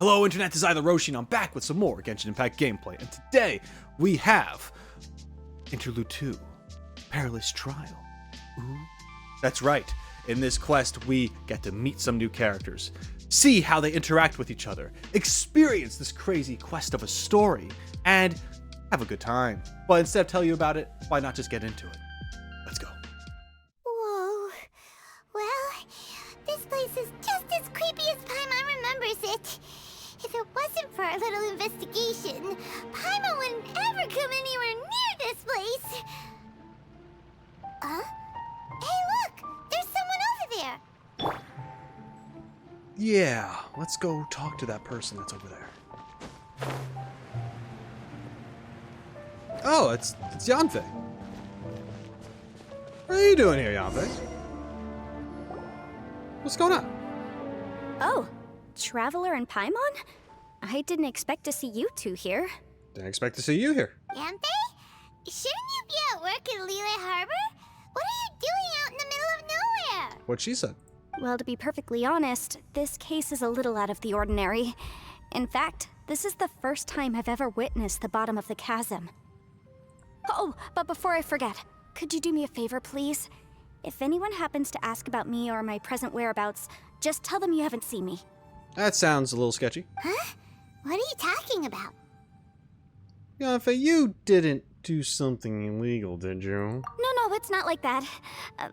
Hello Internet, this is TheRoschi and I'm back with some more Genshin Impact gameplay. And today we have Interlude 2, Perilous Trail. Ooh. That's right, in this quest we get to meet some new characters, see how they interact with each other, experience this crazy quest of a story, and have a good time. But instead of telling you about it, why not just get into it? Let's go. Whoa. Well, this place is just as creepy as Paimon remembers it. If it wasn't for our little investigation, Paimon wouldn't ever come anywhere near this place. Hey look! There's someone over there! Yeah, let's go talk to that person that's over there. Oh, it's Yanfei. What are you doing here, Yanfei? What's going on? Oh, Traveler and Paimon? I didn't expect to see you two here. Didn't expect to see you here. Yanfei? Shouldn't you be at work in Liyue Harbor? What are you doing out in the middle of nowhere? What she said. Well, to be perfectly honest, this case is a little out of the ordinary. In fact, this is the first time I've ever witnessed the bottom of the chasm. Oh, but before I forget, could you do me a favor, please? If anyone happens to ask about me or my present whereabouts, just tell them you haven't seen me. That sounds a little sketchy. Huh? What are you talking about? Yanfei, you didn't do something illegal, did you? No, it's not like that.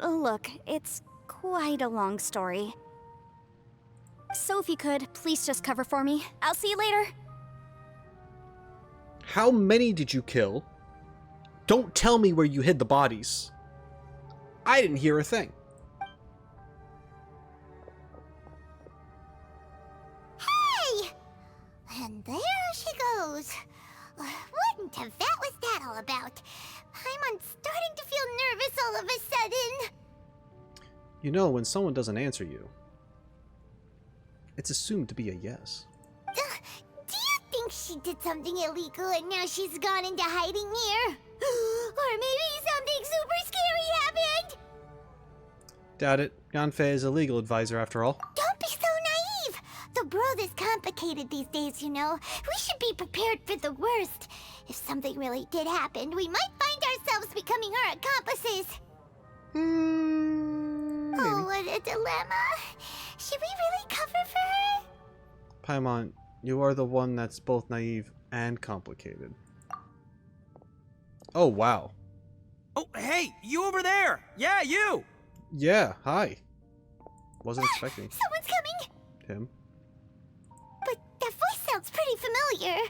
Look, it's quite a long story. So if you could, please just cover for me. I'll see you later. How many did you kill? Don't tell me where you hid the bodies. I didn't hear a thing. Hey! And there she goes. What in Tibet was that all about? I'm starting to feel nervous all of a sudden. You know, when someone doesn't answer you, it's assumed to be a yes. Do you think she did something illegal and now she's gone into hiding here? Or maybe something super scary happened? Doubt it. Yanfei is a legal advisor after all. Don't be so naive! The world is complicated these days, you know. We should be prepared for the worst. If something really did happen, we might find ourselves becoming her accomplices. Maybe. Oh, what a dilemma. Should we really cover for her? Paimon, you are the one that's both naive and complicated. Oh, wow. Oh, hey, you over there! Yeah, you! Yeah, hi. Wasn't expecting Someone's coming! him. But that voice sounds pretty familiar.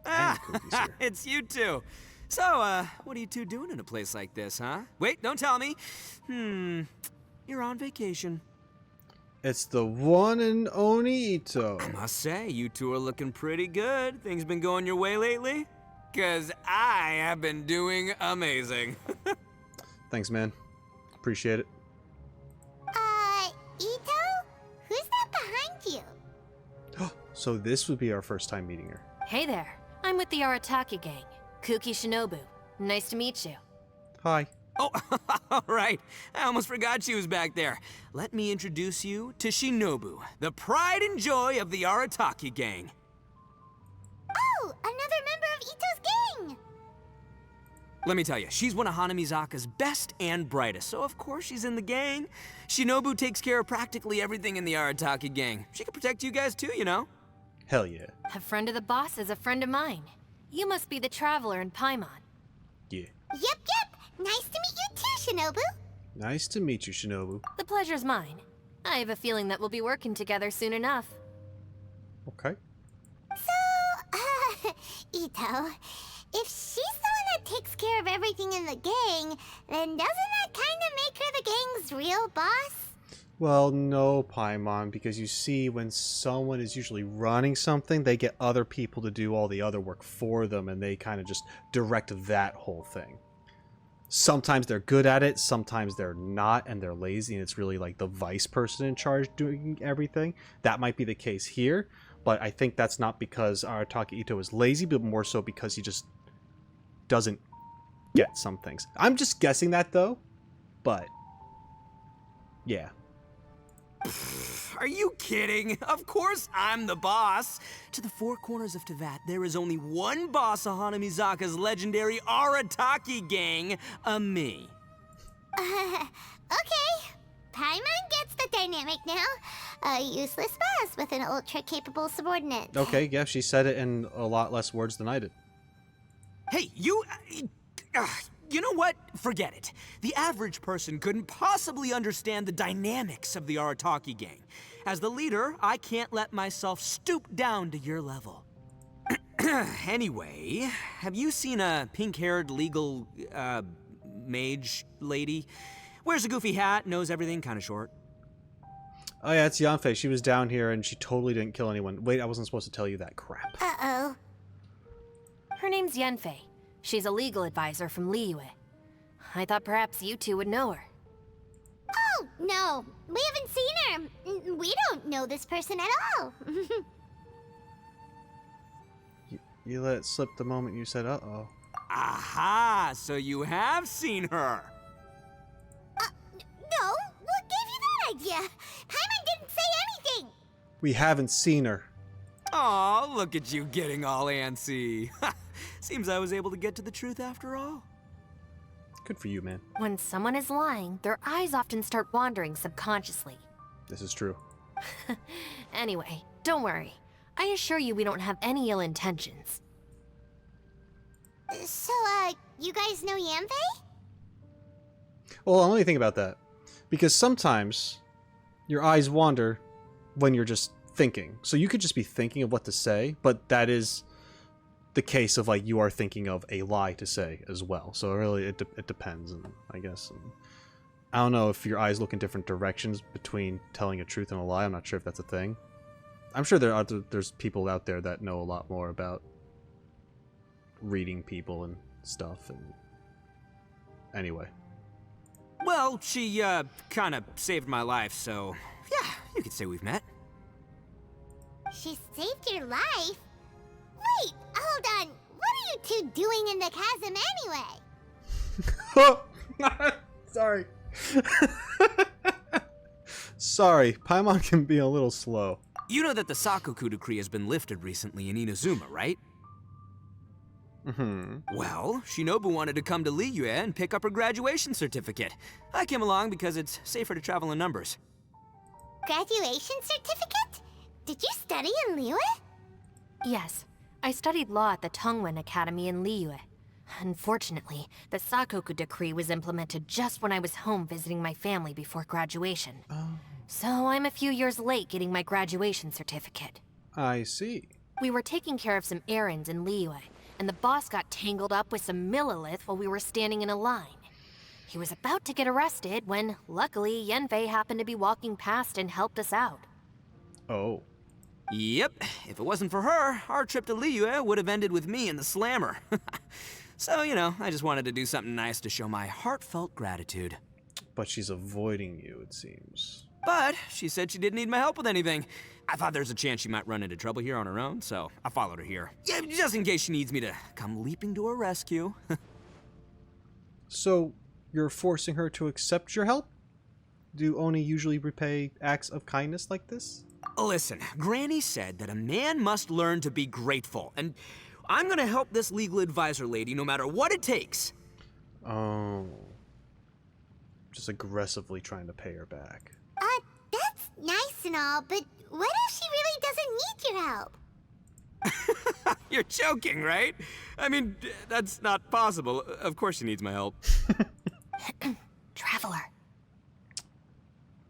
Ah, Kuki's here. it's you two. So, what are you two doing in a place like this, huh? Wait, don't tell me. You're on vacation. It's the one and only Itto. I must say, you two are looking pretty good. Things been going your way lately? 'Cause I have been doing amazing. Thanks, man. Appreciate it. Itto? Who's that behind you? So this would be our first time meeting her. Hey there, I'm with the Arataki gang. Kuki Shinobu. Nice to meet you. Hi. Oh, all right. I almost forgot she was back there. Let me introduce you to Shinobu, the pride and joy of the Arataki gang. Oh, another member of Itto's gang! Let me tell you, she's one of Hanamizaka's best and brightest, so of course she's in the gang. Shinobu takes care of practically everything in the Arataki gang. She can protect you guys too, you know? Hell yeah. A friend of the boss is a friend of mine. You must be the Traveler in Paimon. Yeah. Yep. Nice to meet you too, Shinobu. Nice to meet you, Shinobu. The pleasure's mine. I have a feeling that we'll be working together soon enough. Okay. So, Itto, if she's the one that takes care of everything in the gang, then doesn't that kind of make her the gang's real boss? Well, no, Paimon, because you see, when someone is usually running something, they get other people to do all the other work for them, and they kind of just direct that whole thing. Sometimes they're good at it, sometimes they're not, and they're lazy, and it's really like the vice person in charge doing everything. That might be the case here, but I think that's not because Arataki Itto is lazy, but more so because he just doesn't get some things. I'm just guessing that, though, but yeah. Are you kidding? Of course I'm the boss. To the four corners of Teyvat, there is only one boss of Hanamizaka's legendary Arataki gang, me. Okay. Paimon gets the dynamic now. A useless boss with an ultra-capable subordinate. Okay, yeah, she said it in a lot less words than I did. Hey, you know what? Forget it. The average person couldn't possibly understand the dynamics of the Arataki gang. As the leader, I can't let myself stoop down to your level. Anyway, have you seen a pink-haired legal, mage lady? Wears a goofy hat, knows everything, kind of short. Oh yeah, it's Yanfei. She was down here and she totally didn't kill anyone. Wait, I wasn't supposed to tell you that crap. Uh-oh. Her name's Yanfei. She's a legal advisor from Liyue. I thought perhaps you two would know her. Oh, no. We haven't seen her. We don't know this person at all. You let it slip the moment you said uh-oh. Aha! So you have seen her! No, what gave you that idea? Paimon didn't say anything. We haven't seen her. Aw, look at you getting all antsy. Seems I was able to get to the truth after all. Good for you, man. When someone is lying, their eyes often start wandering subconsciously. This is true. Anyway, don't worry. I assure you we don't have any ill intentions. So, you guys know Yanfei? Well, let me think about that. Because sometimes your eyes wander when you're just thinking. So you could just be thinking of what to say, but that is the case of, like, you are thinking of a lie to say as well. So really, it depends, and I guess. And I don't know if your eyes look in different directions between telling a truth and a lie. I'm not sure if that's a thing. I'm sure there's people out there that know a lot more about reading people and stuff. And anyway. Well, she, kind of saved my life, so yeah, you could say we've met. She saved your life? Wait, hold on. What are you two doing in the chasm anyway? Sorry. Sorry, Paimon can be a little slow. You know that the Sakoku decree has been lifted recently in Inazuma, right? Mm-hmm. Well, Shinobu wanted to come to Liyue and pick up her graduation certificate. I came along because it's safer to travel in numbers. Graduation certificate? Did you study in Liyue? Yes, I studied law at the Tongwen Academy in Liyue. Unfortunately, the Sakoku decree was implemented just when I was home visiting my family before graduation. Oh. So I'm a few years late getting my graduation certificate. I see. We were taking care of some errands in Liyue, and the boss got tangled up with some Millilith while we were standing in a line. He was about to get arrested when, luckily, Yanfei happened to be walking past and helped us out. Oh. Yep, if it wasn't for her, our trip to Liyue would have ended with me in the slammer. So, you know, I just wanted to do something nice to show my heartfelt gratitude. But she's avoiding you, it seems. But she said she didn't need my help with anything. I thought there's a chance she might run into trouble here on her own, so I followed her here. Yeah, just in case she needs me to come leaping to her rescue. So, you're forcing her to accept your help? Do Oni usually repay acts of kindness like this? Listen, Granny said that a man must learn to be grateful, and I'm gonna help this legal advisor lady no matter what it takes. Oh. Just aggressively trying to pay her back. That's nice and all, but what if she really doesn't need your help? You're joking, right? I mean, that's not possible. Of course she needs my help. Traveler.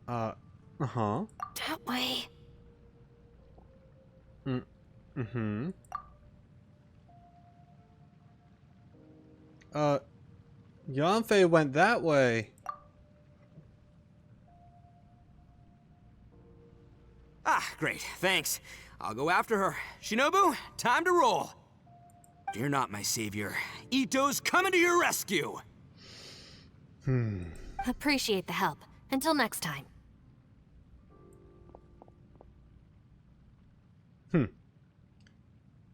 Uh-huh. That way. Mm-hmm. Yanfei went that way. Ah, great, thanks. I'll go after her. Shinobu, time to roll. Fear not, my savior. Itto's coming to your rescue. Appreciate the help. Until next time.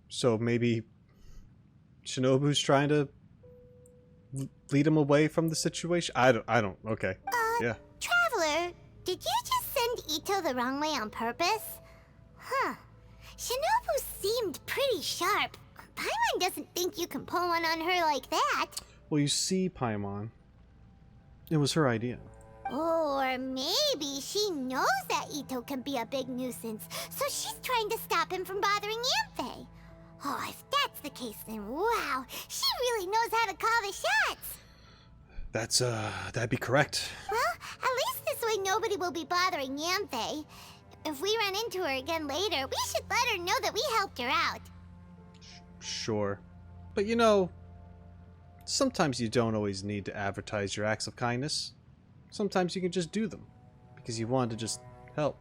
So maybe Shinobu's trying to lead him away from the situation? I don't, okay. Yeah. Traveler, did you just send Itto go the wrong way on purpose? Huh. Shinobu seemed pretty sharp. Paimon doesn't think you can pull one on her like that. Well, you see, Paimon, it was her idea. Or maybe she knows that Itto can be a big nuisance, so she's trying to stop him from bothering Yanfei. Oh, if that's the case, then wow, she really knows how to call the shots. That'd be correct. Well, at least this way nobody will be bothering Yanfei. If we run into her again later, we should let her know that we helped her out. Sure. But you know, sometimes you don't always need to advertise your acts of kindness. Sometimes you can just do them because you want to just help.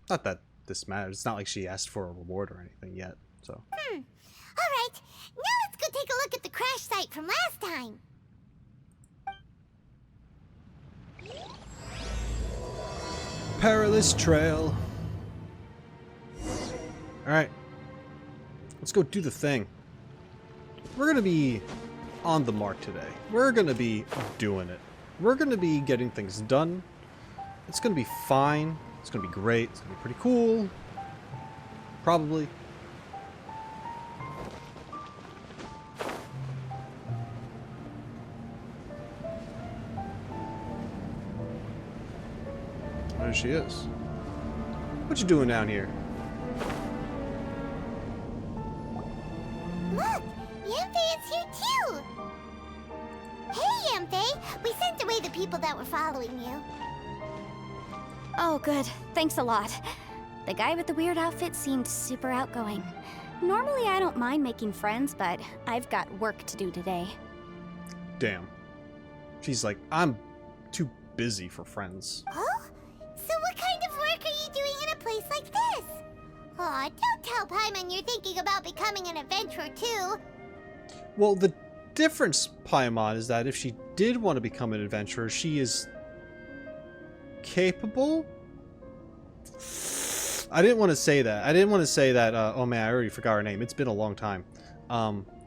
Not that this matters. It's not like she asked for a reward or anything yet, so. Alright, now let's go take a look at the crash site from last time. Perilous Trail. Alright. Let's go do the thing. We're gonna be on the mark today. We're gonna be doing it. We're gonna be getting things done. It's gonna be fine. It's gonna be great. It's gonna be pretty cool. Probably. There she is. What you doing down here? Look, Yanfei is here too. Hey, Yanfei, we sent away the people that were following you. Oh, good. Thanks a lot. The guy with the weird outfit seemed super outgoing. Normally I don't mind making friends, but I've got work to do today. Damn. She's like, I'm too busy for friends. Oh? So what kind of work are you doing in a place like this? Aw, don't tell Paimon you're thinking about becoming an adventurer too. Well, the difference, Paimon, is that if she did want to become an adventurer, she is capable? I didn't want to say that. I didn't want to say that, oh man, I already forgot her name. It's been a long time.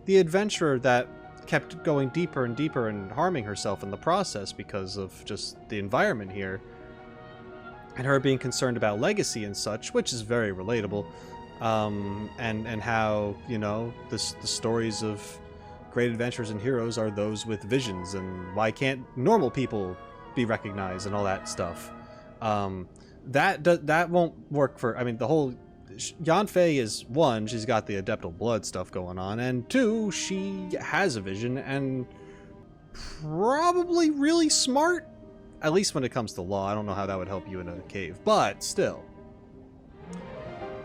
The adventurer that kept going deeper and deeper and harming herself in the process because of just the environment here. And her being concerned about legacy and such, which is very relatable. And how, you know, the stories of great adventures and heroes are those with visions, and why can't normal people be recognized and all that stuff. That won't work for, I mean, the whole Yanfei is, one, she's got the adeptal blood stuff going on, and two, she has a vision and probably really smart, at least when it comes to law. I don't know how that would help you in a cave, but still,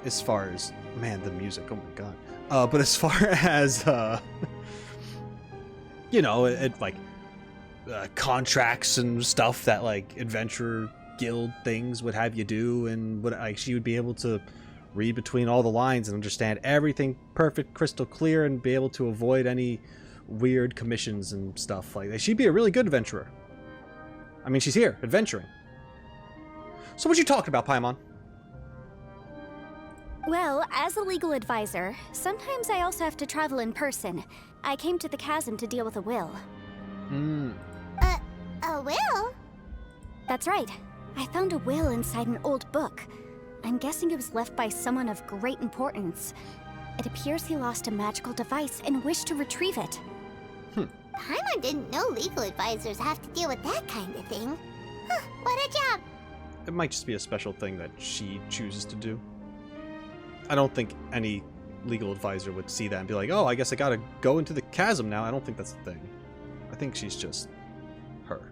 as far as, man, the music, oh my god. But as far as you know, like contracts and stuff that like adventure guild things would have you do, and what, like, she would be able to read between all the lines and understand everything perfect, crystal clear, and be able to avoid any weird commissions and stuff like that. She'd be a really good adventurer. I mean, she's here adventuring. So what you talking about, Paimon? Well, as a legal advisor, sometimes I also have to travel in person. I came to the Chasm to deal with a will. A will? That's right. I found a will inside an old book. I'm guessing it was left by someone of great importance. It appears he lost a magical device and wished to retrieve it. Paimon didn't know legal advisors have to deal with that kind of thing. Huh, what a job. It might just be a special thing that she chooses to do. I don't think any legal advisor would see that and be like, oh, I guess I gotta go into the Chasm now. I don't think that's the thing. I think she's just her.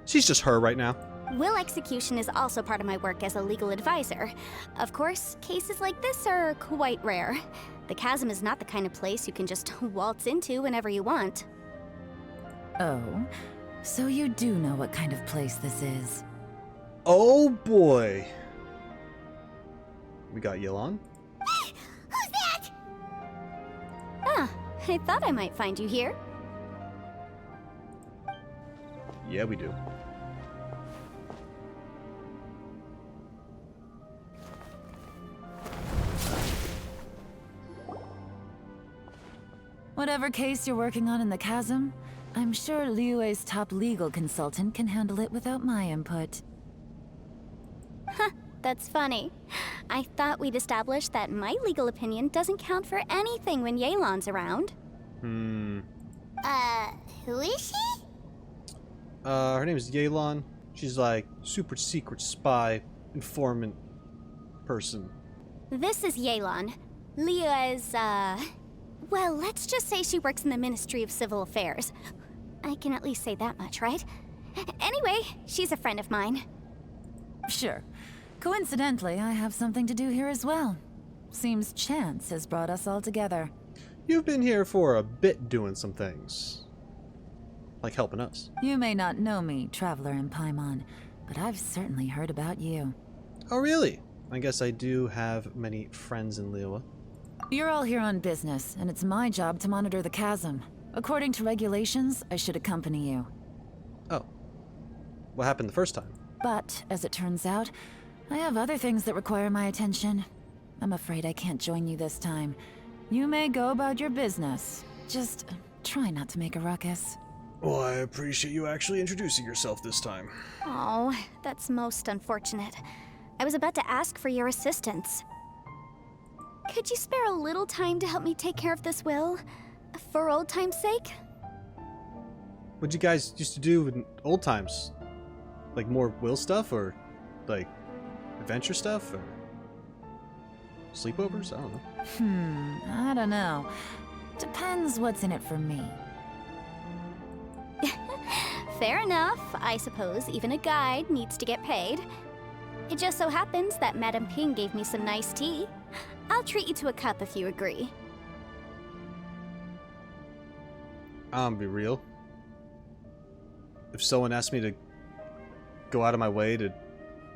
She's just her right now. Will execution is also part of my work as a legal advisor. Of course, cases like this are quite rare. The Chasm is not the kind of place you can just waltz into whenever you want. Oh, so you do know what kind of place this is. Oh boy. We got Yelan. Who's that? Ah, I thought I might find you here. Yeah, we do. Whatever case you're working on in the Chasm, I'm sure Liyue's top legal consultant can handle it without my input. That's funny. I thought we'd established that my legal opinion doesn't count for anything when Yelan's around. Who is she? Her name is Yelan. She's like super secret spy, informant person. This is Yelan. Leah is, well, let's just say she works in the Ministry of Civil Affairs. I can at least say that much, right? Anyway, she's a friend of mine. Sure. Coincidentally, I have something to do here as well. Seems chance has brought us all together. You've been here for a bit doing some things. Like helping us. You may not know me, Traveler in Paimon, but I've certainly heard about you. Oh, really? I guess I do have many friends in Liyue. You're all here on business, and it's my job to monitor the chasm. According to regulations, I should accompany you. Oh. What happened the first time? But, as it turns out, I have other things that require my attention. I'm afraid I can't join you this time. You may go about your business. Just try not to make a ruckus. Well, I appreciate you actually introducing yourself this time. Oh, that's most unfortunate. I was about to ask for your assistance. Could you spare a little time to help me take care of this will? For old time's sake? What'd you guys used to do in old times? Like more will stuff, or like adventure stuff, or sleepovers? I don't know. I don't know. Depends what's in it for me. Fair enough. I suppose even a guide needs to get paid. It just so happens that Madame Ping gave me some nice tea. I'll treat you to a cup if you agree. I'm be real. If someone asked me to go out of my way to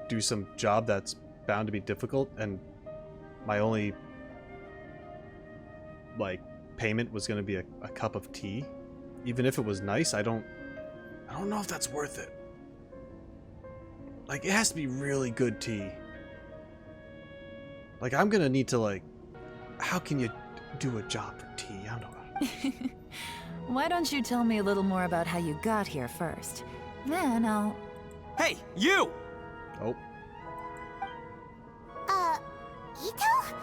do some job that's bound to be difficult, and my only like payment was going to be a cup of tea, even if it was nice, I don't know if that's worth it. Like, it has to be really good tea. Like, I'm gonna need to, like, how can you do a job for tea? I don't know. Why don't you tell me a little more about how you got here first? Then I'll... Hey, you! Oh. Itto?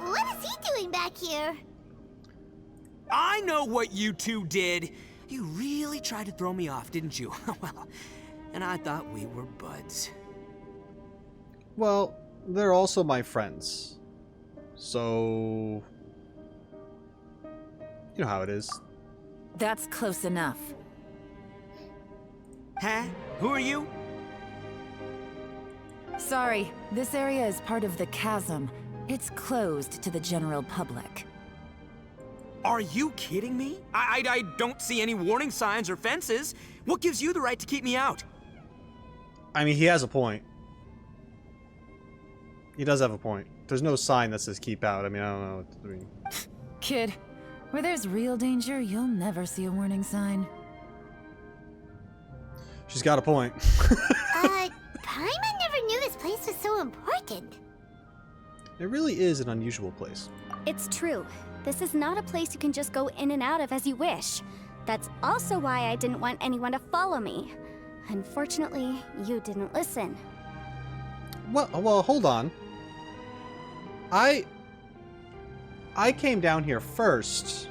What is he doing back here? I know what you two did. You really tried to throw me off, didn't you? Well, and I thought we were buds. Well, they're also my friends. So... you know how it is. That's close enough. Huh? Who are you? Sorry, this area is part of the chasm. It's closed to the general public. Are you kidding me? I don't see any warning signs or fences. What gives you the right to keep me out? I mean, he has a point. He does have a point. There's no sign that says keep out. I mean, I don't know. I mean... Kid, where there's real danger, you'll never see a warning sign. She's got a point. Paimon never knew this place was so important. It really is an unusual place. It's true. This is not a place you can just go in and out of as you wish. That's also why I didn't want anyone to follow me. Unfortunately, you didn't listen. Well, hold on. I came down here first,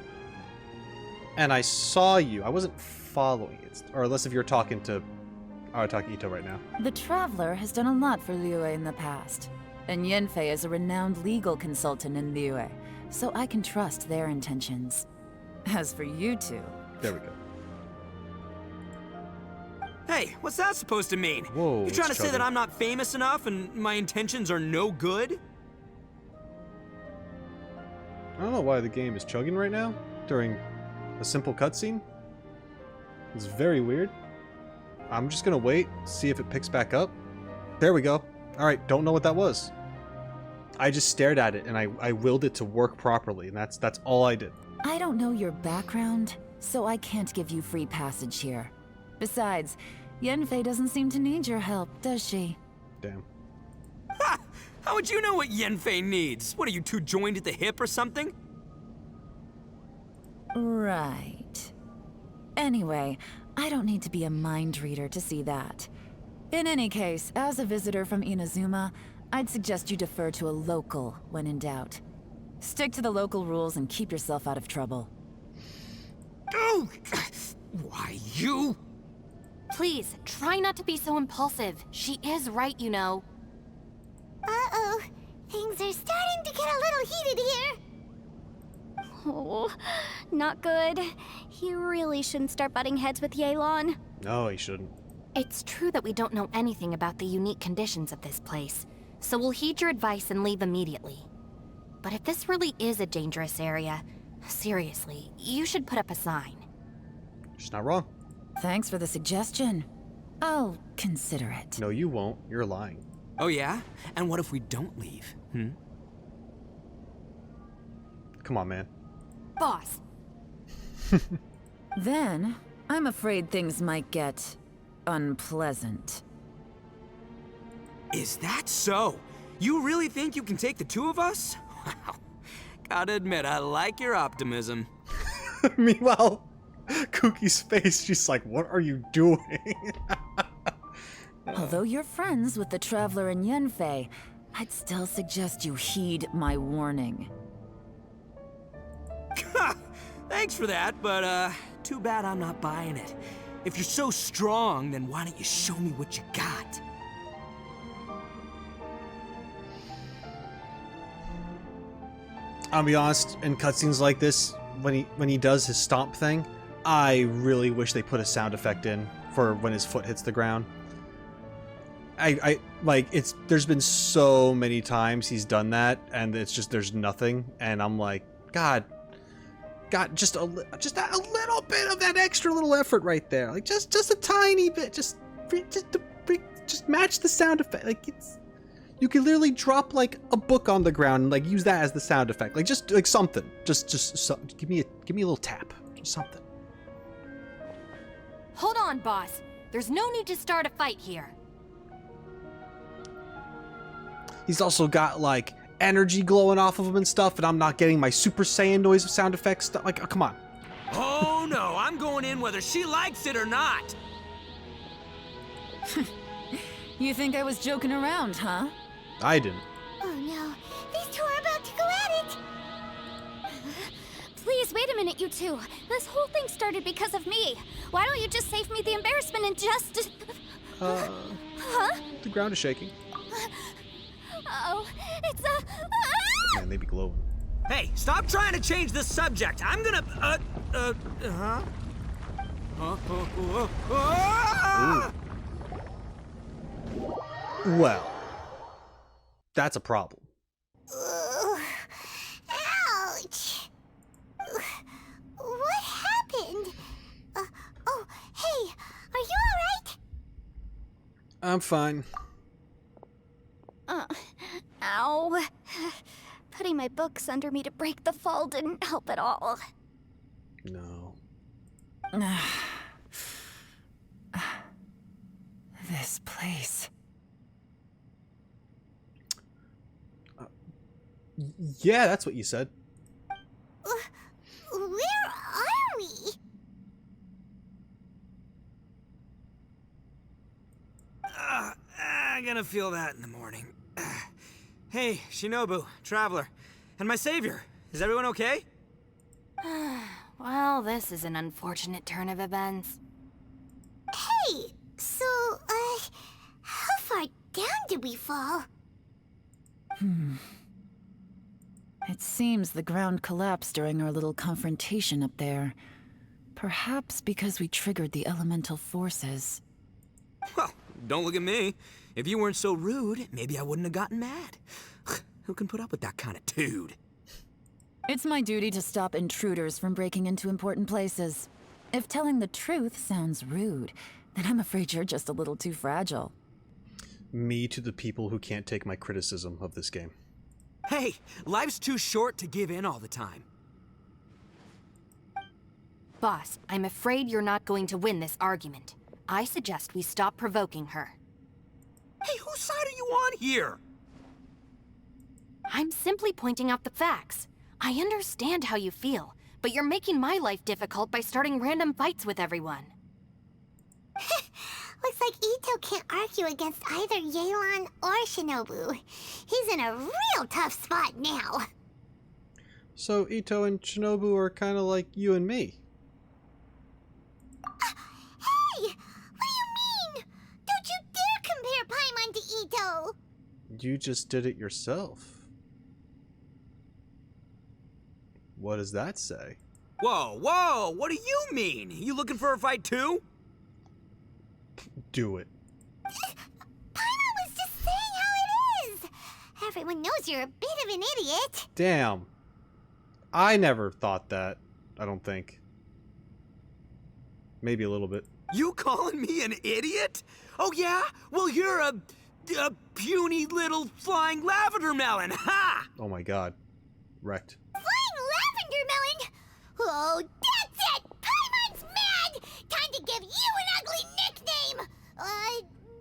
and I saw you. I wasn't following it, or unless if you're talking to, talking Itto right now. The Traveler has done a lot for Liyue in the past, and Yanfei is a renowned legal consultant in Liyue, so I can trust their intentions. As for you two... There we go. Hey, what's that supposed to mean? Whoa, you trying to it's say that trouble. I'm not famous enough and my intentions are no good? I don't know why the game is chugging right now during a simple cutscene. It's very weird. I'm just gonna wait, see if it picks back up. There we go. Alright, don't know what that was. I just stared at it and I willed it to work properly, and that's all I did. I don't know your background, so I can't give you free passage here. Besides, Yanfei doesn't seem to need your help, does she? Damn. Ha! How would you know what Yanfei needs? What, are you two joined at the hip or something? Right. Anyway, I don't need to be a mind reader to see that. In any case, as a visitor from Inazuma, I'd suggest you defer to a local when in doubt. Stick to the local rules and keep yourself out of trouble. Oh! Why, you? Please, try not to be so impulsive. She is right, you know. Uh-oh. Things are starting to get a little heated here. Oh, not good. He really shouldn't start butting heads with Yelan. No, he shouldn't. It's true that we don't know anything about the unique conditions of this place, so we'll heed your advice and leave immediately. But if this really is a dangerous area, seriously, you should put up a sign. She's not wrong. Thanks for the suggestion. I'll consider it. No, you won't. You're lying. Oh yeah? And what if we don't leave? Come on, man. Boss, Then, I'm afraid things might get unpleasant. Is that so? You really think you can take the two of us? Wow. Gotta admit, I like your optimism. Meanwhile, Kuki's face, she's like, what are you doing? Although you're friends with the Traveler and Yanfei, I'd still suggest you heed my warning. Thanks for that, but too bad I'm not buying it. If you're so strong, then why don't you show me what you got? I'll be honest, in cutscenes like this, when he does his stomp thing, I really wish they put a sound effect in for when his foot hits the ground. I like, there's been so many times he's done that, and it's just, there's nothing, and I'm like, God, just a little bit of that extra little effort right there, like just a tiny bit, just match the sound effect. Like, you can literally drop like a book on the ground and like use that as the sound effect, like just like something, just give me a little tap, just something. hold on, boss. There's no need to start a fight here. He's also got like energy glowing off of him and stuff, and I'm not getting my Super Saiyan noise of sound effects stuff. Like, oh, come on. Oh no, I'm going in whether she likes it or not. You think I was joking around, huh? I didn't. Oh no, these two are about to go at it. Please, wait a minute, you two. This whole thing started because of me. Why don't you just save me the embarrassment and just... Huh? The ground is shaking. Oh, it's a... Man, they be glowing. Hey, stop trying to change the subject. I'm gonna, Well, that's a problem. Ouch. What happened? Oh, hey, are you alright? I'm fine. Ow. Putting my books under me to break the fall didn't help at all. No. This place. Yeah, that's what you said. Where are we? I'm gonna feel that in the morning. Hey, Shinobu, Traveler, and my savior. Is everyone okay? Well, this is an unfortunate turn of events. Hey, so, how far down did we fall? It seems the ground collapsed during our little confrontation up there. Perhaps because we triggered the elemental forces. Well, don't look at me. If you weren't so rude, maybe I wouldn't have gotten mad. Who can put up with that kind of dude? It's my duty to stop intruders from breaking into important places. If telling the truth sounds rude, then I'm afraid you're just a little too fragile. Me to the people who can't take my criticism of this game. Hey, life's too short to give in all the time. Boss, I'm afraid you're not going to win this argument. I suggest we stop provoking her. Hey, whose side are you on here? I'm simply pointing out the facts. I understand how you feel, but you're making my life difficult by starting random fights with everyone. Looks like Itto can't argue against either Yelan or Shinobu. He's in a real tough spot now. So Itto and Shinobu are kind of like you and me. Hey! What do you mean? Don't you dare compare Paimon to Itto! You just did it yourself. What does that say? Whoa, whoa! What do you mean? You looking for a fight too? Do it. Paimon was just saying how it is! Everyone knows you're a bit of an idiot. Damn. I never thought that, I don't think. Maybe a little bit. You calling me an idiot? Oh yeah? Well, you're a puny little flying lavender melon, ha! Oh my god. Wrecked. Flying lavender melon? Oh, that's it! Paimon's mad! Time to give you an ugly nickname!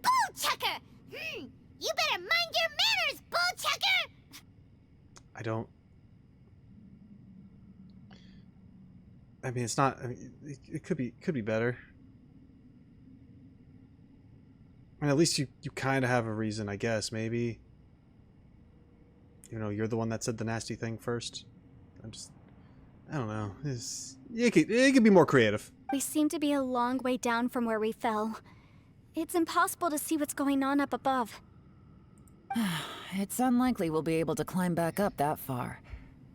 Bullchucker! You better mind your manners, Bullchucker! I don't... I mean, it's not... I mean, it could be better. I mean, at least you kind of have a reason, I guess, maybe. You know, you're the one that said the nasty thing first. I don't know. It could be more creative. We seem to be a long way down from where we fell. It's impossible to see what's going on up above. It's unlikely we'll be able to climb back up that far.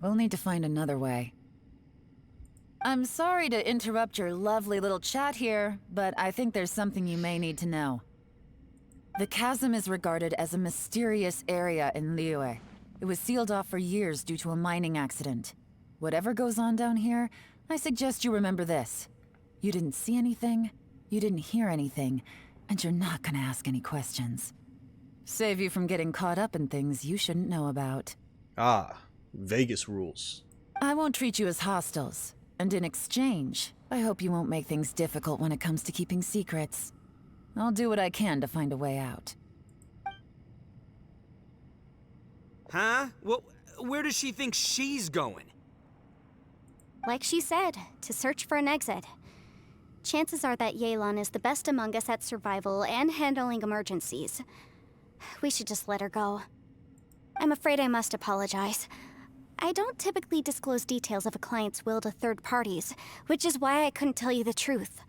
We'll need to find another way. I'm sorry to interrupt your lovely little chat here, but I think there's something you may need to know. The chasm is regarded as a mysterious area in Liyue. It was sealed off for years due to a mining accident. Whatever goes on down here, I suggest you remember this. You didn't see anything, you didn't hear anything, and you're not gonna ask any questions. Save you from getting caught up in things you shouldn't know about. Ah, Vegas rules. I won't treat you as hostiles, and in exchange, I hope you won't make things difficult when it comes to keeping secrets. I'll do what I can to find a way out. Huh? Well, where does she think she's going? Like she said, to search for an exit. Chances are that Yelan is the best among us at survival and handling emergencies. We should just let her go. I'm afraid I must apologize. I don't typically disclose details of a client's will to third parties, which is why I couldn't tell you the truth.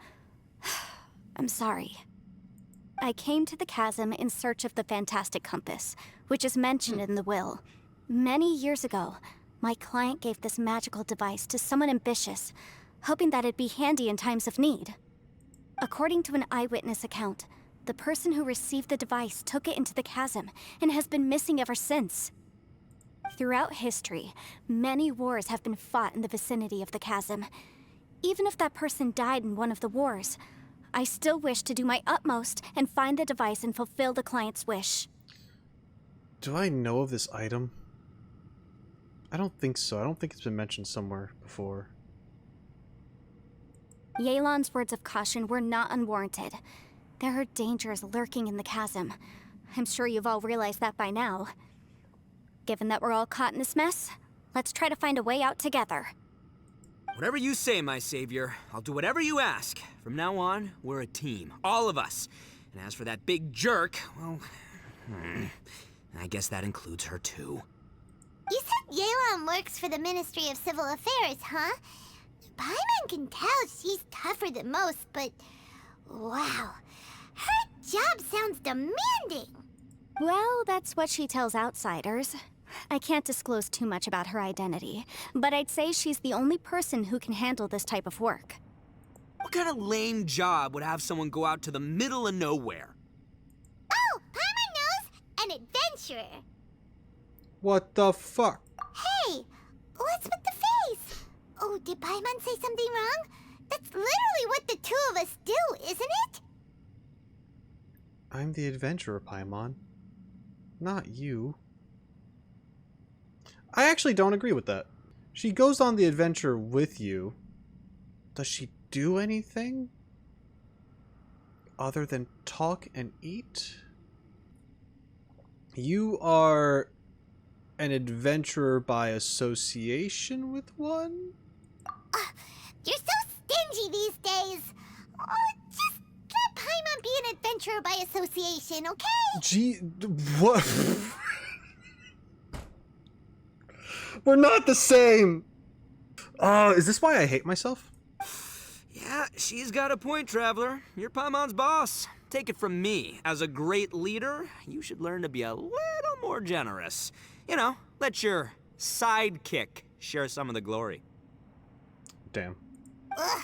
I'm sorry. I came to the chasm in search of the fantastic compass, which is mentioned in the will. Many years ago, my client gave this magical device to someone ambitious, hoping that it'd be handy in times of need. According to an eyewitness account, the person who received the device took it into the chasm and has been missing ever since. Throughout history, many wars have been fought in the vicinity of the chasm. Even if that person died in one of the wars, I still wish to do my utmost and find the device and fulfill the client's wish. Do I know of this item? I don't think so. I don't think it's been mentioned somewhere before. Yelan's words of caution were not unwarranted. There are dangers lurking in the chasm. I'm sure you've all realized that by now. Given that we're all caught in this mess, let's try to find a way out together. Whatever you say, my savior. I'll do whatever you ask. From now on, we're a team. All of us. And as for that big jerk, well... I guess that includes her too. You said Yelan works for the Ministry of Civil Affairs, huh? Paimon can tell she's tougher than most, but... wow. Her job sounds demanding. Well, that's what she tells outsiders. I can't disclose too much about her identity, but I'd say she's the only person who can handle this type of work. What kind of lame job would have someone go out to the middle of nowhere? Oh, Paimon knows! An adventurer. What the fuck? Hey, what's with the face? Oh, did Paimon say something wrong? That's literally what the two of us do, isn't it? I'm the adventurer, Paimon. Not you. I actually don't agree with that. She goes on the adventure with you. Does she do anything other than talk and eat? You are an adventurer by association with one? You're so stingy these days. Oh, just let Paimon be an adventurer by association, okay? Gee, what? We're not the same! Is this why I hate myself? Yeah, she's got a point, Traveler. You're Paimon's boss. Take it from me. As a great leader, you should learn to be a little more generous. You know, let your sidekick share some of the glory. Damn. Ugh,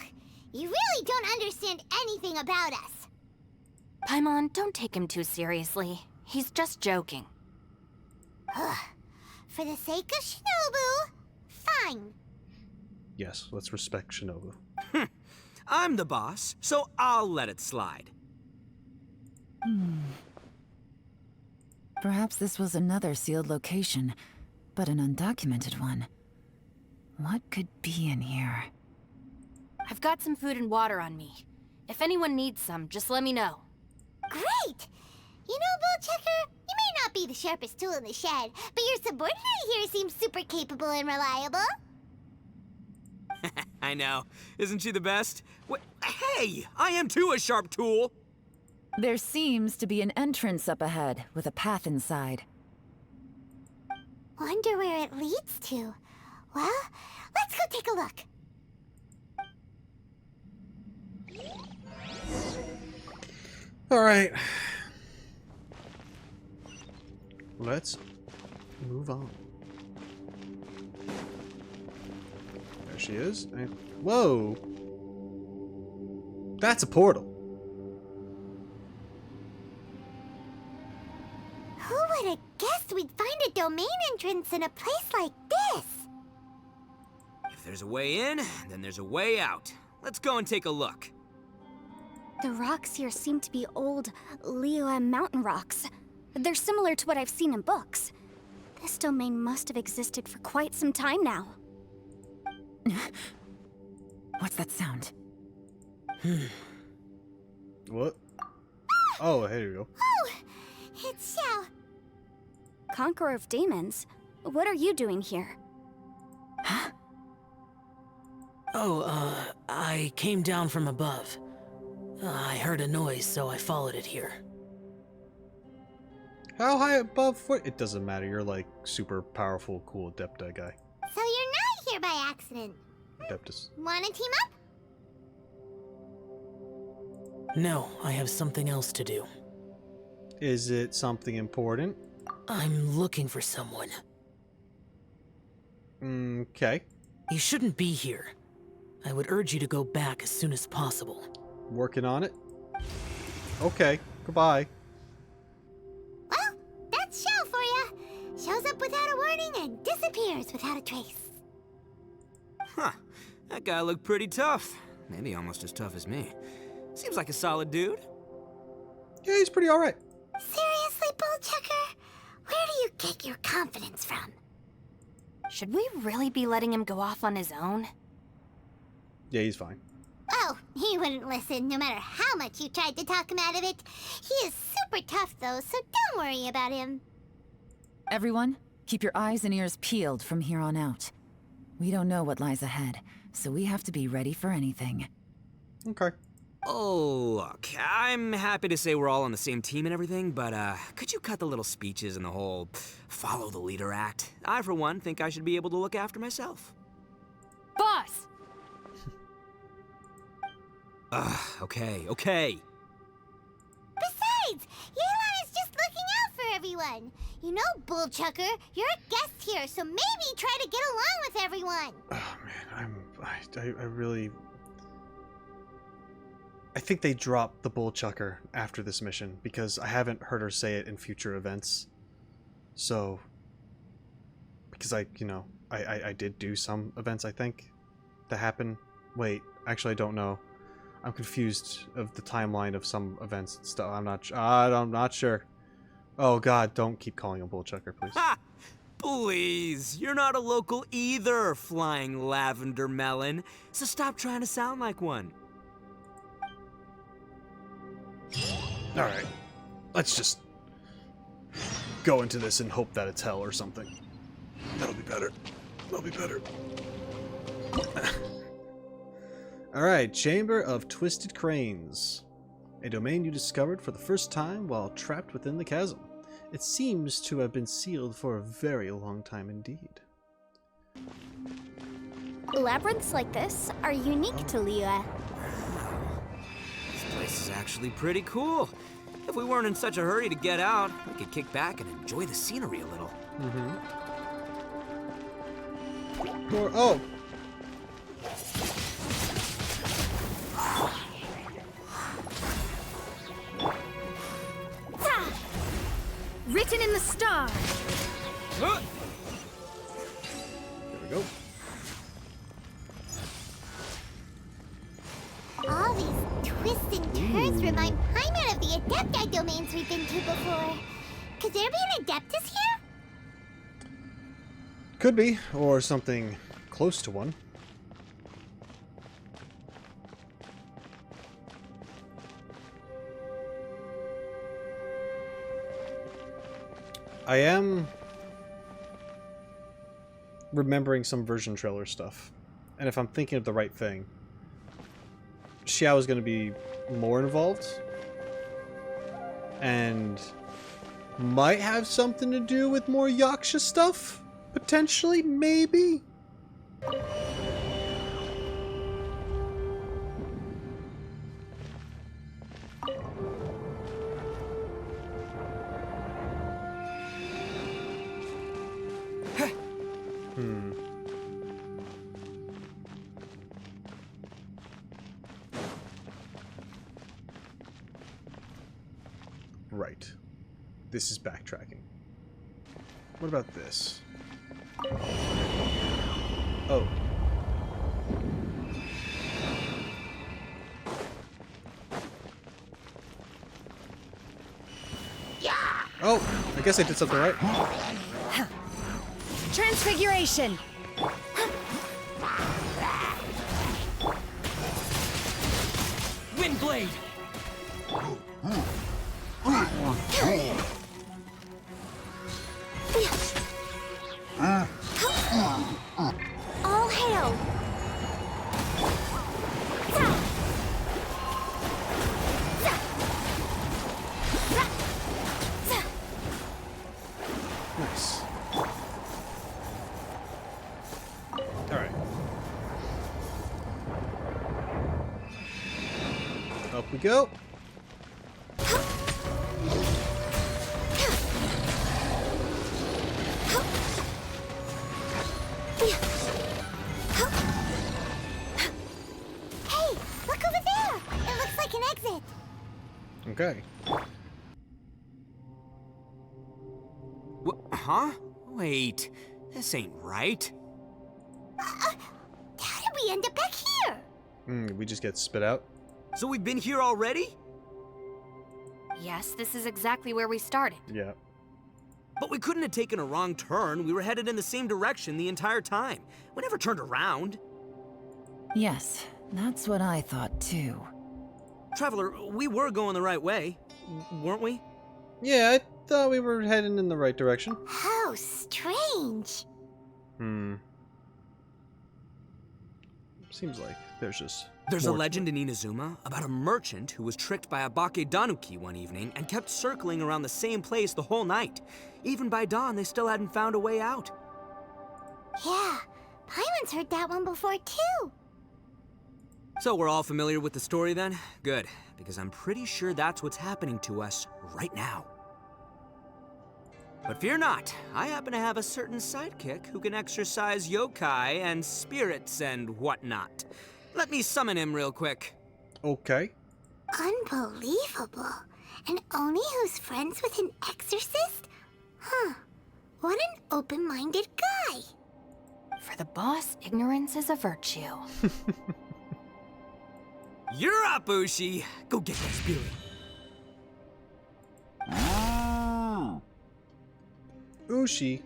you really don't understand anything about us. Paimon, don't take him too seriously. He's just joking. Ugh, for the sake of Shinobu, fine. Yes, let's respect Shinobu. I'm the boss, so I'll let it slide. Perhaps this was another sealed location, but an undocumented one. What could be in here? I've got some food and water on me. If anyone needs some, just let me know. Great! You know, Bullchecker, you may not be the sharpest tool in the shed, but your subordinate here seems super capable and reliable. I know. Isn't she the best? Hey, I am too a sharp tool. There seems to be an entrance up ahead, with a path inside. Wonder where it leads to. Well, let's go take a look. Alright. Let's move on. There she is. Whoa! That's a portal. Who would have guessed we'd find a domain entrance in a place like this? If there's a way in, then there's a way out. Let's go and take a look. The rocks here seem to be old Liyue mountain rocks. They're similar to what I've seen in books. This domain must have existed for quite some time now. What's that sound? What? Oh, here you go. Oh, it's Xiao. Conqueror of Demons, what are you doing here? I came down from above. I heard a noise, so I followed it here. How high above? What? It doesn't matter. You're like super powerful, cool Adepta guy. So you're not here by accident. Adeptus. Wanna team up? No, I have something else to do. Is it something important? I'm looking for someone. Okay. You shouldn't be here. I would urge you to go back as soon as possible. Working on it. Okay. Goodbye. Well, that's Xiao for ya. Shows up without a warning and disappears without a trace. Huh. That guy looked pretty tough. Maybe almost as tough as me. Seems like a solid dude. Yeah, he's pretty alright. Seriously, Bullchecker? Where do you get your confidence from? Should we really be letting him go off on his own? Yeah, he's fine. Oh, he wouldn't listen no matter how much you tried to talk him out of it. He is super tough though, so don't worry about him. Everyone, keep your eyes and ears peeled from here on out. We don't know what lies ahead, so we have to be ready for anything. Okay. Oh, look, I'm happy to say we're all on the same team and everything, but could you cut the little speeches and the whole follow the leader act? I, for one, think I should be able to look after myself. Boss! Okay. Besides, Yelan is just looking out for everyone. You know, Bullchucker, you're a guest here, so maybe try to get along with everyone. Oh man, I really. I think they dropped the Bullchucker after this mission because I haven't heard her say it in future events. So, because I did do some events, I think, that happened. Wait, actually, I don't know. I'm confused of the timeline of some events and stuff. I'm not sure. Oh God, don't keep calling him Bullchucker, please. Ha! Please, you're not a local either, flying lavender melon. So stop trying to sound like one. All right, let's just go into this and hope that it's hell or something. That'll be better. All right, Chamber of Twisted Cranes. A domain you discovered for the first time while trapped within the chasm. It seems to have been sealed for a very long time indeed. Labyrinths like this are unique to Liyue. This place is actually pretty cool. If we weren't in such a hurry to get out, we could kick back and enjoy the scenery a little. More. Oh! Written in the stars. There we go. All these twists and turns remind Paimon of the Adepti domains we've been to before. Could there be an Adeptus here? Could be, or something close to one. I am remembering some version trailer stuff, and if I'm thinking of the right thing, Xiao is going to be more involved, and might have something to do with more Yasha stuff, potentially, maybe? Right. This is backtracking. What about this? Oh. Oh, I guess I did something right. Transfiguration. Windblade! All hail. Nice. Alright. Up we go. Hey, look over there! It looks like an exit. Okay. Huh? Wait, this ain't right. How did we end up back here? We just get spit out. So we've been here already? Yes, this is exactly where we started. Yeah. But we couldn't have taken a wrong turn. We were headed in the same direction the entire time. We never turned around. Yes, that's what I thought too. Traveler, we were going the right way, weren't we? Yeah, I thought we were heading in the right direction. How strange. Seems like there's just... There's a more to legend in Inazuma about a merchant who was tricked by a Danuki one evening and kept circling around the same place the whole night. Even by dawn, they still hadn't found a way out. Yeah, Paimon's heard that one before too. So we're all familiar with the story then? Good, because I'm pretty sure that's what's happening to us right now. But fear not, I happen to have a certain sidekick who can exercise yokai and spirits and whatnot. Let me summon him real quick. Okay. Unbelievable. And Oni who's friends with an exorcist? Huh. What an open-minded guy. For the boss, ignorance is a virtue. You're up, Ushi. Go get that spirit. Ushi.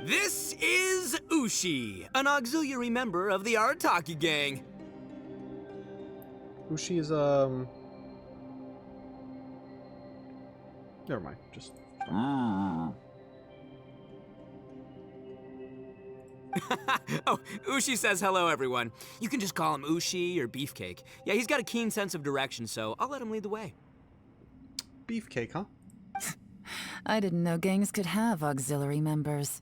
This is Ushi, an auxiliary member of the Arataki gang. Ushi is, Never mind, just... Oh, Ushi says hello, everyone. You can just call him Ushi or Beefcake. Yeah, he's got a keen sense of direction, so I'll let him lead the way. beefcake, huh? I didn't know gangs could have auxiliary members.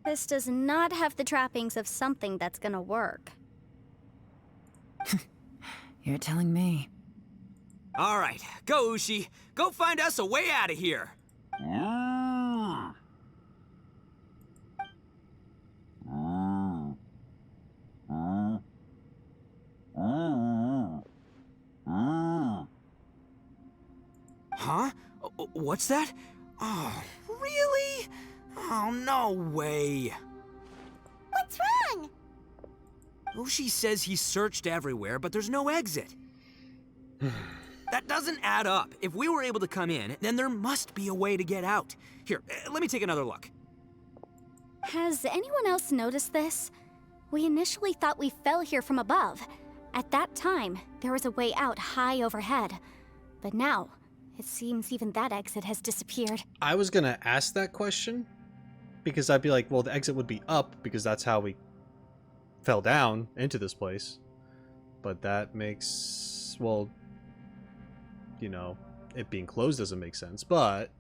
This does not have the trappings of something that's gonna work. You're telling me. All right, go, Ushi. Go find us a way out of here. Huh? What's that? Oh, really? Oh, no way. What's wrong? Ushi says he searched everywhere, but there's no exit. That doesn't add up. If we were able to come in, then there must be a way to get out. Here, let me take another look. Has anyone else noticed this? We initially thought we fell here from above. At that time, there was a way out high overhead. But now, it seems even that exit has disappeared. I was gonna ask that question, because I'd be like, well, the exit would be up, because that's how we fell down into this place. But that makes, well, you know, it being closed doesn't make sense, but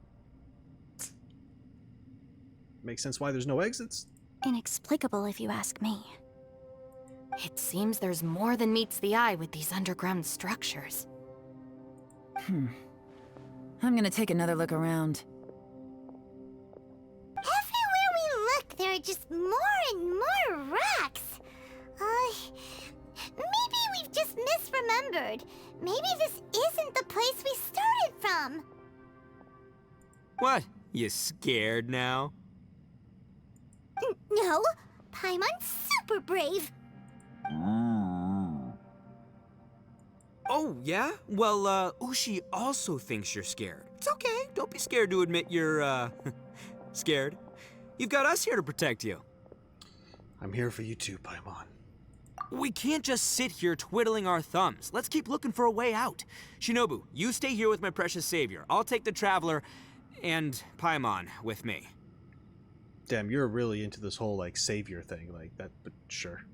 makes sense why there's no exits. Inexplicable, if you ask me. It seems there's more than meets the eye with these underground structures. I'm gonna take another look around. Everywhere we look, there are just more and more rocks. Maybe we've just misremembered. Maybe this isn't the place we started from. What? You scared now? No, Paimon's super brave. Oh, yeah? Well, Ushi also thinks you're scared. It's okay. Don't be scared to admit you're, scared. You've got us here to protect you. I'm here for you too, Paimon. We can't just sit here twiddling our thumbs. Let's keep looking for a way out. Shinobu, you stay here with my precious savior. I'll take the Traveler and Paimon with me. Damn, you're really into this whole, like, savior thing, like that, but sure.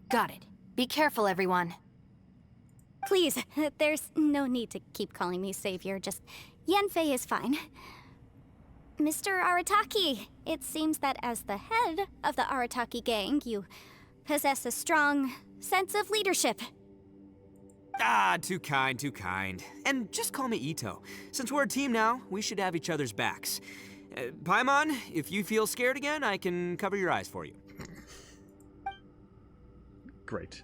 Got it. Be careful, everyone. Please, there's no need to keep calling me savior, just Yanfei is fine. Mr. Arataki, it seems that as the head of the Arataki gang, you possess a strong sense of leadership. Ah, too kind, too kind. And just call me Itto. Since we're a team now, we should have each other's backs. Paimon, if you feel scared again, I can cover your eyes for you. Great.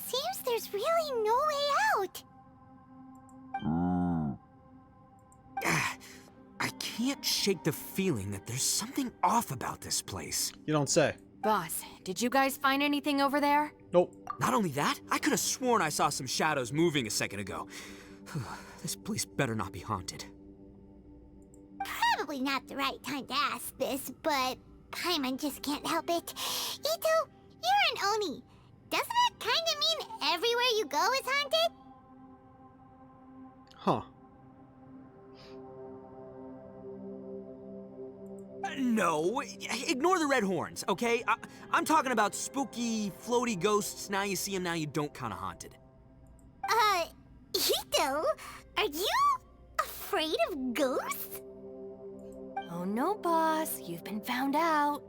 Seems there's really no way out. I can't shake the feeling that there's something off about this place. You don't say. Boss, did you guys find anything over there? Nope. Not only that, I could have sworn I saw some shadows moving a second ago. This place better not be haunted. Probably not the right time to ask this, but Paimon just can't help it. Itto, you're an Oni. Doesn't that kind of mean everywhere you go is haunted? Huh. No, ignore the red horns, okay? I'm talking about spooky, floaty ghosts. Now you see them, now you don't kind of haunted. Itto, are you afraid of ghosts? Oh no, boss. You've been found out.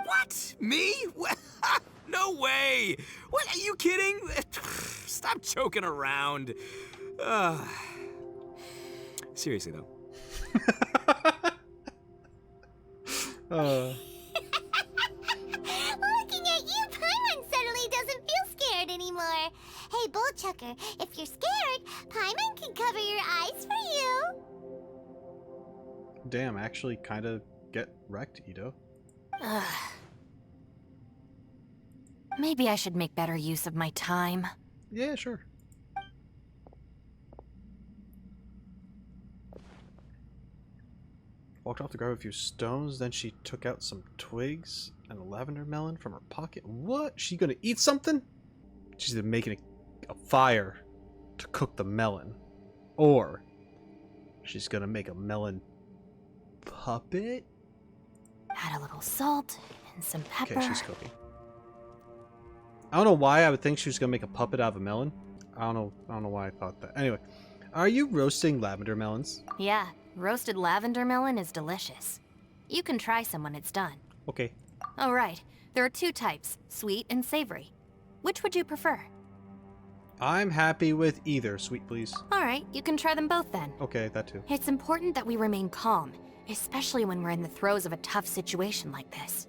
What? Me? No way! What, are you kidding? Stop joking around. Seriously, though. Looking at you, Paimon suddenly doesn't feel scared anymore. Hey, Bullchucker, if you're scared, Paimon can cover your eyes for you. Damn, actually kind of get wrecked, Itto. Maybe I should make better use of my time. Yeah, sure. Walked off to grab a few stones, then she took out some twigs and a lavender melon from her pocket. What? She gonna eat something? She's either making a fire to cook the melon, or she's gonna make a melon puppet? Add a little salt and some pepper. Okay, she's cooking. I don't know why I would think she was gonna make a puppet out of a melon. I don't know why I thought that. Anyway, are you roasting lavender melons? Yeah, roasted lavender melon is delicious. You can try some when it's done. Okay. Oh, right. There are 2 types, sweet and savory. Which would you prefer? I'm happy with either. Sweet, please. All right, you can try them both then. Okay, that too. It's important that we remain calm, especially when we're in the throes of a tough situation like this.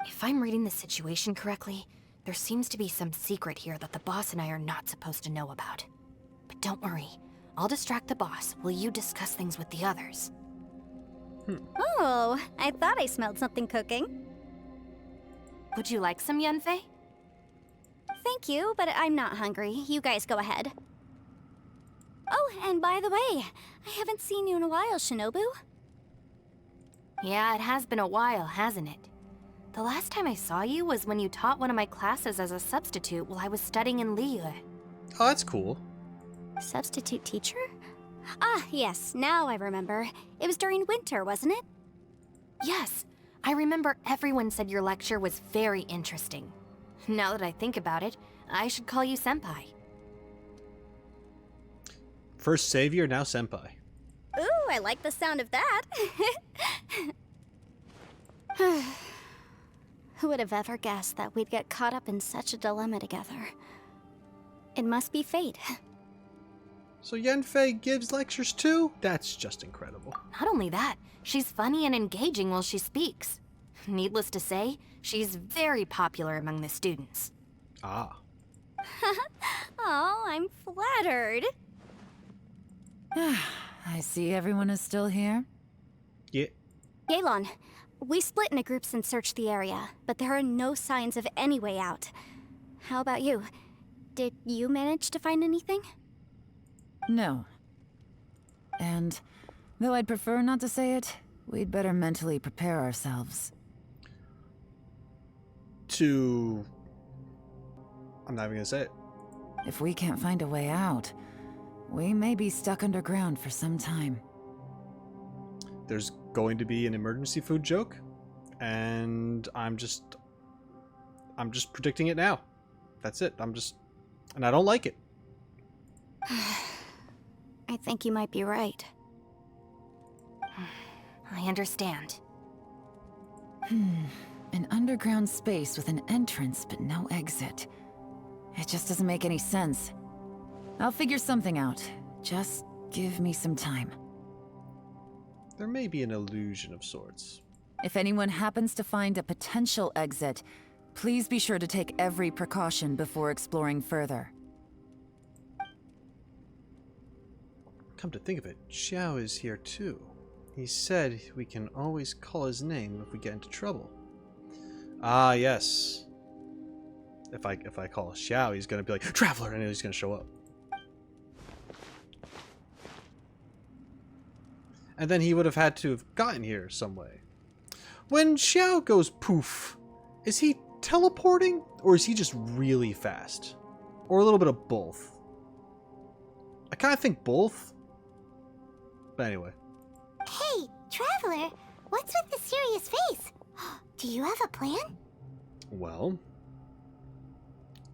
If I'm reading the situation correctly, there seems to be some secret here that the boss and I are not supposed to know about. But don't worry, I'll distract the boss while you discuss things with the others. Oh, I thought I smelled something cooking. Would you like some, Yanfei? Thank you, but I'm not hungry. You guys go ahead. Oh, and by the way, I haven't seen you in a while, Shinobu. Yeah, it has been a while, hasn't it? The last time I saw you was when you taught one of my classes as a substitute while I was studying in Liyue. Oh, that's cool. Substitute teacher? Ah, yes, now I remember. It was during winter, wasn't it? Yes, I remember everyone said your lecture was very interesting. Now that I think about it, I should call you Senpai. First savior, now senpai. Ooh, I like the sound of that. Who would have ever guessed that we'd get caught up in such a dilemma together? It must be fate. So Yanfei gives lectures too? That's just incredible. Not only that, she's funny and engaging while she speaks. Needless to say, she's very popular among the students. Ah. Oh, I'm flattered. I see everyone is still here. Yeah. Yelan, we split into groups and searched the area, but there are no signs of any way out. How about you? Did you manage to find anything? No. And though I'd prefer not to say it, we'd better mentally prepare ourselves. I'm not even gonna say it. If we can't find a way out, we may be stuck underground for some time. There's going to be an emergency food joke, and I'm just predicting it now. That's it. And I don't like it. I think you might be right. I understand. An underground space with an entrance but no exit. It just doesn't make any sense. I'll figure something out. Just give me some time. There may be an illusion of sorts. If anyone happens to find a potential exit, please be sure to take every precaution before exploring further. Come to think of it, Xiao is here too. He said we can always call his name if we get into trouble. Ah, yes. If I call Xiao, he's gonna be like, Traveler, and he's gonna show up. And then he would have had to have gotten here some way. When Xiao goes poof, is he teleporting, or is he just really fast? Or a little bit of both? I kind of think both. But anyway. Hey, Traveler, what's with the serious face? Do you have a plan? Well,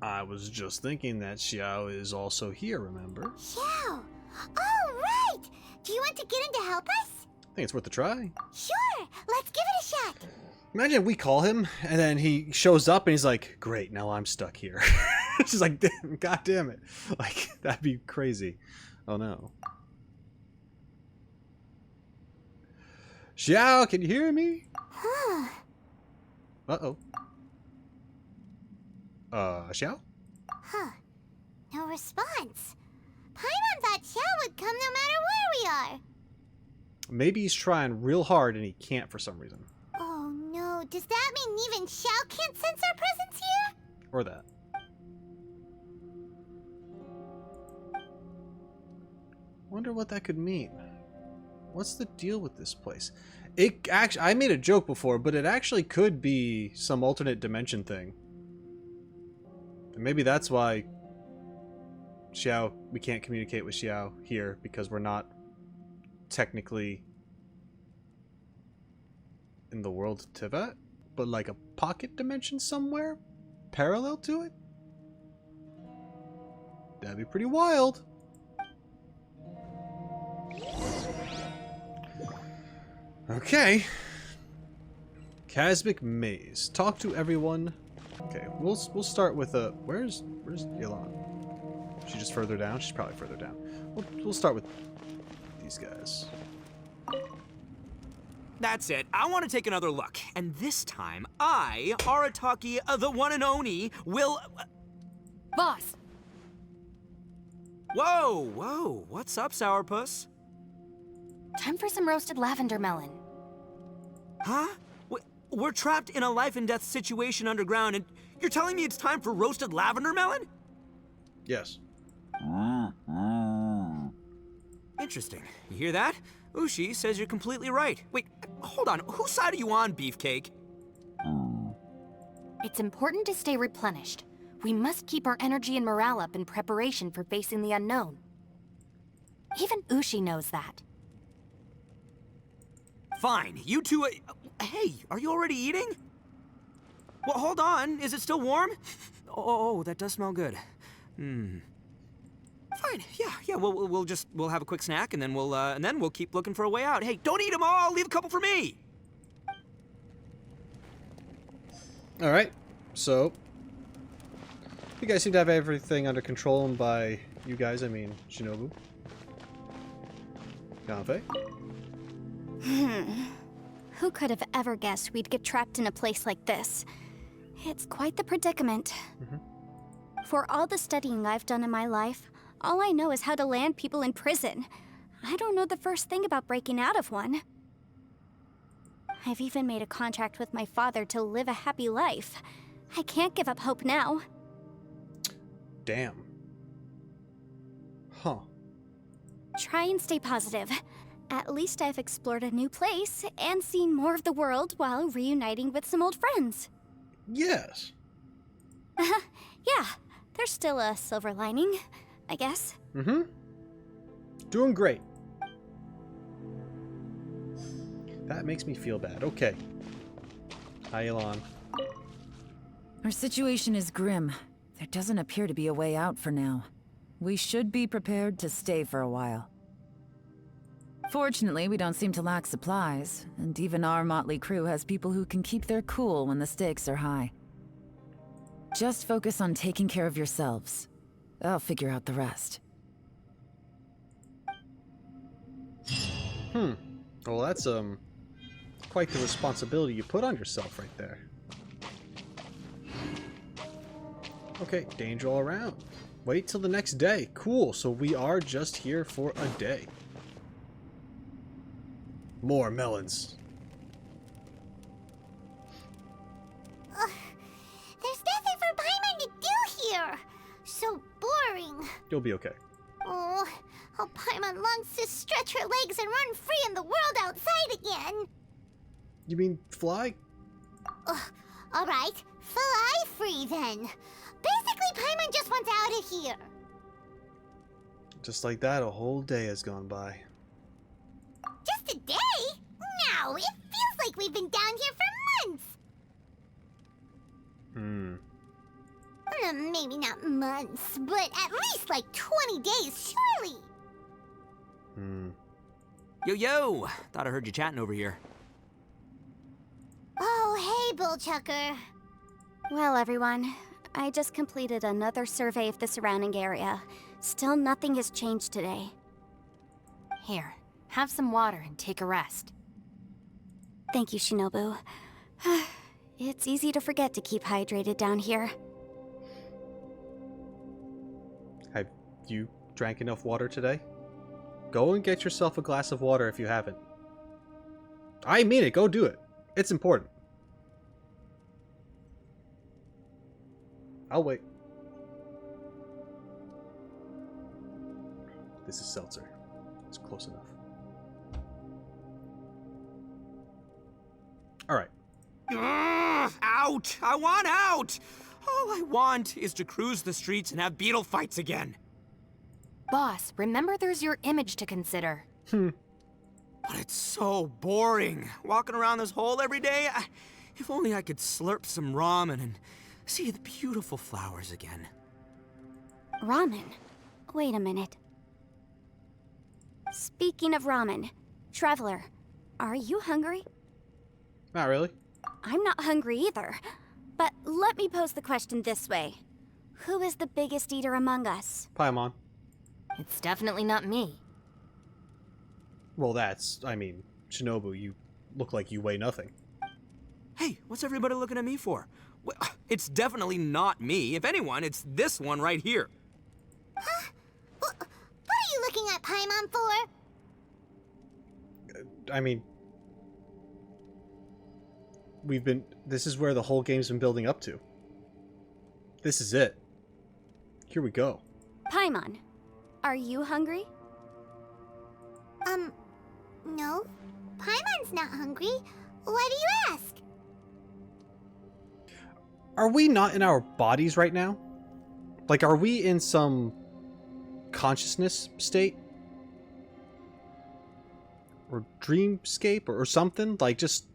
I was just thinking that Xiao is also here, remember? Xiao! Oh, right! Do you want to get in to help us? I think it's worth a try. Sure, let's give it a shot. Imagine we call him, and then he shows up, and he's like, great, now I'm stuck here. It's just like, damn, God damn it. Like, that'd be crazy. Oh, no. Xiao, can you hear me? Huh. Uh-oh. Xiao? Huh. No response. Paimon thought Xiao would come no matter where we are. Maybe he's trying real hard, and he can't for some reason. Oh no, does that mean even Xiao can't sense our presence here? Or that. Wonder what that could mean. What's the deal with this place? It actually, I made a joke before, but it actually could be some alternate dimension thing. And maybe that's why Xiao, we can't communicate with Xiao here, because we're not technically in the world of Tivat, but like a pocket dimension somewhere? parallel to it? That'd be pretty wild. Okay. Chasmic Maze. Talk to everyone. Okay, we'll start with a. Where's Yelan? She's just further down. She's probably further down. We'll start with these guys. That's it. I want to take another look. And this time, I, Arataki, the one and only, will... Boss! Whoa, whoa. What's up, Sourpuss? Time for some roasted lavender melon. Huh? We're trapped in a life and death situation underground, and you're telling me it's time for roasted lavender melon? Yes. Interesting. You hear that? Ushi says you're completely right. Wait, hold on. Whose side are you on, Beefcake? It's important to stay replenished. We must keep our energy and morale up in preparation for facing the unknown. Even Ushi knows that. Fine. You two... hey, are you already eating? Well, hold on. Is it still warm? Oh, that does smell good. Fine. Yeah. We'll have a quick snack, and then we'll keep looking for a way out. Hey, don't eat them all. Leave a couple for me. All right. So, you guys seem to have everything under control, and by you guys, I mean Shinobu, Yanfei. Who could have ever guessed we'd get trapped in a place like this? It's quite the predicament. For all the studying I've done in my life, all I know is how to land people in prison. I don't know the first thing about breaking out of one. I've even made a contract with my father to live a happy life. I can't give up hope now. Damn. Huh. Try and stay positive. At least I've explored a new place and seen more of the world while reuniting with some old friends. Yes. Yeah, there's still a silver lining, I guess. Doing great. That makes me feel bad. Okay. Hi, Yelan. Our situation is grim. There doesn't appear to be a way out for now. We should be prepared to stay for a while. Fortunately, we don't seem to lack supplies, and even our motley crew has people who can keep their cool when the stakes are high. Just focus on taking care of yourselves. I'll figure out the rest. Well, that's quite the responsibility you put on yourself right there. Okay, danger all around. Wait till the next day. Cool, so we are just here for a day. More melons. There's nothing for Paimon to do here. So boring. You'll be okay. Oh, how Paimon longs to stretch her legs and run free in the world outside again. You mean fly? Alright, fly free then. Basically, Paimon just wants out of here. Just like that, a whole day has gone by. Just a day? No, it feels like we've been down here for months. Maybe not months, but at least like 20 days, surely. Yo! Thought I heard you chatting over here. Oh, hey, Bullchucker. Well, everyone, I just completed another survey of the surrounding area. Still nothing has changed today. Here, have some water and take a rest. Thank you, Shinobu. It's easy to forget to keep hydrated down here. Have you drank enough water today? Go and get yourself a glass of water if you haven't. I mean it, go do it. It's important. I'll wait. This is seltzer. It's close enough. Alright. Out! I want out! All I want is to cruise the streets and have beetle fights again. Boss, remember there's your image to consider. But it's so boring. Walking around this hole every day. If only I could slurp some ramen and See the beautiful flowers again. Ramen? Wait a minute. Speaking of ramen, Traveler, are you hungry? Not really. I'm not hungry either. But let me pose the question this way. Who is the biggest eater among us? Paimon. It's definitely not me. Well, Shinobu, you look like you weigh nothing. Hey, what's everybody looking at me for? Well, it's definitely not me. If anyone, it's this one right here. Huh? What are you looking at Paimon for? This is where the whole game's been building up to. This is it. Here we go. Paimon, are you hungry? No. Paimon's not hungry. Why do you ask? Are we not in our bodies right now? Like, are we in some consciousness state? Or dreamscape or something? Like, just...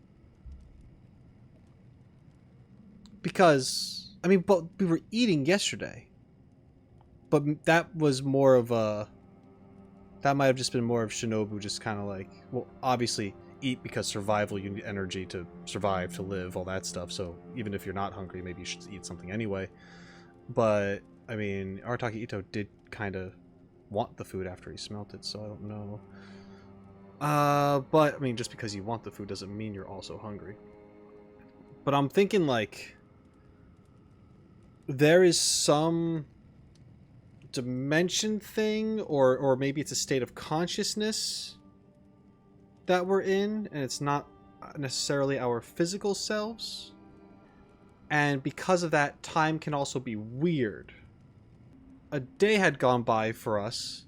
Because, but we were eating yesterday. But that was more of a... That might have just been more of Shinobu just kind of like... Well, obviously, eat because survival, you need energy to survive, to live, all that stuff. So even if you're not hungry, maybe you should eat something anyway. But, Arataki Itto did kind of want the food after he smelt it, so I don't know. But, just because you want the food doesn't mean you're also hungry. But I'm thinking, like... There is some dimension thing, or maybe it's a state of consciousness that we're in, and it's not necessarily our physical selves. And because of that, time can also be weird. A day had gone by for us,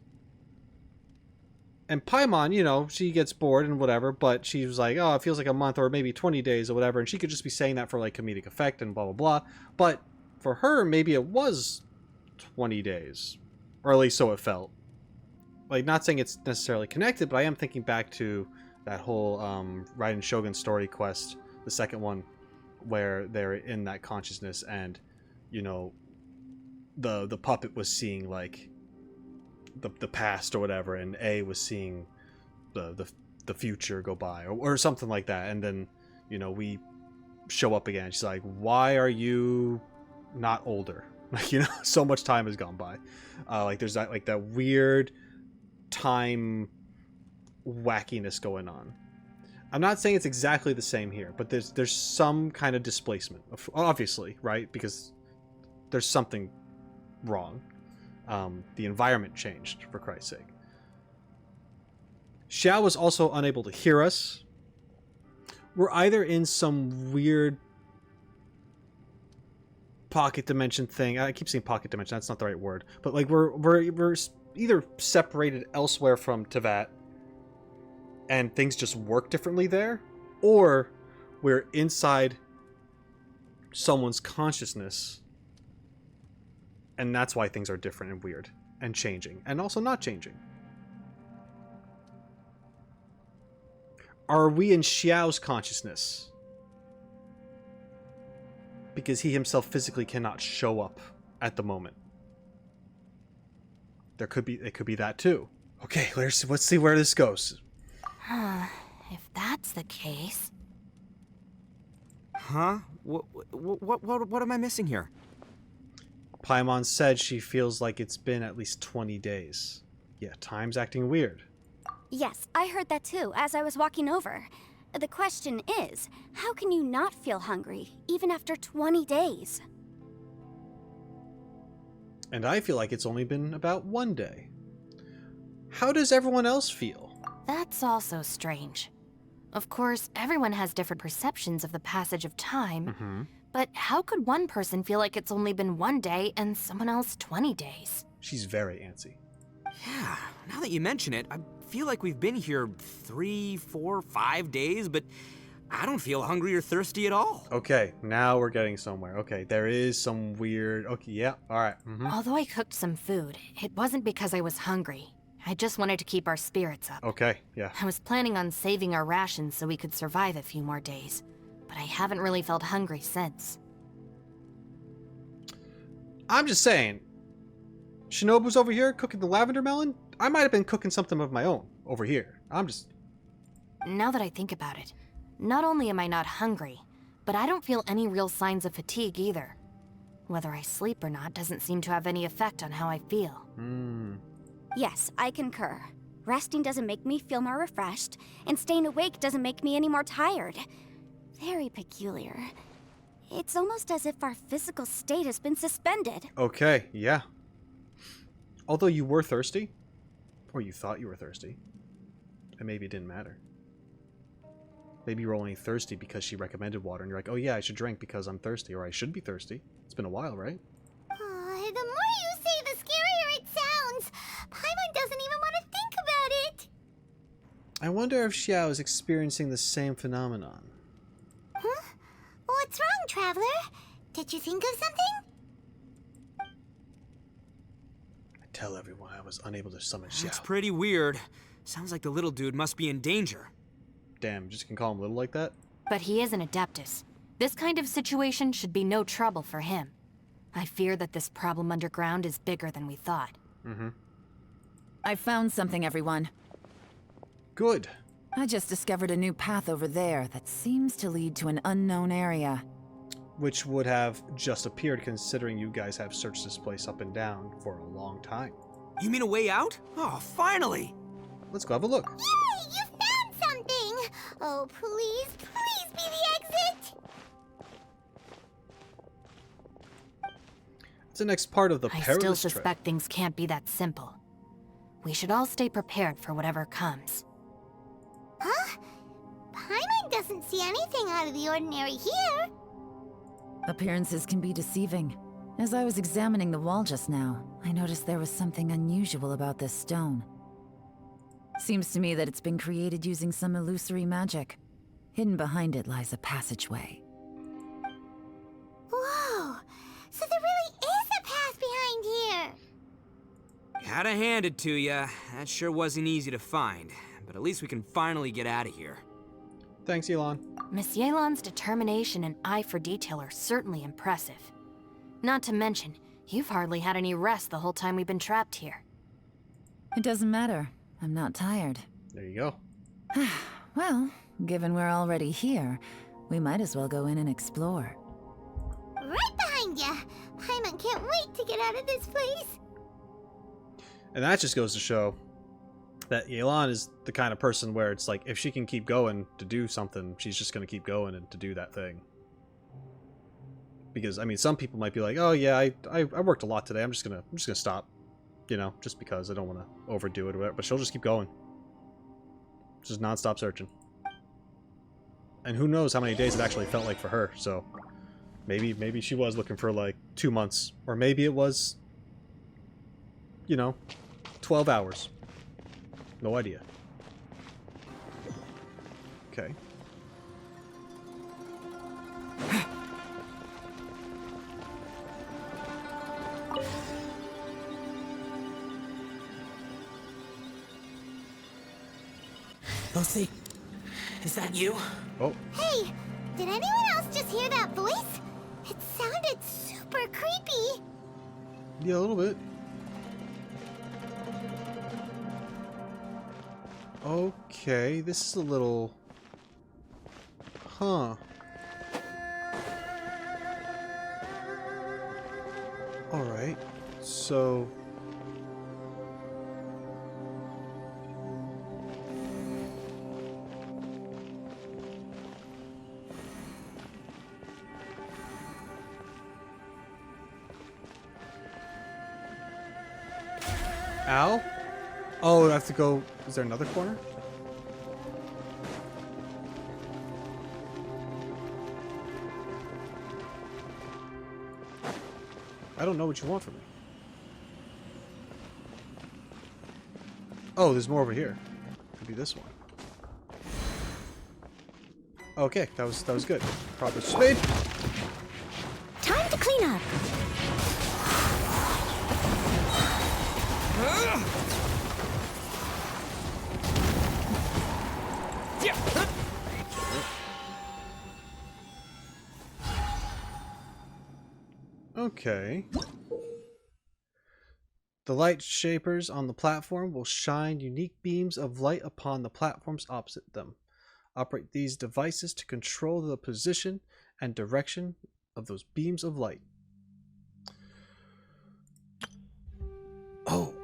and Paimon, she gets bored and whatever, but she was like, oh, it feels like a month or maybe 20 days or whatever, and she could just be saying that for like comedic effect and blah blah blah. But for her, maybe it was 20 days, or at least so it felt. Like, not saying it's necessarily connected, but I am thinking back to that whole Raiden Shogun story quest, the second one, where they're in that consciousness, and the puppet was seeing like the past or whatever, and A was seeing the future go by, or something like that, and then we show up again. She's like, why are you not older? Like, so much time has gone by. Like, there's that weird time wackiness going on. I'm not saying it's exactly the same here, but there's some kind of displacement, obviously, right? Because there's something wrong. The environment changed, for Christ's sake. Xiao was also unable to hear us. We're either in some weird pocket dimension thing. I keep saying pocket dimension, that's not the right word. But like we're either separated elsewhere from Teyvat and things just work differently there, or we're inside someone's consciousness and that's why things are different and weird and changing and also not changing. Are we in Xiao's consciousness? Because he himself physically cannot show up at the moment. It could be that too. Okay, let's see where this goes. If that's the case... Huh? What am I missing here? Paimon said she feels like it's been at least 20 days. Yeah, time's acting weird. Yes, I heard that too, as I was walking over. The question is, how can you not feel hungry, even after 20 days? And I feel like it's only been about 1 day. How does everyone else feel? That's also strange. Of course, everyone has different perceptions of the passage of time, but how could one person feel like it's only been 1 day and someone else 20 days? She's very antsy. Yeah, now that you mention it, I feel like we've been here 3, 4, 5 days, but I don't feel hungry or thirsty at all. Okay, now we're getting somewhere. Okay, there is some weird... Okay, yeah, alright. Although I cooked some food, it wasn't because I was hungry. I just wanted to keep our spirits up. Okay, yeah. I was planning on saving our rations so we could survive a few more days, but I haven't really felt hungry since. I'm just saying. Shinobu's over here cooking the lavender melon. I might have been cooking something of my own over here. I'm just... Now that I think about it, not only am I not hungry, but I don't feel any real signs of fatigue either. Whether I sleep or not doesn't seem to have any effect on how I feel. Yes, I concur. Resting doesn't make me feel more refreshed, and staying awake doesn't make me any more tired. Very peculiar. It's almost as if our physical state has been suspended. Okay, yeah. Although you were thirsty, or you thought you were thirsty, and maybe it didn't matter. Maybe you were only thirsty because she recommended water, and you're like, oh yeah, I should drink because I'm thirsty, or I should be thirsty. It's been a while, right? The more you say, the scarier it sounds. Paimon doesn't even want to think about it. I wonder if Xiao is experiencing the same phenomenon. Huh? What's wrong, Traveler? Did you think of something? I tell everyone I was unable to summon Xiao. That's pretty weird. Sounds like the little dude must be in danger. Damn, just can call him little like that? But he is an Adeptus. This kind of situation should be no trouble for him. I fear that this problem underground is bigger than we thought. I found something, everyone. Good. I just discovered a new path over there that seems to lead to an unknown area. Which would have just appeared considering you guys have searched this place up and down for a long time. You mean a way out? Oh, finally! Let's go have a look. Yay! You found something! Oh, please, please be the exit! It's the next part of the I Perilous still Trail. suspect things can't be that simple. We should all stay prepared for whatever comes. Huh? Paimon doesn't see anything out of the ordinary here. Appearances can be deceiving. As I was examining the wall just now, I noticed there was something unusual about this stone. Seems to me that it's been created using some illusory magic. Hidden behind it lies a passageway. Whoa! So there really is a path behind here! Gotta hand it to ya. That sure wasn't easy to find. But at least we can finally get out of here. Thanks, Yelan. Miss Yelan's determination and eye for detail are certainly impressive. Not to mention, you've hardly had any rest the whole time we've been trapped here. It doesn't matter. I'm not tired. There you go. Well, given we're already here, we might as well go in and explore. Right behind ya! Paimon can't wait to get out of this place! And that just goes to show that Yelan is the kind of person where it's like, if she can keep going to do something, she's just going to keep going and to do that thing. Because, I mean, some people might be like, oh yeah, I worked a lot today, I'm just gonna stop. You know, just because I don't want to overdo it or whatever. But she'll just keep going. Just non-stop searching. And who knows how many days it actually felt like for her, so... Maybe she was looking for like 2 months. Or maybe it was... You know, 12 hours. No idea. Okay. Lucy, is that you? Oh, Hey! Did anyone else just hear that voice? It sounded super creepy! yeah, a little bit. Okay, this is a little... Huh. Alright, so... Ow? Oh, I have to go... Is there another corner? I don't know what you want from me. Oh, there's more over here. Could be this one. Okay, that was good. Proper speed. Time to clean up. Okay. The light shapers on the platform will shine unique beams of light upon the platforms opposite them. Operate these devices to control the position and direction of those beams of light. Oh,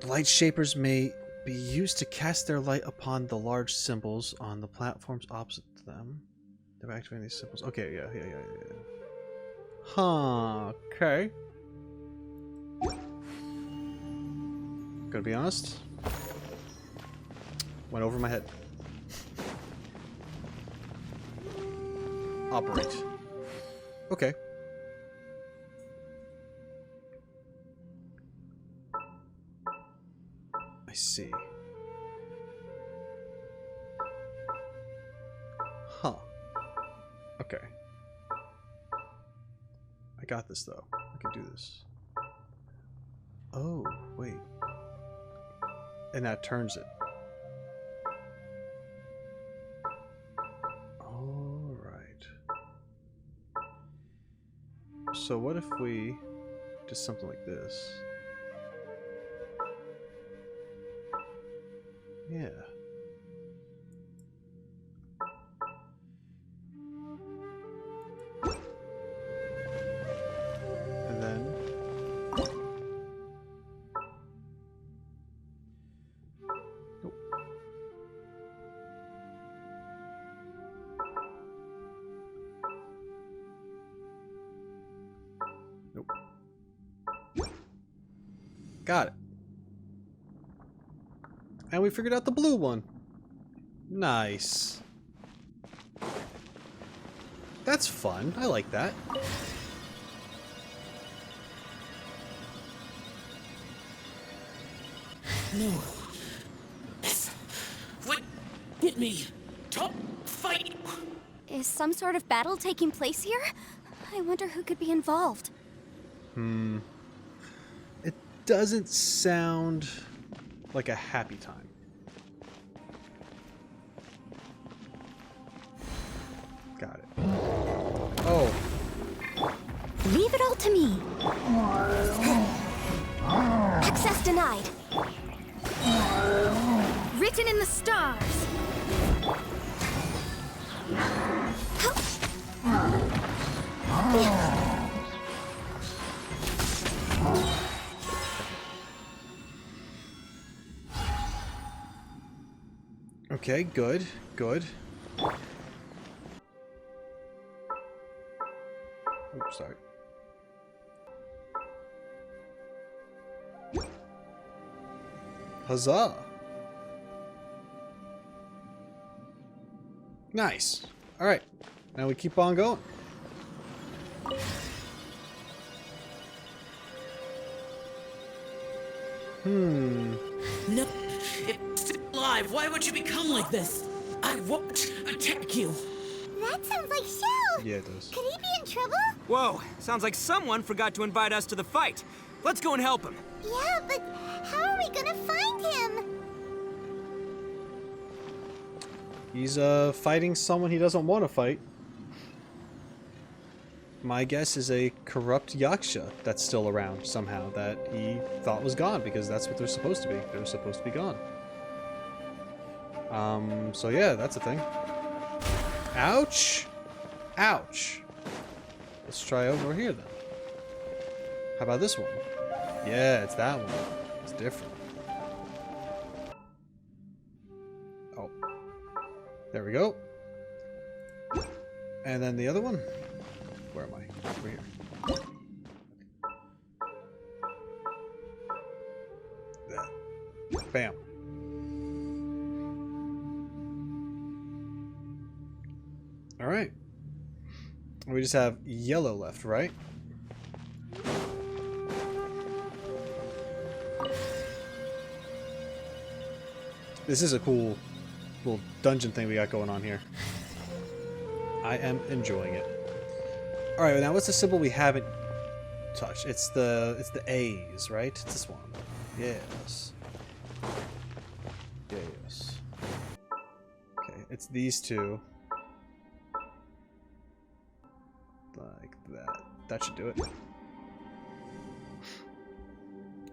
the light shapers may be used to cast their light upon the large symbols on the platforms opposite them. They're activating these symbols. Okay, yeah. Huh, okay. Gotta be honest. Went over my head. Operate. Okay. I see. Huh. Okay. I got this though. I can do this. Oh, wait. And that turns it. Alright. So what if we did something like this? Yeah. And then nope. Nope. Got it. And we figured out the blue one. Nice. That's fun. I like that. No. What? Hit me. Top fight. Is some sort of battle taking place here? I wonder who could be involved. It doesn't sound like a happy time. Got it. Oh. Leave it all to me. Access denied. Written in the stars. Okay, good, good. Oops, sorry. Huzzah! Nice. All right, now we keep on going. No. It's still alive. Why would you become like this? I won't attack you. That sounds like Xiao. Yeah, it does. Could he be in trouble? Whoa, sounds like someone forgot to invite us to the fight. Let's go and help him. Yeah, but how are we gonna find him? He's fighting someone he doesn't want to fight. My guess is a corrupt Yasha that's still around somehow that he thought was gone because that's what they're supposed to be. They're supposed to be gone. So yeah, that's a thing. Ouch! Ouch! Let's try over here then. How about this one? Yeah, it's that one. It's different. Oh. There we go. And then the other one? Where am I? Over here. That. Bam. Alright. We just have yellow left, right? This is a cool little dungeon thing we got going on here. I am enjoying it. Alright, now what's the symbol we haven't touched? It's the A's, right? It's this one. Yes. Yes. Okay, it's these two. Like that. That should do it.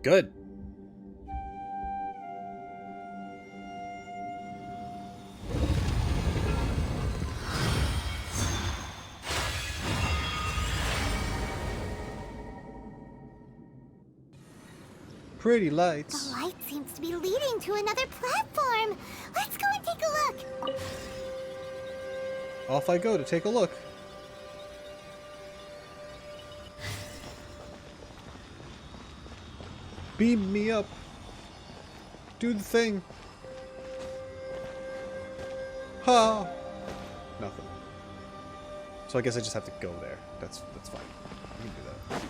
Good. Pretty lights. The light seems to be leading to another platform. Let's go and take a look. Off I go to take a look. Beam me up. Do the thing. Ha! Nothing. So I guess I just have to go there. That's fine. I can do that.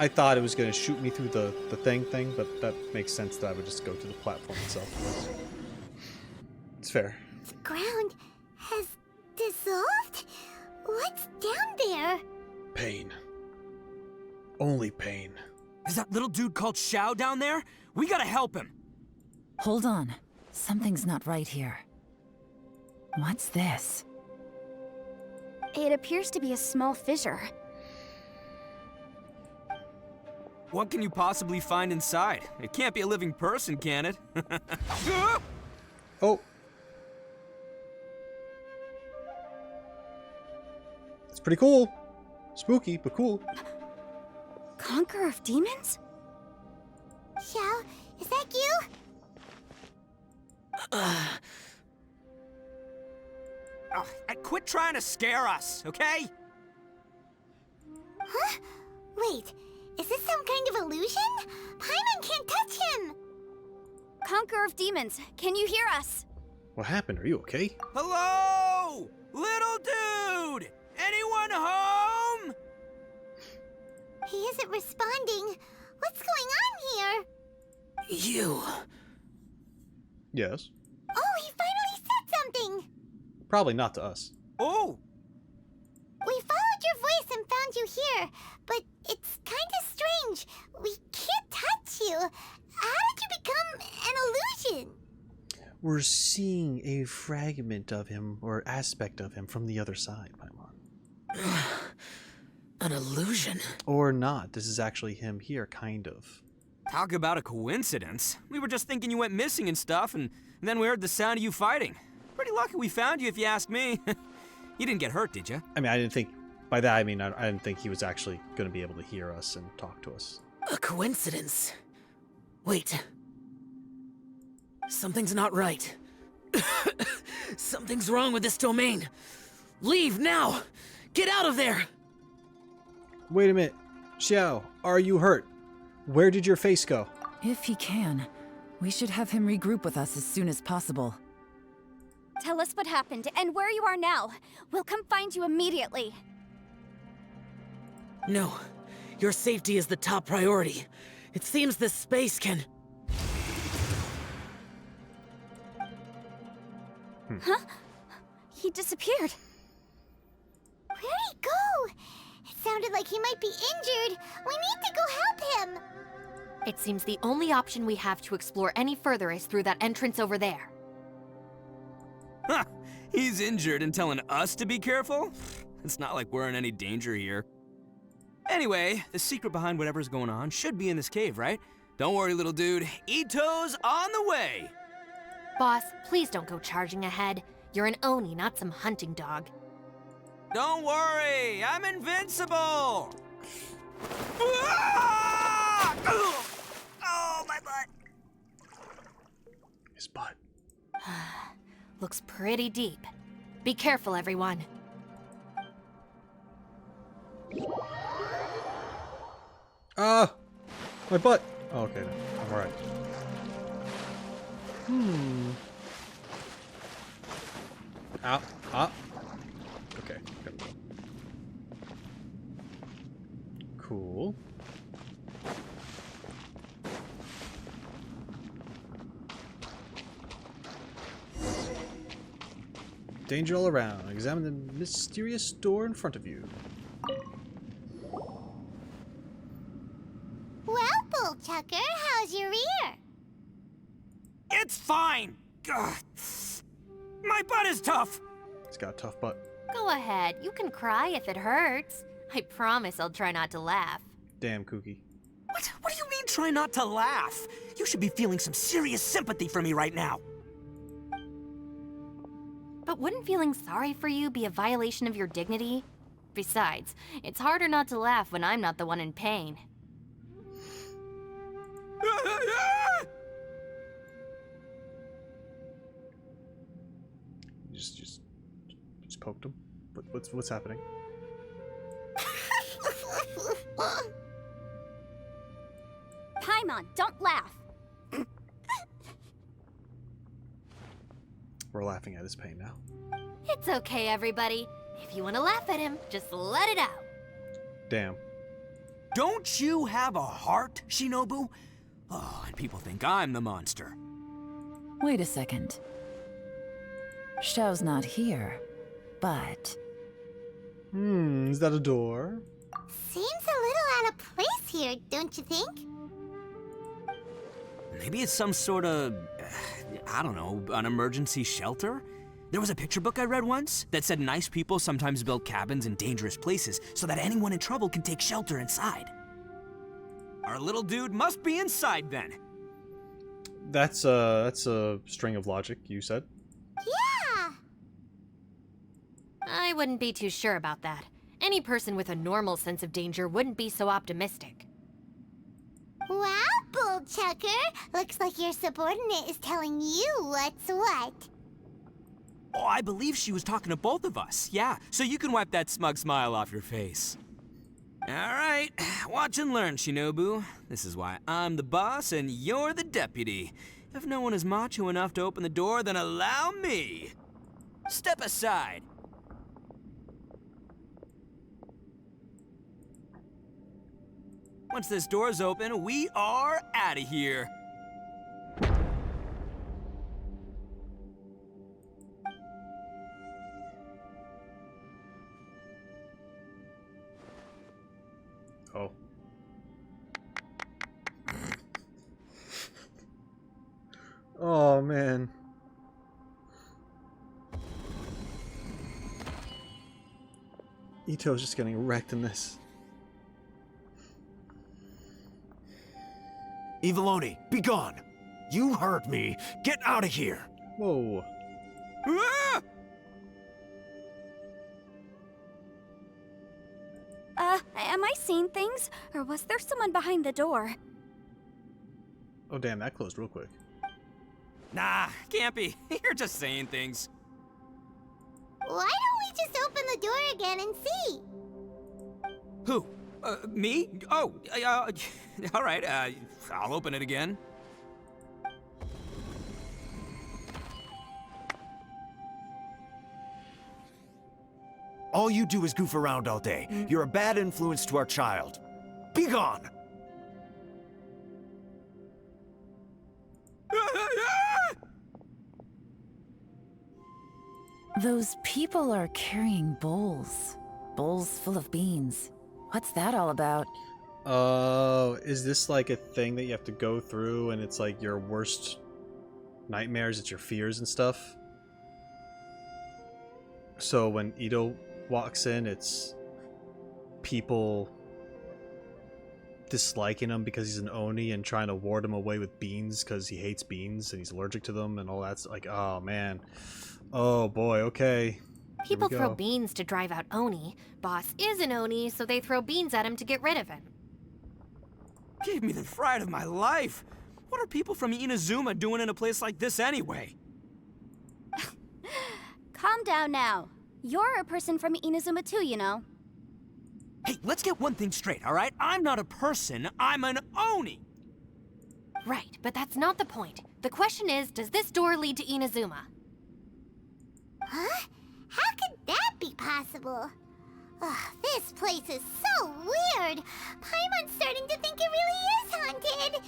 I thought it was going to shoot me through the thing, but that makes sense that I would just go to the platform itself. It's fair. The ground has dissolved? What's down there? Pain. Only pain. Is that little dude called Xiao down there? We gotta help him. Hold on. Something's not right here. What's this? It appears to be a small fissure. What can you possibly find inside? It can't be a living person, can it? Oh. It's pretty cool. Spooky, but cool. Conqueror of demons? Xiao, is that you? Quit trying to scare us, okay? Huh? Wait, is this some kind of illusion? Paimon can't touch him! Conqueror of demons, can you hear us? What happened? Are you okay? Hello? Little dude! Anyone home? He isn't responding. What's going on here? You. Yes. Oh, he finally said something! Probably not to us. Oh! We followed your voice and found you here, but it's kind of strange. We can't touch you. How did you become an illusion? We're seeing a fragment of him, or aspect of him, from the other side, Paimon. An illusion? Or not. This is actually him here, kind of. Talk about a coincidence. We were just thinking you went missing and stuff, and then we heard the sound of you fighting. Pretty lucky we found you, if you ask me. You didn't get hurt, did you? I mean, I didn't think... By that, I mean, I didn't think he was actually going to be able to hear us and talk to us. A coincidence? Wait. Something's not right. Something's wrong with this domain. Leave now! Get out of there! Wait a minute. Xiao, are you hurt? Where did your face go? If he can, we should have him regroup with us as soon as possible. Tell us what happened and where you are now. We'll come find you immediately. No. Your safety is the top priority. It seems this space can... Huh? He disappeared. Where'd he go? It sounded like he might be injured. We need to go help him. It seems the only option we have to explore any further is through that entrance over there. Huh. He's injured and telling us to be careful? It's not like we're in any danger here. Anyway, the secret behind whatever's going on should be in this cave, right? Don't worry, little dude. Itto's on the way! Boss, please don't go charging ahead. You're an Oni, not some hunting dog. Don't worry, I'm invincible! Ah! Oh, my butt! His butt. Looks pretty deep. Be careful, everyone. Ah! My butt! Oh, okay, no. I'm alright. Ah. Okay, gotta go. Cool. Danger all around. Examine the mysterious door in front of you. Well, Bullchucker, how's your ear? It's fine! Ugh. My butt is tough! He's got a tough butt. Go ahead, you can cry if it hurts. I promise I'll try not to laugh. Damn, Kuki. What do you mean try not to laugh. You should be feeling some serious sympathy for me right now. But wouldn't feeling sorry for you be a violation of your dignity? Besides, it's harder not to laugh when I'm not the one in pain. You just poked him. What's happening? Paimon, don't laugh. We're laughing at his pain now. It's okay, everybody. If you want to laugh at him, just let it out. Damn. Don't you have a heart, Shinobu? Oh, and people think I'm the monster. Wait a second. Xiao's not here, but... Is that a door? Seems a little out of place here, don't you think? Maybe it's some sort of, I don't know, an emergency shelter? There was a picture book I read once that said nice people sometimes build cabins in dangerous places so that anyone in trouble can take shelter inside. Our little dude must be inside then. That's a string of logic, you said. Yeah! I wouldn't be too sure about that. Any person with a normal sense of danger wouldn't be so optimistic. Wow, Bull Chucker! Looks like your subordinate is telling you what's what. Oh, I believe she was talking to both of us. Yeah, so you can wipe that smug smile off your face. All right, watch and learn, Shinobu. This is why I'm the boss and you're the deputy. If no one is macho enough to open the door, then allow me. Step aside. Once this door's open, we are out of here. Oh. Oh, man. Itto's just getting wrecked in this. Ivaloni, be gone! You heard me! Get out of here! Whoa. Ah! Am I seeing things? Or was there someone behind the door? Oh, damn, that closed real quick. Nah, can't be. You're just saying things. Why don't we just open the door again and see? Who? Me? Oh, all right, I'll open it again. All you do is goof around all day. You're a bad influence to our child. Be gone! Those people are carrying bowls. Bowls full of beans. What's that all about? Oh, is this like a thing that you have to go through and it's like your worst nightmares, it's your fears and stuff? So when Itto walks in, it's people disliking him because he's an Oni and trying to ward him away with beans because he hates beans and he's allergic to them and all that's like, oh man. Oh boy, okay. People throw beans to drive out Oni. Boss is an Oni, so they throw beans at him to get rid of him. Gave me the fright of my life. What are people from Inazuma doing in a place like this anyway? Calm down now. You're a person from Inazuma too, you know. Hey, let's get one thing straight, all right? I'm not a person, I'm an Oni! Right, but that's not the point. The question is, does this door lead to Inazuma? Huh? How could that be possible? Ugh, this place is so weird. Paimon's starting to think it really is haunted.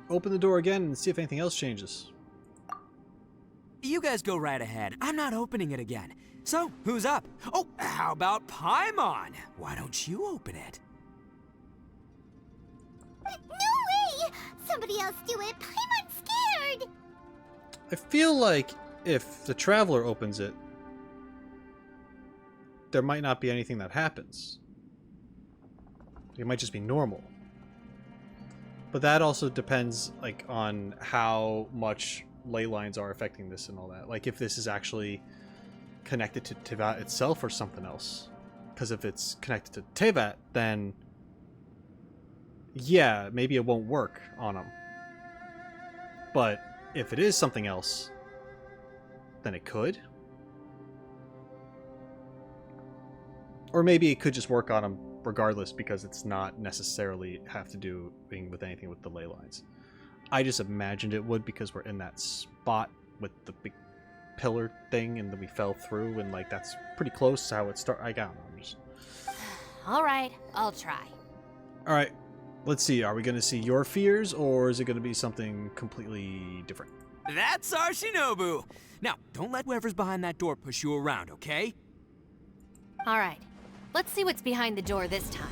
Open the door again and see if anything else changes. You guys go right ahead. I'm not opening it again. So, who's up? Oh, how about Paimon? Why don't you open it? No way! Somebody else do it. Paimon's scared. I feel like if the Traveler opens it, there might not be anything that happens. It might just be normal. But that also depends, like, on how much ley lines are affecting this and all that. Like, if this is actually connected to Teyvat itself or something else. Because if it's connected to Teyvat, then yeah, maybe it won't work on him. But if it is something else, then it could. Or maybe it could just work on him regardless because it's not necessarily have to do with anything with the ley lines. I just imagined it would because we're in that spot with the big pillar thing and then we fell through and like that's pretty close to how it started. I got it. All right, I'll try. All right, let's see. Are we going to see your fears or is it going to be something completely different? That's our Shinobu. Now, don't let whoever's behind that door push you around, okay? All right, let's see what's behind the door this time.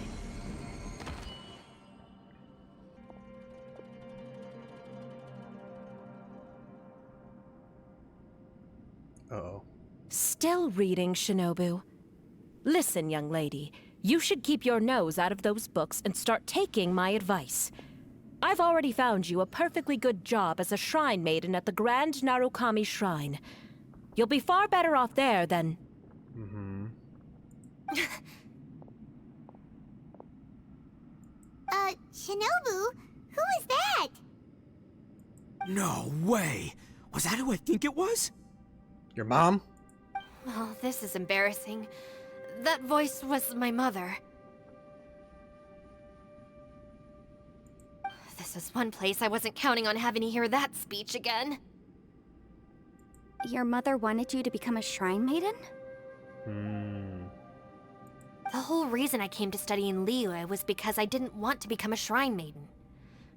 Uh-oh. Still reading, Shinobu. Listen, young lady. You should keep your nose out of those books and start taking my advice. I've already found you a perfectly good job as a shrine maiden at the Grand Narukami Shrine. You'll be far better off there than... Mm-hmm. Shinobu? Who is that? No way! Was that who I think it was? Your mom? Oh, this is embarrassing. That voice was my mother. This is one place I wasn't counting on having to hear that speech again. Your mother wanted you to become a shrine maiden? The whole reason I came to study in Liyue was because I didn't want to become a shrine maiden.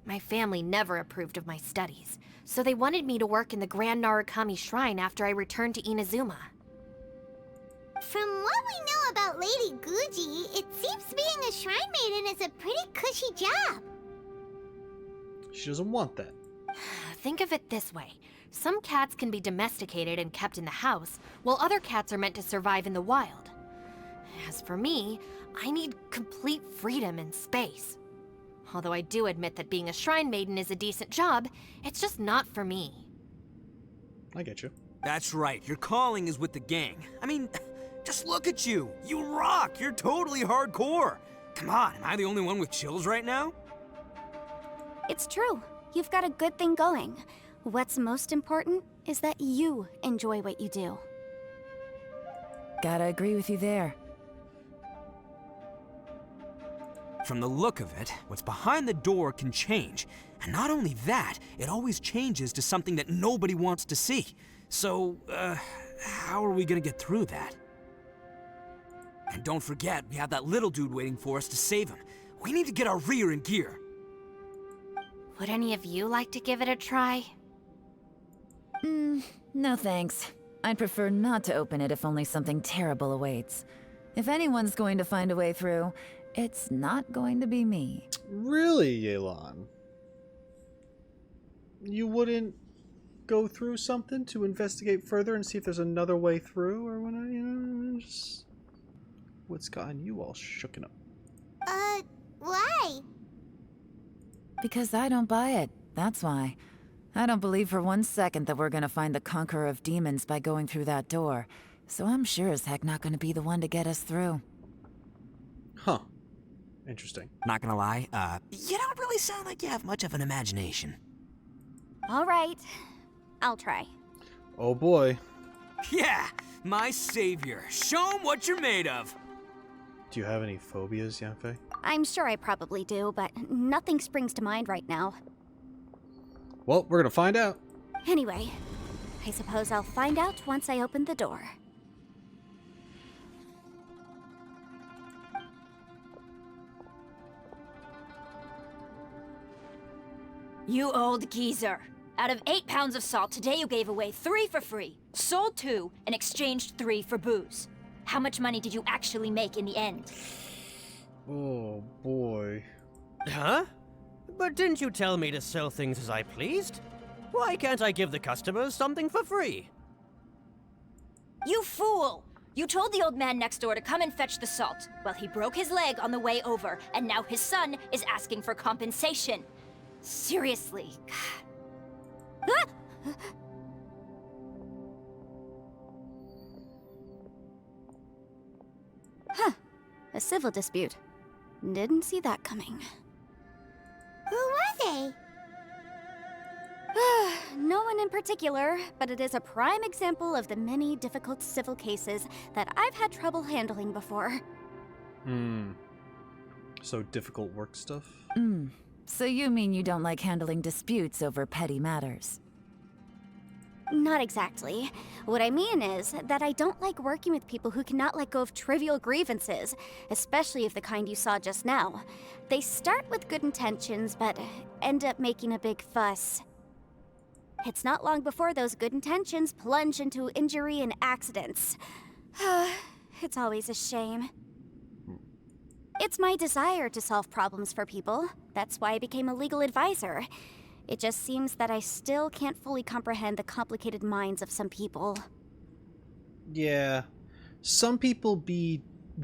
My family never approved of my studies, so they wanted me to work in the Grand Narukami Shrine after I returned to Inazuma. From what we know about Lady Guji, it seems being a shrine maiden is a pretty cushy job. She doesn't want that. Think of it this way. Some cats can be domesticated and kept in the house, while other cats are meant to survive in the wild. As for me, I need complete freedom and space. Although I do admit that being a shrine maiden is a decent job, it's just not for me. I get you. That's right, your calling is with the gang. I mean, just look at you. You rock. You're totally hardcore. Come on, am I the only one with chills right now? It's true. You've got a good thing going. What's most important is that you enjoy what you do. Gotta agree with you there. From the look of it, what's behind the door can change. And not only that, it always changes to something that nobody wants to see. So, how are we gonna get through that? And don't forget, we have that little dude waiting for us to save him. We need to get our rear in gear. Would any of you like to give it a try? No thanks. I'd prefer not to open it if only something terrible awaits. If anyone's going to find a way through, it's not going to be me. Really, Yelan? You wouldn't go through something to investigate further and see if there's another way through or whatnot, you know? Just... What's gotten you all shooken up? Why? Because I don't buy it, that's why. I don't believe for 1 second that we're gonna find the Conqueror of Demons by going through that door. So I'm sure as heck not gonna be the one to get us through. Huh. Interesting. Not gonna lie, you don't really sound like you have much of an imagination. All right. I'll try. Oh boy. Yeah, my savior. Show 'em what you're made of. Do you have any phobias, Yanfei? I'm sure I probably do, but nothing springs to mind right now. Well, we're gonna find out. Anyway, I suppose I'll find out once I open the door. You old geezer. Out of 8 pounds of salt, today you gave away 3 for free, sold 2, and exchanged 3 for booze. How much money did you actually make in the end? Oh boy. Huh? But didn't you tell me to sell things as I pleased? Why can't I give the customers something for free? You fool! You told the old man next door to come and fetch the salt. Well, he broke his leg on the way over, and now his son is asking for compensation. Seriously. A civil dispute. Didn't see that coming. Who were they? No one in particular, but it is a prime example of the many difficult civil cases that I've had trouble handling before. So difficult work stuff? So you mean you don't like handling disputes over petty matters? Not exactly. What I mean is that I don't like working with people who cannot let go of trivial grievances, especially of the kind you saw just now. They start with good intentions, but end up making a big fuss. It's not long before those good intentions plunge into injury and accidents. It's always a shame. It's my desire to solve problems for people. That's why I became a legal advisor. It just seems that I still can't fully comprehend the complicated minds of some people. Yeah. Some people be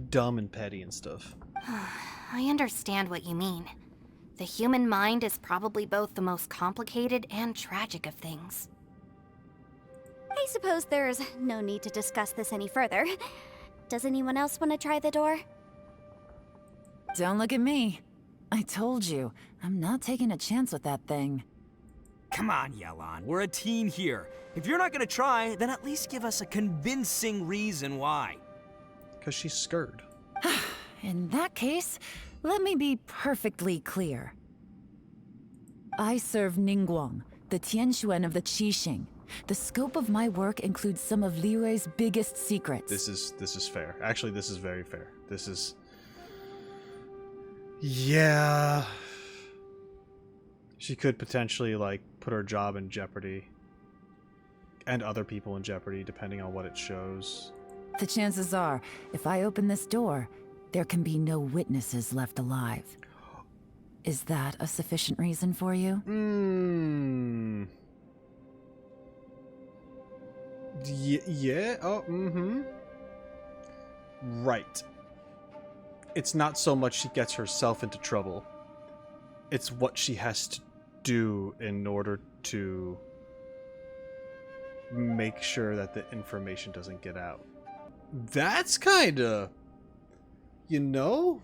dumb and petty and stuff. I understand what you mean. The human mind is probably both the most complicated and tragic of things. I suppose there's no need to discuss this any further. Does anyone else want to try the door? Don't look at me. I told you, I'm not taking a chance with that thing. Come on, Yelan. We're a team here. If you're not gonna try, then at least give us a convincing reason why. Because she's scared. In that case, let me be perfectly clear. I serve Ningguang, the Tianxuan of the Qixing. The scope of my work includes some of Liyue's biggest secrets. This is fair. Actually, this is very fair. This is... Yeah... She could potentially, like, put her job in jeopardy. And other people in jeopardy, depending on what it shows. The chances are, if I open this door, there can be no witnesses left alive. Is that a sufficient reason for you? Yeah. Oh, Right. It's not so much she gets herself into trouble. It's what she has to do in order to make sure that the information doesn't get out. That's kinda... You know?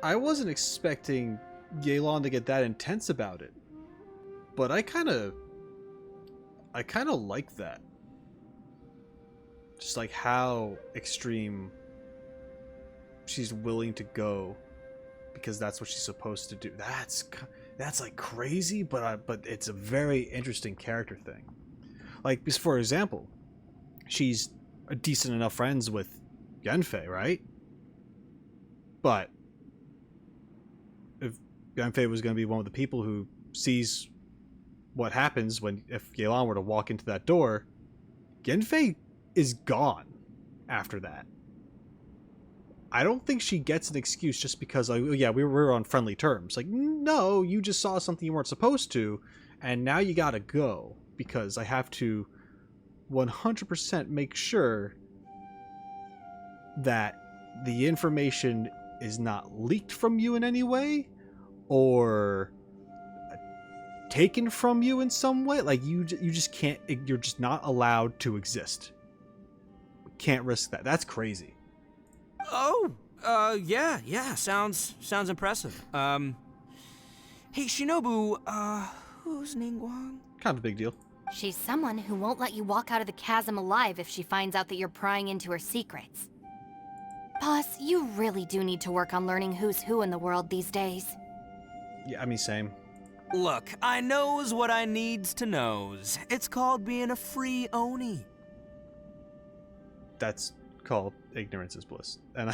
I wasn't expecting Yelan to get that intense about it. But I kinda like that. Just like how extreme she's willing to go because that's what she's supposed to do. That's like crazy, but it's a very interesting character thing. Like, for example, she's a decent enough friends with Yanfei, right? But if Yanfei was going to be one of the people who sees what happens if Yelan were to walk into that door, Yanfei is gone after that. I don't think she gets an excuse just because, like, oh, yeah, we were on friendly terms. Like, no, you just saw something you weren't supposed to, and now you gotta go because I have to 100% make sure that the information is not leaked from you in any way or taken from you in some way. Like, you just can't, you're just not allowed to exist. Can't risk that. That's crazy. Oh, yeah, sounds impressive. Hey, Shinobu, who's Ningguang? Kind of a big deal. She's someone who won't let you walk out of the chasm alive if she finds out that you're prying into her secrets. Boss, you really do need to work on learning who's who in the world these days. Yeah, I mean, same. Look, I knows what I needs to knows. It's called being a free Oni. That's called ignorance is bliss. And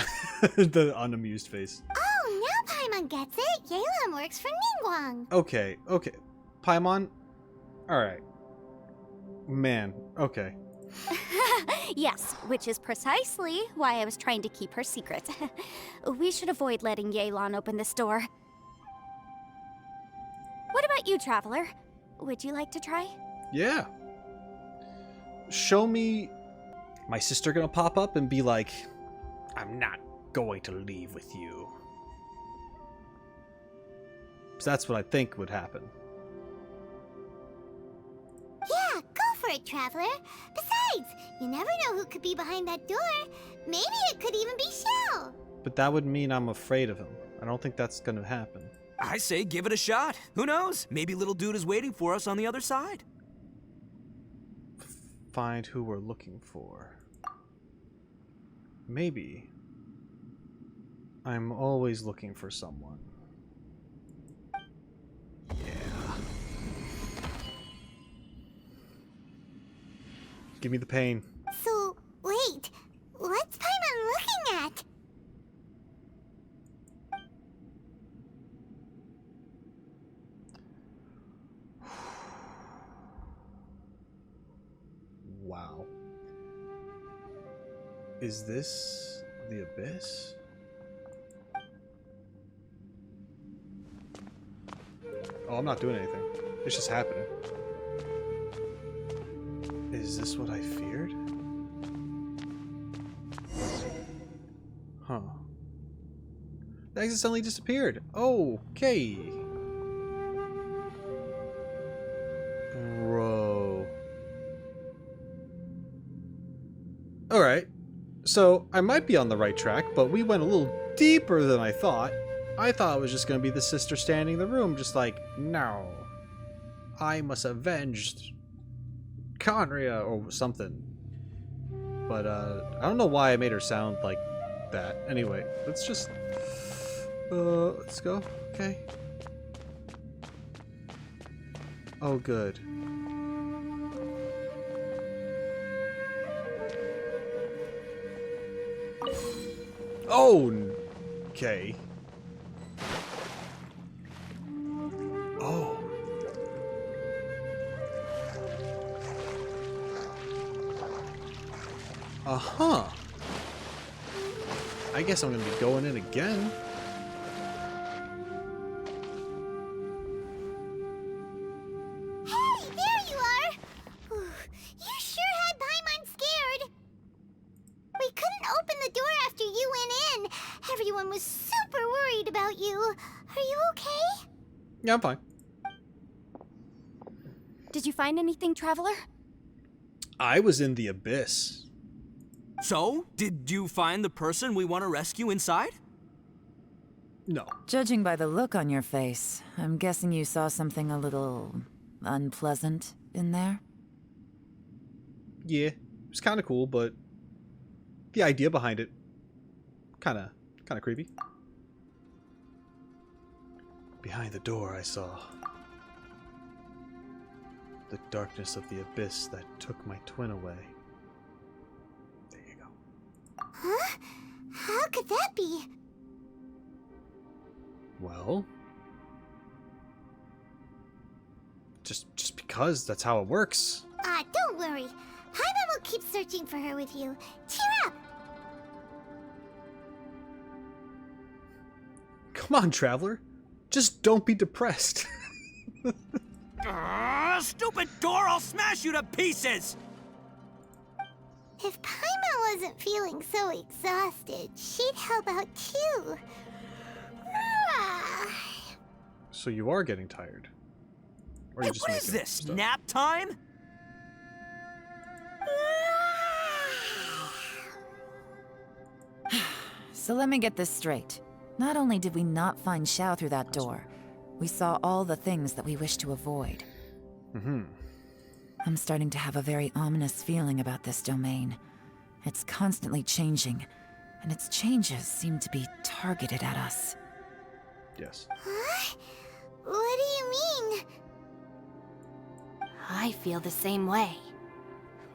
the unamused face. Oh, now Paimon gets it. Yelan works for Ningguang. Okay. Paimon? Alright. Man, okay. Yes, which is precisely why I was trying to keep her secret. We should avoid letting Yelan open this door. What about you, Traveler? Would you like to try? Yeah. Show me my sister gonna pop up and be like, I'm not going to leave with you. So that's what I think would happen. Yeah, go for it, Traveler. Besides, you never know who could be behind that door. Maybe it could even be Xiao. But that would mean I'm afraid of him. I don't think that's gonna happen. I say give it a shot. Who knows? Maybe little dude is waiting for us on the other side. Find who we're looking for. Maybe. I'm always looking for someone. Yeah. Give me the pain. So, wait. What's Paimon looking at? Wow. Is this the abyss? Oh, I'm not doing anything. It's just happening. Is this what I feared? Huh. The exit suddenly disappeared. Okay. Bro. Alright. So, I might be on the right track, but we went a little deeper than I thought. I thought it was just going to be the sister standing in the room, just like, no. I must avenge Conria or something. But, I don't know why I made her sound like that. Anyway, let's just... let's go. Okay. Oh, good. Oh, okay. Oh. Uh-huh. I guess I'm gonna be going in again. Hey, there you are! You sure had Paimon scared. We couldn't open the door after you went in. Everyone was super worried about you. Are you okay? Yeah, I'm fine. Did you find anything, Traveler? I was in the abyss. So, did you find the person we want to rescue inside? No. Judging by the look on your face, I'm guessing you saw something a little unpleasant in there? Yeah, it was kind of cool, but the idea behind it, kind of creepy. Behind the door, I saw the darkness of the abyss that took my twin away. There you go. Huh? How could that be? Well, just because that's how it works. Don't worry. Paimon will keep searching for her with you. Cheer up! Come on, Traveler. Just don't be depressed. Stupid door! I'll smash you to pieces! If Paimon wasn't feeling so exhausted, she'd help out too. So you are getting tired. Or Hey, you just what is making this? stuff? Nap time? So let me get this straight. Not only did we not find Xiao through that door, we saw all the things that we wish to avoid. Mm-hmm. I'm starting to have a very ominous feeling about this domain. It's constantly changing, and its changes seem to be targeted at us. Yes. Huh? What do you mean? I feel the same way.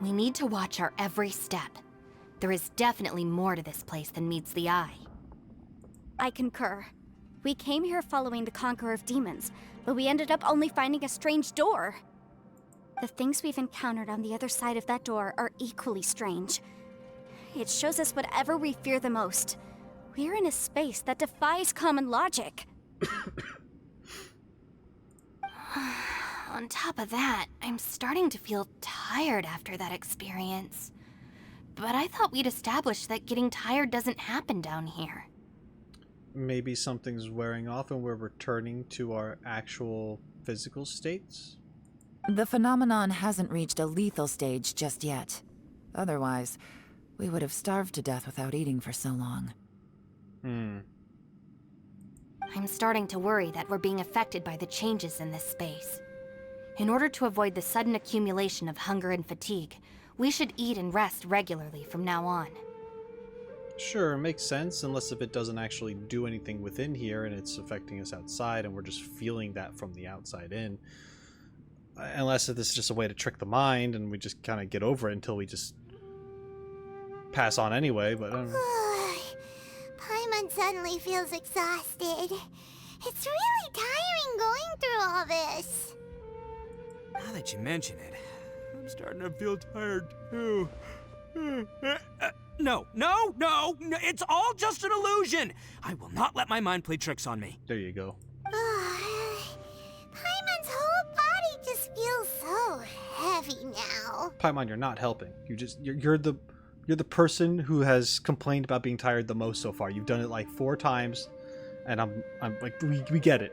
We need to watch our every step. There is definitely more to this place than meets the eye. I concur. We came here following the Conqueror of Demons, but we ended up only finding a strange door. The things we've encountered on the other side of that door are equally strange. It shows us whatever we fear the most. We're in a space that defies common logic. On top of that, I'm starting to feel tired after that experience. But I thought we'd established that getting tired doesn't happen down here. maybe something's wearing off and we're returning to our actual physical states? The phenomenon hasn't reached a lethal stage just yet. Otherwise, we would have starved to death without eating for so long. I'm starting to worry that we're being affected by the changes in this space. In order to avoid the sudden accumulation of hunger and fatigue, we should eat and rest regularly from now on. Sure, makes sense, unless if it doesn't actually do anything within here and it's affecting us outside and we're just feeling that from the outside in. Unless if this is just a way to trick the mind and we just kind of get over it until we just pass on anyway, but I don't know. Paimon suddenly feels exhausted. It's really tiring going through all this. Now that you mention it, I'm starting to feel tired too. No, it's all just an illusion. I will not let my mind play tricks on me. There you go. Paimon's whole body just feels so heavy now. Paimon, you're not helping. You're the person who has complained about being tired the most so far. You've done it like 4 times, and I'm like, we get it.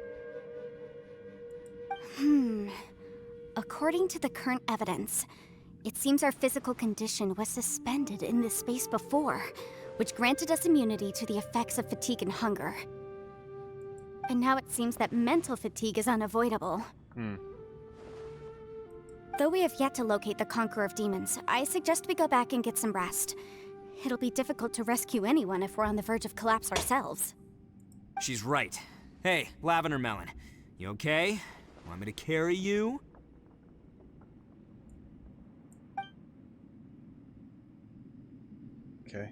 According to the current evidence, it seems our physical condition was suspended in this space before, which granted us immunity to the effects of fatigue and hunger. And now it seems that mental fatigue is unavoidable. Though we have yet to locate the Conqueror of Demons, I suggest we go back and get some rest. It'll be difficult to rescue anyone if we're on the verge of collapse ourselves. She's right. Hey, Lavender Melon, you okay? Want me to carry you? Okay.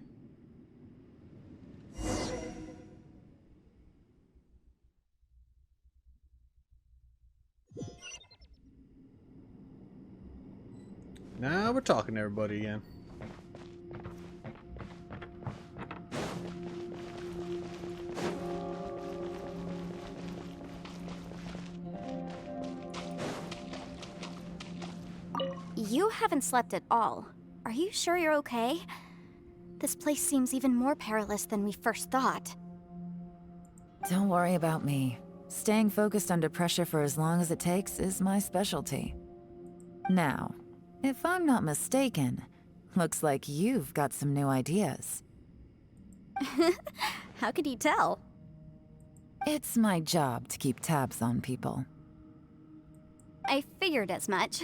Now we're talking to everybody again. You haven't slept at all. Are you sure you're okay? This place seems even more perilous than we first thought. Don't worry about me. Staying focused under pressure for as long as it takes is my specialty. Now, if I'm not mistaken, looks like you've got some new ideas. How could you tell? It's my job to keep tabs on people. I figured as much.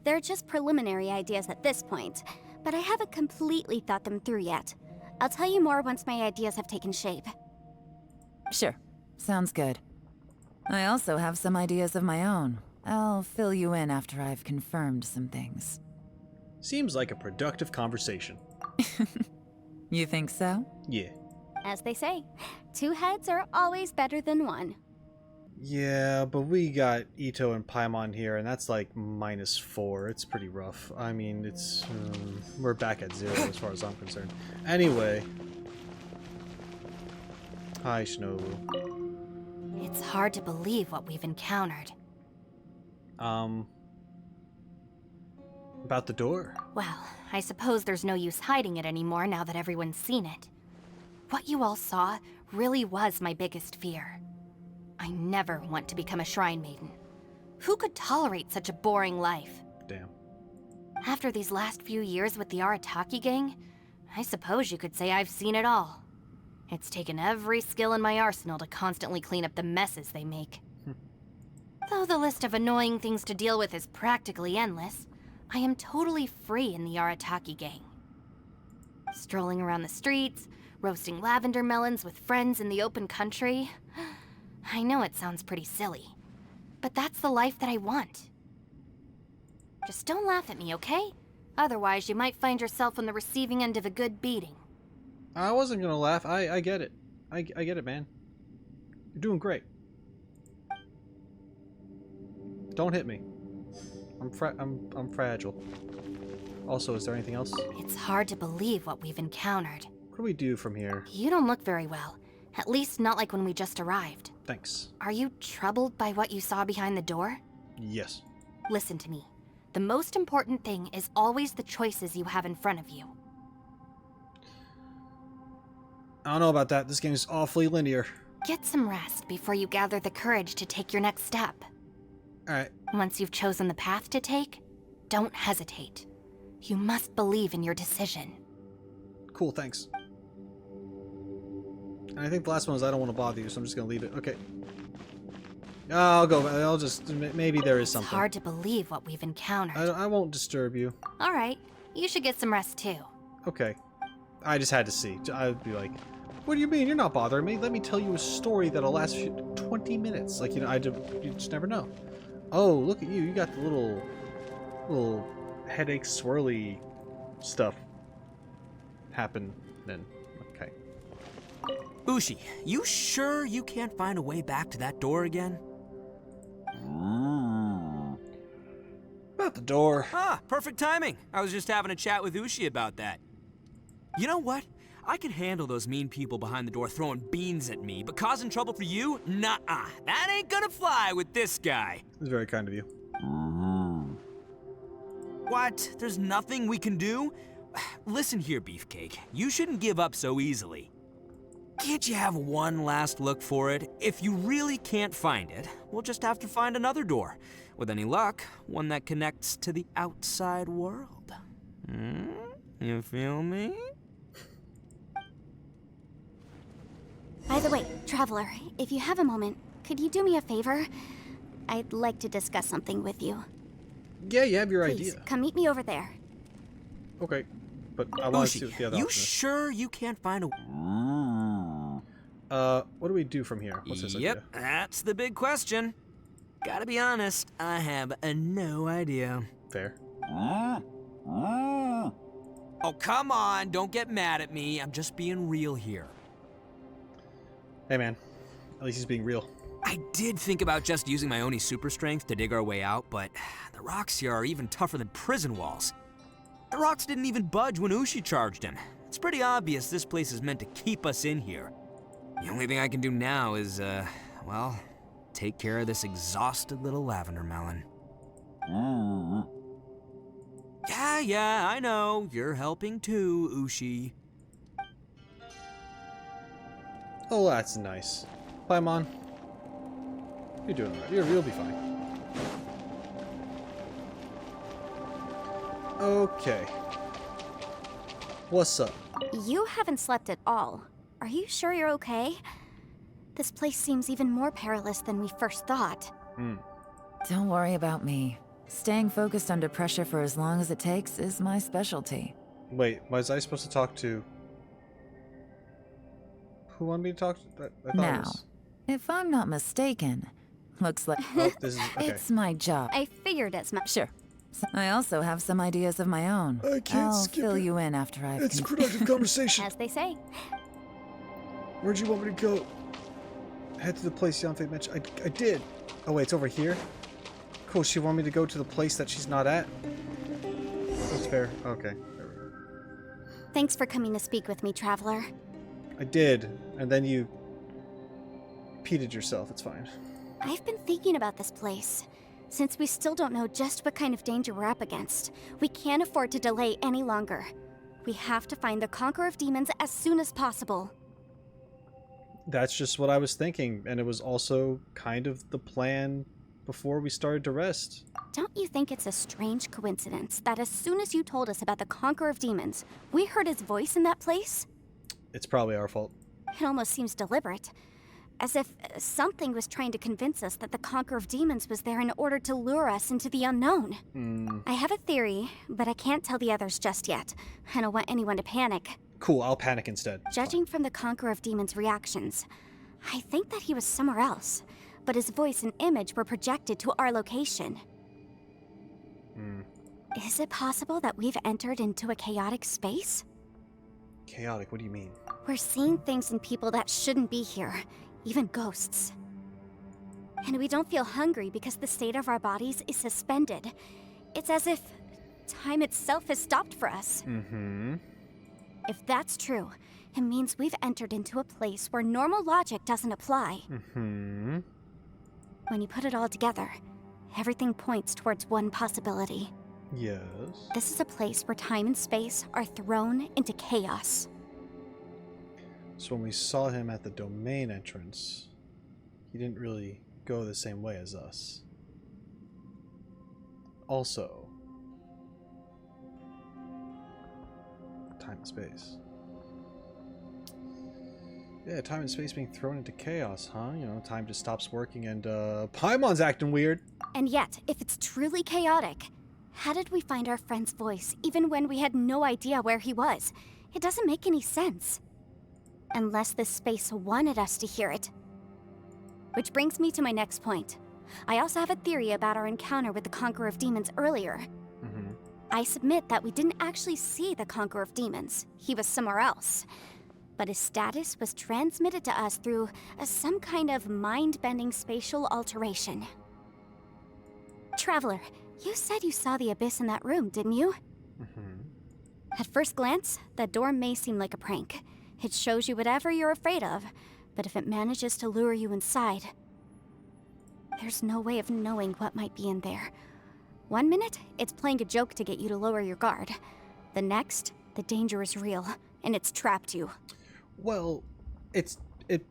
They're just preliminary ideas at this point, but I haven't completely thought them through yet. I'll tell you more once my ideas have taken shape. Sure, sounds good. I also have some ideas of my own. I'll fill you in after I've confirmed some things. Seems like a productive conversation. You think so? Yeah. As they say, 2 heads are always better than 1. Yeah, but we got Itto and Paimon here, and that's like -4. It's pretty rough. I mean, it's... we're back at 0 as far as I'm concerned. Anyway. Hi, Shinobu. It's hard to believe what we've encountered. About the door? Well, I suppose there's no use hiding it anymore now that everyone's seen it. What you all saw really was my biggest fear. I never want to become a shrine maiden. Who could tolerate such a boring life? Damn. After these last few years with the Arataki gang, I suppose you could say I've seen it all. It's taken every skill in my arsenal to constantly clean up the messes they make. Though the list of annoying things to deal with is practically endless, I am totally free in the Arataki gang. Strolling around the streets, roasting lavender melons with friends in the open country. I know it sounds pretty silly, but that's the life that I want. Just don't laugh at me, okay? Otherwise, you might find yourself on the receiving end of a good beating. I wasn't gonna laugh. I get it. I get it, man. You're doing great. Don't hit me. I'm fragile. Also, is there anything else? It's hard to believe what we've encountered. What do we do from here? You don't look very well. At least not like when we just arrived. Thanks. Are you troubled by what you saw behind the door? Yes. Listen to me. The most important thing is always the choices you have in front of you. I don't know about that. This game is awfully linear. Get some rest before you gather the courage to take your next step. Alright. Once you've chosen the path to take, don't hesitate. You must believe in your decision. Cool, thanks. And I think the last one was I don't want to bother you, so I'm just going to leave it. Okay. I'll go. I'll just... Maybe there is something. It's hard to believe what we've encountered. I won't disturb you. Alright, you should get some rest too. Okay. I just had to see. I'd be like, what do you mean? You're not bothering me. Let me tell you a story that'll last 20 minutes. Like, you know, you just never know. Oh, look at you. You got the little headache swirly stuff happen then. Okay. Ushi, you sure you can't find a way back to that door again? About the door. Ah, perfect timing. I was just having a chat with Ushi about that. You know what? I can handle those mean people behind the door throwing beans at me, but causing trouble for you? Nuh-uh. That ain't gonna fly with this guy. It's very kind of you. What? There's nothing we can do? Listen here, Beefcake. You shouldn't give up so easily. Can't you have one last look for it? If you really can't find it, we'll just have to find another door. With any luck, one that connects to the outside world. You feel me? By the way, Traveler, if you have a moment, could you do me a favor? I'd like to discuss something with you. Yeah, you have your Please, idea. come meet me over there. Okay. But I want to see Ushi, what the other you option is. sure you can't find a... What do we do from here? What's this idea? Yep, that's the big question. Gotta be honest, I have no idea. Fair. Oh, come on, don't get mad at me. I'm just being real here. Hey, man. At least he's being real. I did think about just using my Oni super strength to dig our way out, but the rocks here are even tougher than prison walls. The rocks didn't even budge when Ushi charged him. It's pretty obvious this place is meant to keep us in here. The only thing I can do now is, well, take care of this exhausted little lavender melon. Yeah, I know. You're helping too, Ushi. Oh, that's nice. Paimon. You're doing all right. You'll be fine. Okay. What's up? You haven't slept at all. Are you sure you're okay? This place seems even more perilous than we first thought. Don't worry about me. Staying focused under pressure for as long as it takes is my specialty. Wait, was I supposed to talk to... Who wanted me to talk to? I thought Now, it was... if I'm not mistaken, looks like Oh, this is... Okay. it's my job. I figured as much. Sure. I also have some ideas of my own. I can't I'll skip fill it. you in after I've It's a productive conversation. As they say. Where'd you want me to go? Head to the place Yanfei mentioned. I did. Oh, wait, it's over here? Cool, she wanted me to go to the place that she's not at? That's fair. Okay. Thanks for coming to speak with me, Traveler. I did. And then you... repeated yourself. It's fine. I've been thinking about this place. Since we still don't know just what kind of danger we're up against, we can't afford to delay any longer. We have to find the Conqueror of Demons as soon as possible. That's just what I was thinking. And it was also kind of the plan before we started to rest. Don't you think it's a strange coincidence that as soon as you told us about the Conqueror of Demons, we heard his voice in that place? It's probably our fault. It almost seems deliberate. As if something was trying to convince us that the Conqueror of Demons was there in order to lure us into the unknown. I have a theory, but I can't tell the others just yet. I don't want anyone to panic. Cool, I'll panic instead. Judging from the Conqueror of Demons' reactions, I think that he was somewhere else, but his voice and image were projected to our location. Is it possible that we've entered into a chaotic space? Chaotic, what do you mean? We're seeing things in people that shouldn't be here, even ghosts. And we don't feel hungry because the state of our bodies is suspended. It's as if time itself has stopped for us. If that's true, it means we've entered into a place where normal logic doesn't apply. When you put it all together, everything points towards one possibility. Yes. This is a place where time and space are thrown into chaos. So when we saw him at the domain entrance, he didn't really go the same way as us. Also, time and space. Yeah, time and space being thrown into chaos, huh? You know, time just stops working and Paimon's acting weird. And yet, if it's truly chaotic, how did we find our friend's voice even when we had no idea where he was? It doesn't make any sense. Unless this space wanted us to hear it. Which brings me to my next point. I also have a theory about our encounter with the Conqueror of Demons earlier. I submit that we didn't actually see the Conqueror of Demons. He was somewhere else. But his status was transmitted to us through some kind of mind-bending spatial alteration. Traveler, you said you saw the abyss in that room, didn't you? At first glance, that door may seem like a prank. It shows you whatever you're afraid of, but if it manages to lure you inside, there's no way of knowing what might be in there. One minute, it's playing a joke to get you to lower your guard. The next, the danger is real, and it's trapped you. Well, it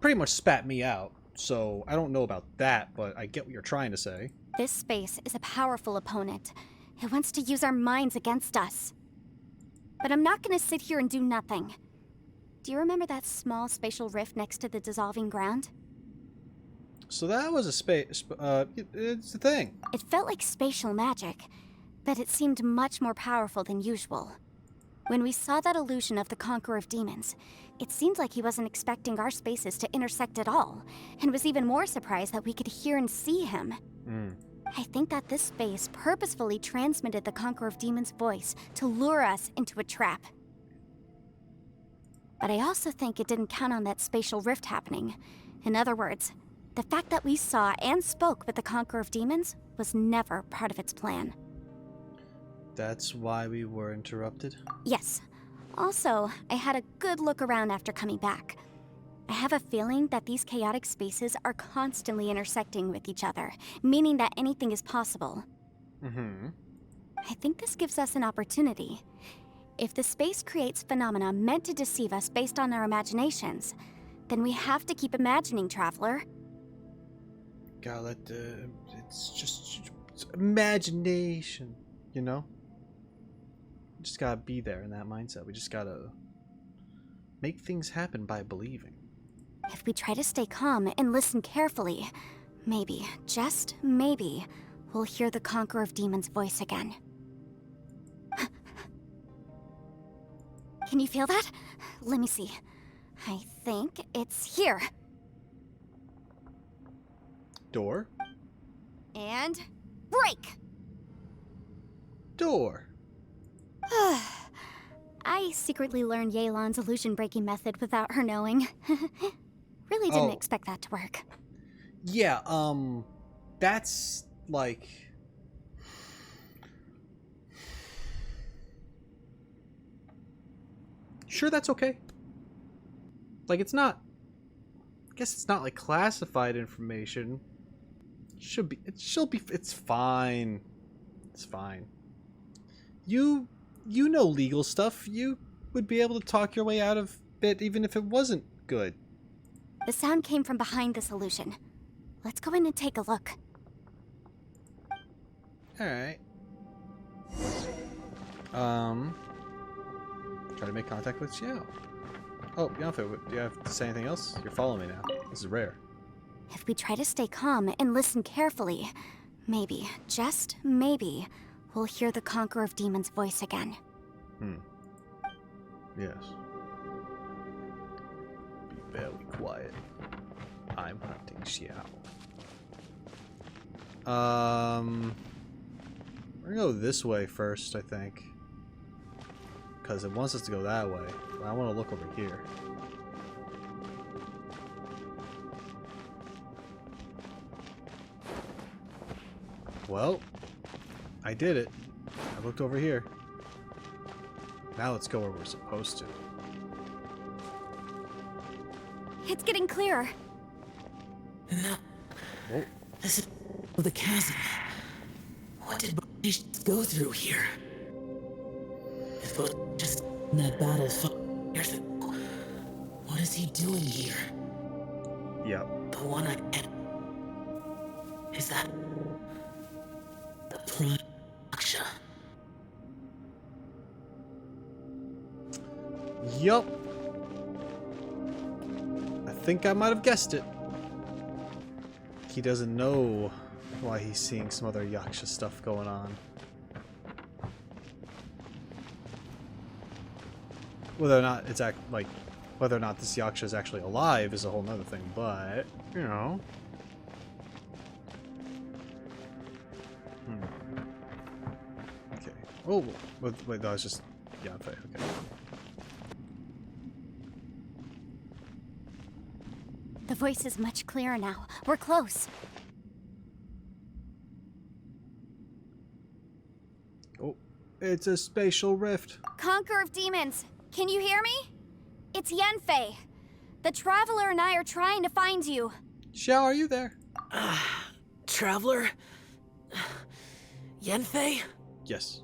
pretty much spat me out, so I don't know about that, but I get what you're trying to say. This space is a powerful opponent. It wants to use our minds against us. But I'm not gonna sit here and do nothing. Do you remember that small spatial rift next to the dissolving ground? So that was a space, it's a thing. It felt like spatial magic, but it seemed much more powerful than usual. When we saw that illusion of the Conqueror of Demons, it seemed like he wasn't expecting our spaces to intersect at all, and was even more surprised that we could hear and see him. I think that this space purposefully transmitted the Conqueror of Demons' voice to lure us into a trap. But I also think it didn't count on that spatial rift happening. In other words, the fact that we saw and spoke with the Conqueror of Demons was never part of its plan. That's why we were interrupted? Yes. Also, I had a good look around after coming back. I have a feeling that these chaotic spaces are constantly intersecting with each other, meaning that anything is possible. I think this gives us an opportunity. If the space creates phenomena meant to deceive us based on our imaginations, then we have to keep imagining, Traveler. Gotta let it's just imagination, you know? Just gotta be there in that mindset. We just gotta make things happen by believing. If we try to stay calm and listen carefully, maybe, just maybe, we'll hear the Conqueror of Demons' voice again. Can you feel that? Let me see. I think it's here. Door? And break! Door. I secretly learned Yelan's illusion-breaking method without her knowing. Really didn't expect that to work. Yeah, that's, like... Sure, that's okay. Like, it's not... I guess it's not, like, classified information. It's fine. It's fine. You know legal stuff. You would be able to talk your way out of it even if it wasn't good. The sound came from behind this illusion. Let's go in and take a look. Alright. Try to make contact with Xiao. Oh, Yanfei, do you have to say anything else? You're following me now. This is rare. If we try to stay calm and listen carefully, maybe, just maybe, we'll hear the Conqueror of Demons' voice again. Yes. Be very quiet. I'm hunting Xiao. We're gonna go this way first, I think. Because it wants us to go that way. But I want to look over here. Well, I did it. I looked over here. Now let's go where we're supposed to. It's getting clearer. No. Oh. This is the chasm. What did British go through here? If it was just in that battle 5 years ago, what is is he doing here? Yep. The one I met. Is that the Prime Yasha? Yup. I think I might have guessed it. He doesn't know why he's seeing some other Yasha stuff going on. Whether or not it's whether or not this Yasha is actually alive is a whole nother thing, but you know. Okay. Oh, wait, that was just Yanfei. Okay. The voice is much clearer now. We're close. Oh, it's a spatial rift. Conqueror of demons, can you hear me? It's Yanfei. The Traveler and I are trying to find you. Xiao, are you there? Traveler? Yanfei? Yes.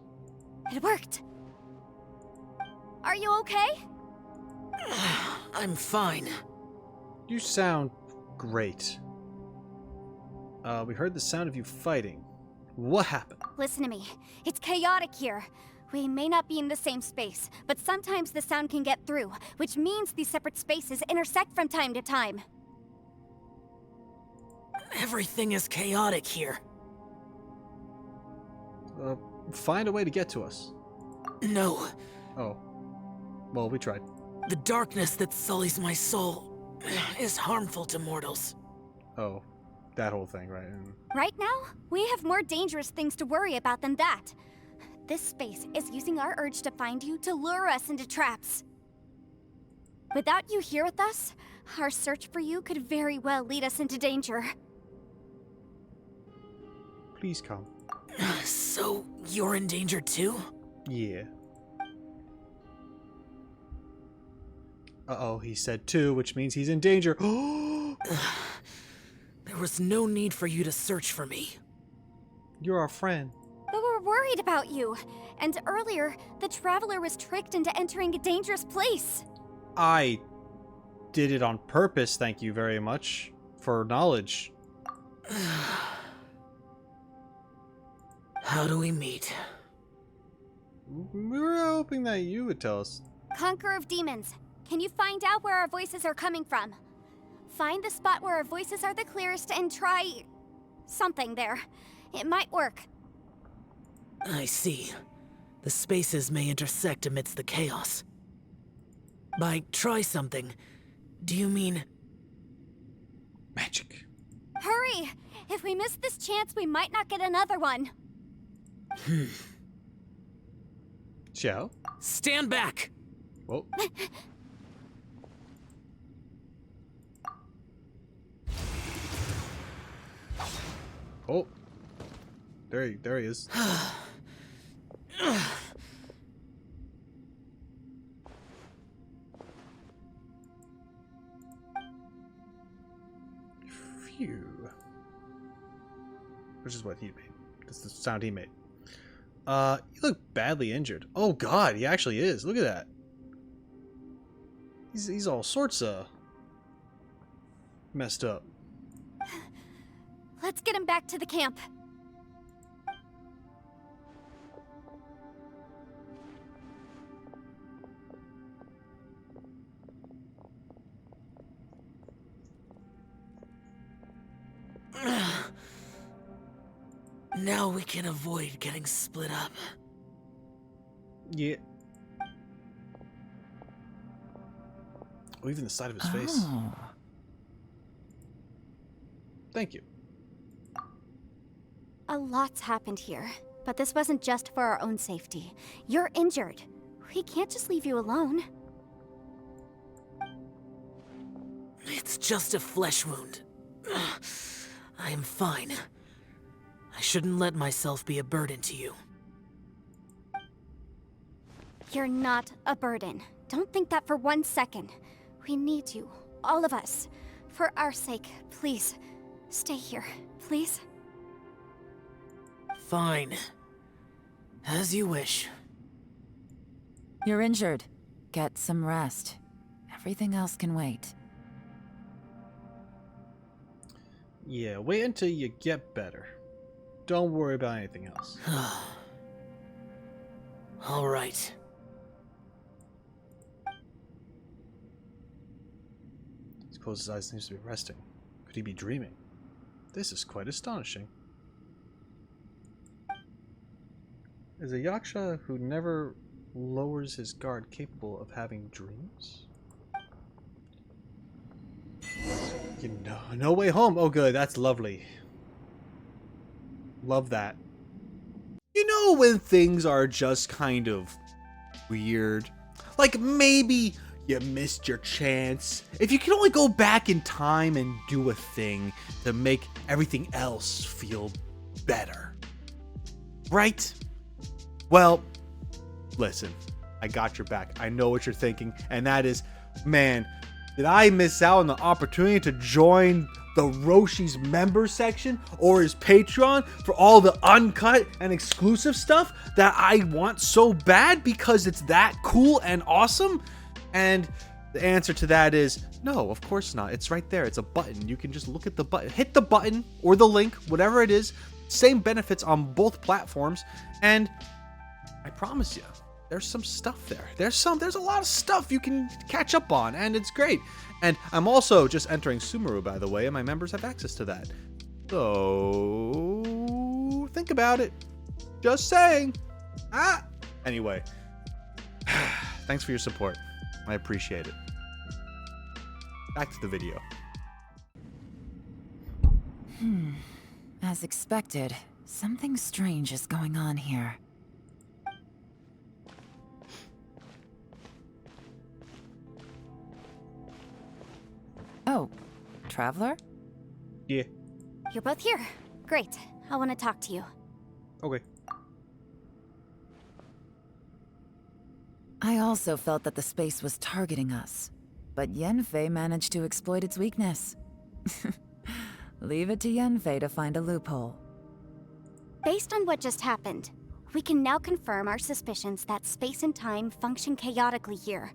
It worked. Are you okay? I'm fine. You sound great. We heard the sound of you fighting. What happened? Listen to me. It's chaotic here. We may not be in the same space, but sometimes the sound can get through, which means these separate spaces intersect from time to time. Everything is chaotic here. Find a way to get to us. No. Oh. Well, we tried. The darkness that sullies my soul is harmful to mortals. Oh. That whole thing, right? Right now, we have more dangerous things to worry about than that. This space is using our urge to find you to lure us into traps. Without you here with us, our search for you could very well lead us into danger. Please come. So, you're in danger too? Yeah. Uh-oh, he said two, which means he's in danger. There was no need for you to search for me. You're our friend. But we're worried about you. And earlier, the Traveler was tricked into entering a dangerous place. I did it on purpose, thank you very much. For knowledge. How do we meet? We were hoping that you would tell us. Conqueror of demons, can you find out where our voices are coming from? Find the spot where our voices are the clearest and try something there. It might work. I see. The spaces may intersect amidst the chaos. By try something, do you mean... Magic. Hurry! If we miss this chance, we might not get another one. Xiao? Stand back! Whoa. Oh. There he is. Phew. Which is what he made. That's the sound he made. You look badly injured. Oh god, he actually is. Look at that. He's all sorts of messed up. Let's get him back to the camp. Now we can avoid getting split up. Yeah. Oh, even the side of his face. Oh. Thank you. A lot's happened here, but this wasn't just for our own safety. You're injured. We can't just leave you alone. It's just a flesh wound. I am fine. I shouldn't let myself be a burden to you. You're not a burden. Don't think that for 1 second. We need you, all of us. For our sake, please, stay here, please. Fine. As you wish. You're injured. Get some rest. Everything else can wait. Yeah, wait until you get better. Don't worry about anything else. All right. He's closed his eyes, seems to be resting. Could he be dreaming? This is quite astonishing. Is a Yasha who never lowers his guard capable of having dreams? You know, no way home. Oh, good. That's lovely. Love that. You know when things are just kind of weird? Like maybe you missed your chance. If you can only go back in time and do a thing to make everything else feel better. Right? Well, listen. I got your back. I know what you're thinking. And that is, man, did I miss out on the opportunity to join TheRoschi's member section or his Patreon for all the uncut and exclusive stuff that I want so bad because it's that cool and awesome? And the answer to that is no, of course not. It's right there. It's a button. You can just look at the button, hit the button or the link, whatever it is. Same benefits on both platforms. And I promise you, there's some stuff there. There's a lot of stuff you can catch up on, and it's great. And I'm also just entering Sumeru, by the way, and my members have access to that. So think about it. Just saying. Anyway, thanks for your support. I appreciate it. Back to the video. As expected, something strange is going on here. Oh, Traveler? Yeah. You're both here. Great. I want to talk to you. Okay. I also felt that the space was targeting us, but Yanfei managed to exploit its weakness. Leave it to Yanfei to find a loophole. Based on what just happened, we can now confirm our suspicions that space and time function chaotically here.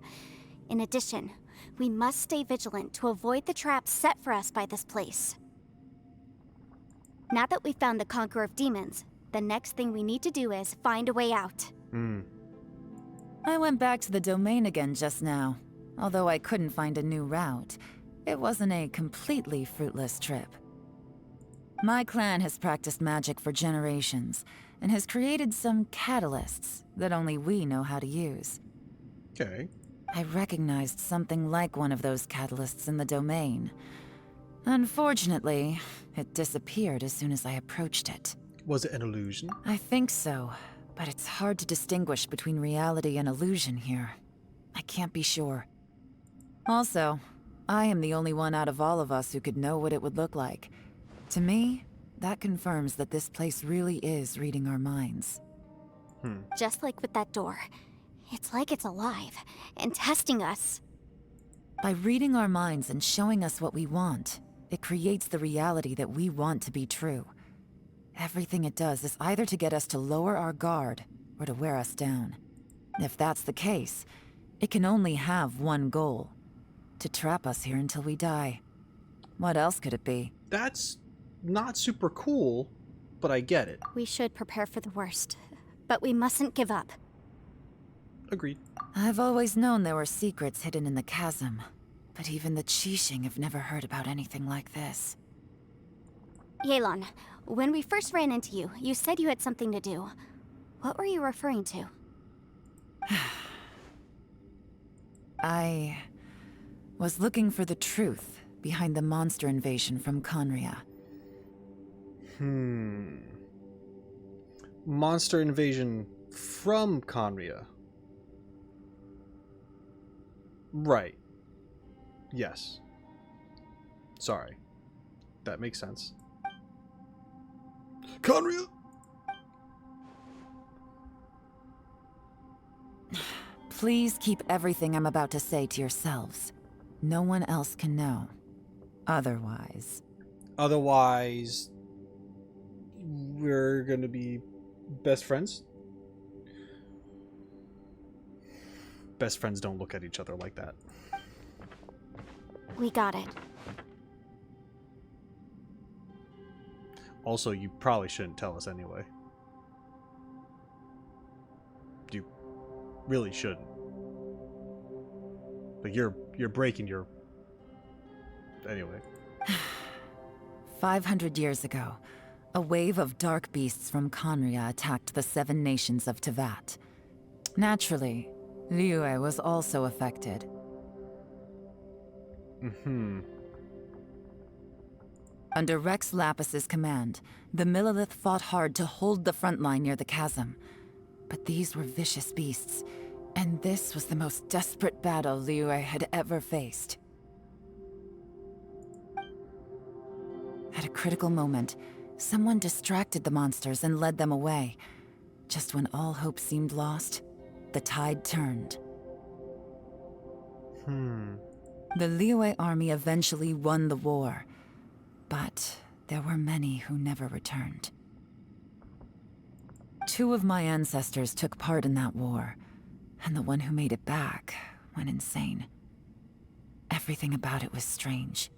In addition, we must stay vigilant to avoid the traps set for us by this place. Now that we've found the Conqueror of Demons, the next thing we need to do is find a way out. I went back to the domain again just now. Although I couldn't find a new route, it wasn't a completely fruitless trip. My clan has practiced magic for generations, and has created some catalysts that only we know how to use. Okay. I recognized something like one of those catalysts in the domain. Unfortunately, it disappeared as soon as I approached it. Was it an illusion? I think so, but it's hard to distinguish between reality and illusion here. I can't be sure. Also, I am the only one out of all of us who could know what it would look like. To me, that confirms that this place really is reading our minds. Just like with that door. It's like it's alive and testing us. By reading our minds and showing us what we want, it creates the reality that we want to be true. Everything it does is either to get us to lower our guard or to wear us down. If that's the case, it can only have one goal: to trap us here until we die. What else could it be? That's not super cool, but I get it. We should prepare for the worst, but we mustn't give up. Agreed. I've always known there were secrets hidden in the chasm, but even the Qixing have never heard about anything like this. Yelan, when we first ran into you, you said you had something to do. What were you referring to? I was looking for the truth behind the monster invasion from Conria. Monster invasion from Conria. Right. Yes. Sorry. That makes sense. Conria! Please keep everything I'm about to say to yourselves. No one else can know. Otherwise, we're gonna be best friends? Best friends don't look at each other like that. We got it. Also, you probably shouldn't tell us anyway. You really shouldn't. But you're breaking your... Anyway. 500 years ago, a wave of dark beasts from Conria attacked the 7 nations of Tevat. Naturally, Liyue was also affected. Under Rex Lapis's command, the Millelith fought hard to hold the front line near the chasm. But these were vicious beasts, and this was the most desperate battle Liyue had ever faced. At a critical moment, someone distracted the monsters and led them away. Just when all hope seemed lost, the tide turned. The Liyue army eventually won the war, but there were many who never returned. 2 of my ancestors took part in that war, and the one who made it back went insane. Everything about it was strange.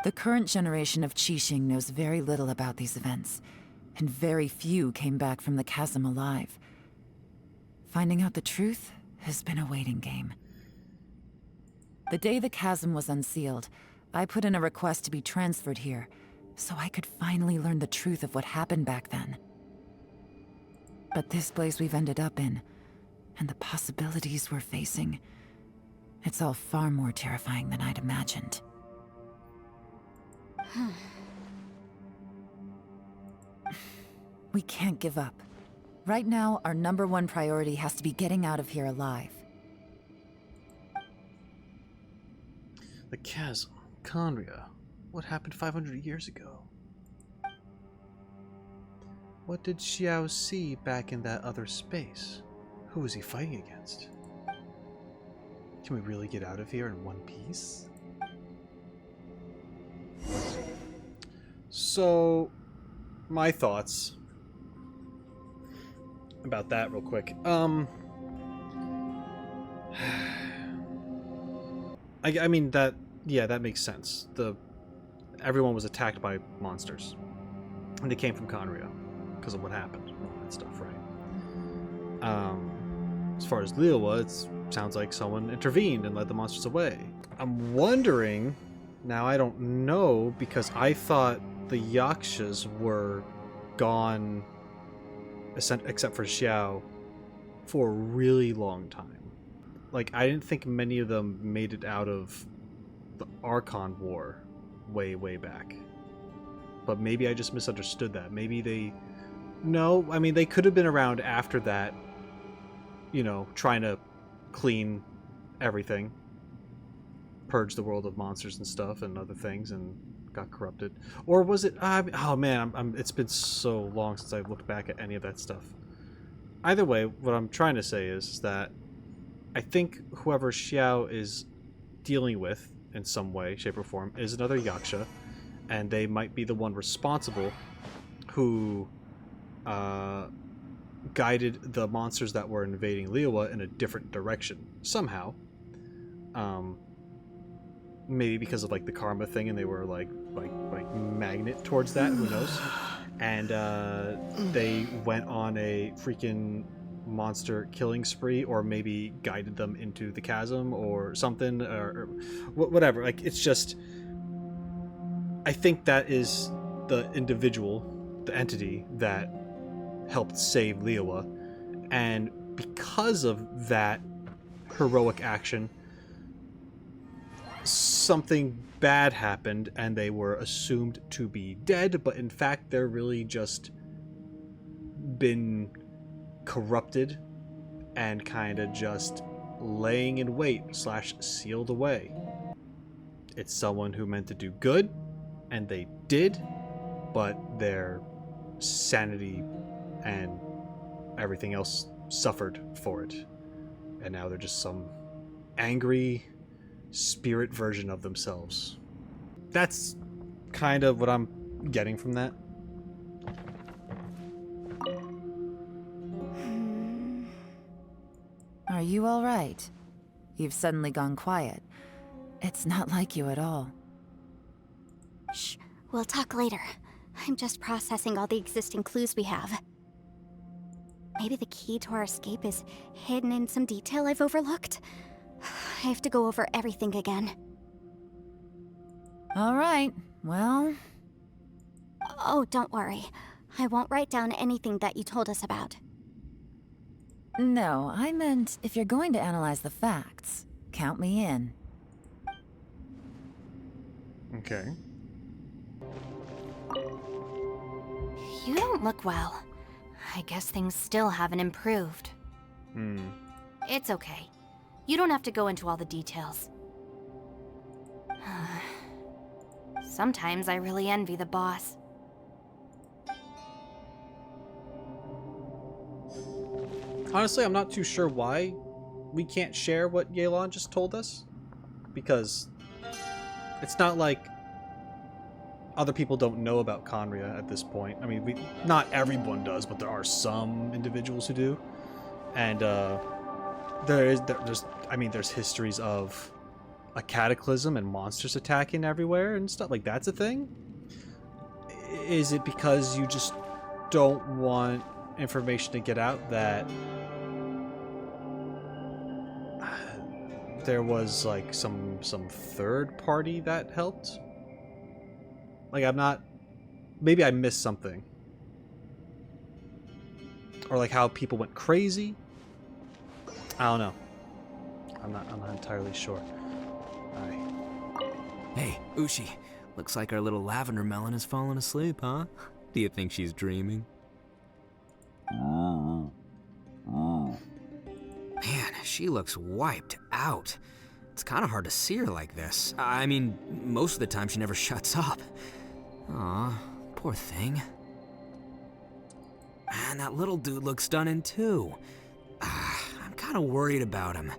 The current generation of Qixing knows very little about these events, and very few came back from the chasm alive. Finding out the truth has been a waiting game. The day the chasm was unsealed, I put in a request to be transferred here, so I could finally learn the truth of what happened back then. But this place we've ended up in, and the possibilities we're facing, it's all far more terrifying than I'd imagined. We can't give up. Right now, our #1 priority has to be getting out of here alive. The chasm. Conria. What happened 500 years ago? What did Xiao see back in that other space? Who was he fighting against? Can we really get out of here in one piece? So, my thoughts about that real quick. I mean that, yeah, that makes sense. Everyone was attacked by monsters, and they came from Conria because of what happened and all that stuff, right? As far as Liyue, it sounds like someone intervened and led the monsters away. I'm wondering, now I don't know, because I thought the Yakshas were gone, except for Xiao, for a really long time. Like, I didn't think many of them made it out of the Archon War way, way back. But maybe I just misunderstood that. Maybe they... No, I mean, they could have been around after that, you know, trying to clean everything. Purge the world of monsters and stuff and other things, and got corrupted. Or was it... oh, man, it's been so long since I've looked back at any of that stuff. Either way, what I'm trying to say is that I think whoever Xiao is dealing with in some way, shape, or form is another Yaksha, and they might be the one responsible who guided the monsters that were invading Liyue in a different direction somehow. Maybe because of like the karma thing, and they were like magnet towards that. Who knows? And they went on a freaking monster killing spree, or maybe guided them into the chasm or something, or whatever. Like, it's just, I think that is the individual, the entity that helped save Liyue, and because of that heroic action, something bad happened and they were assumed to be dead, but in fact they're really just been corrupted and kind of just laying in wait / sealed away. It's someone who meant to do good, and they did, but their sanity and everything else suffered for it, and now they're just some angry spirit version of themselves. That's kind of what I'm getting from that. Are you all right? You've suddenly gone quiet. It's not like you at all. Shh, we'll talk later. I'm just processing all the existing clues we have. Maybe the key to our escape is hidden in some detail I've overlooked. I have to go over everything again. All right, well... Oh, don't worry. I won't write down anything that you told us about. No, I meant if you're going to analyze the facts, count me in. Okay. You don't look well. I guess things still haven't improved. It's okay. You don't have to go into all the details. Sometimes I really envy the boss. Honestly, I'm not too sure why we can't share what Yelan just told us. Because it's not like other people don't know about Conria at this point. I mean, not everyone does, but there are some individuals who do. And there's histories of a cataclysm and monsters attacking everywhere and stuff like that's a thing. Is it because you just don't want information to get out that there was like some third party that helped? Like, I'm not... Maybe I missed something. Or like how people went crazy. I don't know. I'm not entirely sure. Alright. Hey, Ushi. Looks like our little lavender melon has fallen asleep, huh? Do you think she's dreaming? Man, she looks wiped out. It's kind of hard to see her like this. I mean, most of the time she never shuts up. Aw, poor thing. Man, that little dude looks stunning too. I'm kind of worried about him.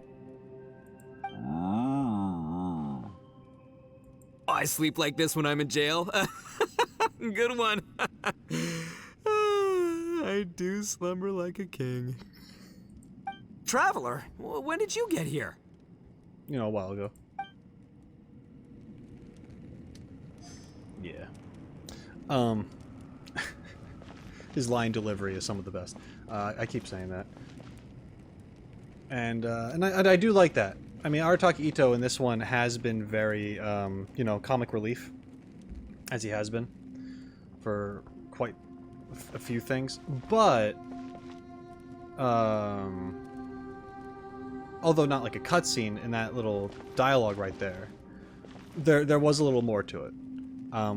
I sleep like this when I'm in jail. Good one. I do slumber like a king. Traveler, when did you get here? You know, a while ago. Yeah. His line delivery is some of the best. I keep saying that. And I do like that. I mean, Arataki Itto in this one has been very, you know, comic relief, as he has been for quite a few things. But, although not like a cutscene in that little dialogue right there, there was a little more to it.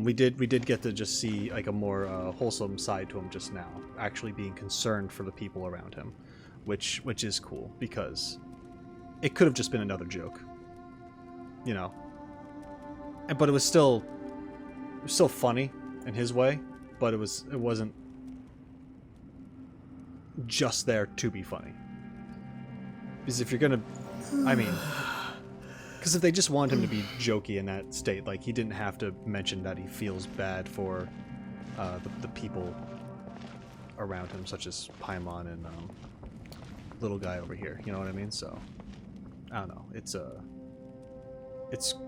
We did get to just see like a more wholesome side to him just now, actually being concerned for the people around him, which is cool because it could have just been another joke, you know. But it was still funny in his way, but it wasn't just there to be funny. Because if you're gonna, I mean, because if they just wanted him to be jokey in that state, like he didn't have to mention that he feels bad for the people around him, such as Paimon and little guy over here. You know what I mean? So I don't know. It's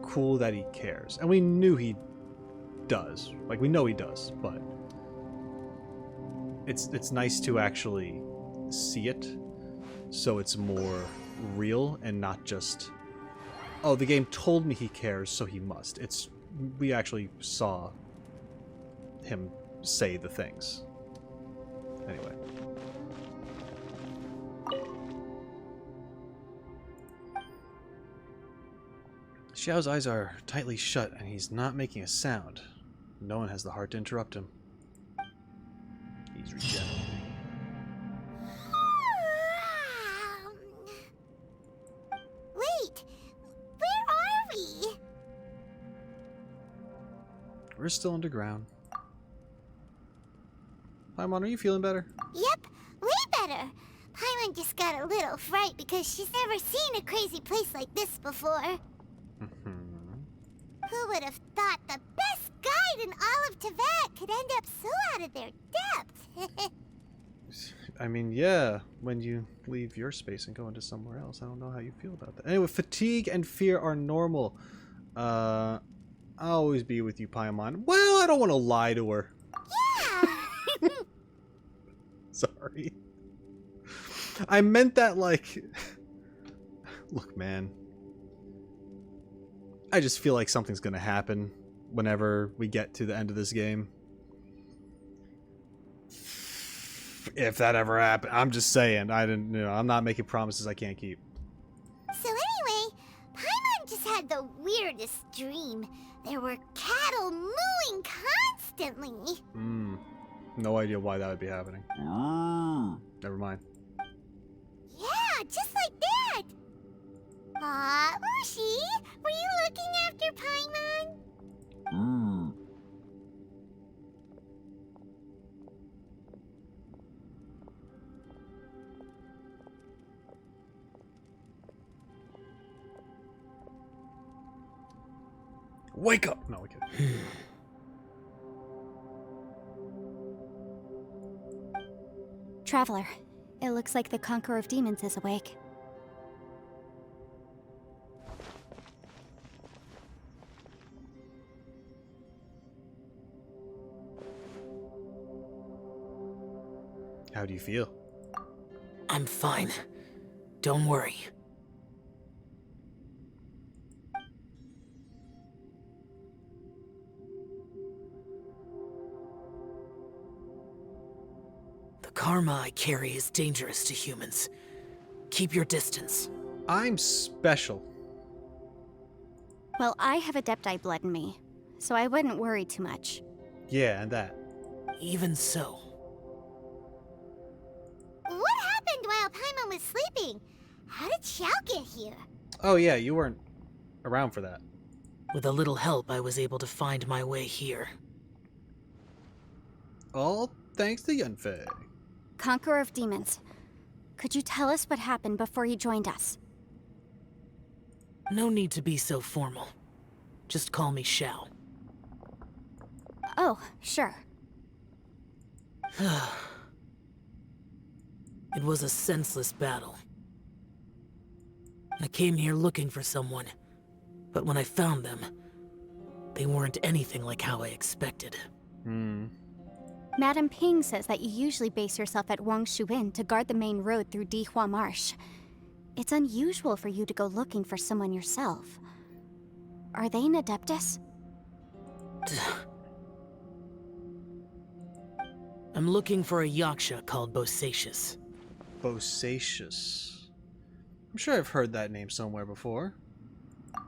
cool that he cares, and we knew he does. Like we know he does, but it's nice to actually see it, so it's more real and not just, oh, the game told me he cares, so he must. We actually saw him say the things. Anyway. Xiao's eyes are tightly shut, and he's not making a sound. No one has the heart to interrupt him. He's regenerating. Wait! Where are we? We're still underground. Paimon, are you feeling better? Yep, way better. Paimon just got a little fright because she's never seen a crazy place like this before. Who would have thought the best guide in all of Teyvat could end up so out of their depth? I mean, yeah, when you leave your space and go into somewhere else. I don't know how you feel about that. Anyway, fatigue and fear are normal. I'll always be with you, Paimon. Well, I don't want to lie to her. Yeah. Sorry. I meant that like... Look, man. I just feel like something's gonna happen whenever we get to the end of this game. If that ever happened. I'm just saying. I'm not making promises I can't keep. So anyway, Paimon just had the weirdest dream. There were cattle mooing constantly. No idea why that would be happening. Never mind. Yeah, just like that. Aw, Roshi, were you looking after Paimon? Wake up! No, okay. Traveler, it looks like the Conqueror of Demons is awake. How do you feel? I'm fine. Don't worry. The karma I carry is dangerous to humans. Keep your distance. I'm special. Well, I have Adepti blood in me, so I wouldn't worry too much. Yeah, and that. Even so. What happened while Paimon was sleeping? How did Xiao get here? Oh yeah, you weren't around for that. With a little help, I was able to find my way here. All thanks to Yanfei. Conqueror of Demons, could you tell us what happened before you joined us? No need to be so formal. Just call me Xiao. Oh, sure. It was a senseless battle. I came here looking for someone, but when I found them, they weren't anything like how I expected. Madame Ping says that you usually base yourself at Wangshu Inn to guard the main road through Dihua Marsh. It's unusual for you to go looking for someone yourself. Are they an Adeptus? I'm looking for a Yaksha called Bosacius. Bosacius. I'm sure I've heard that name somewhere before.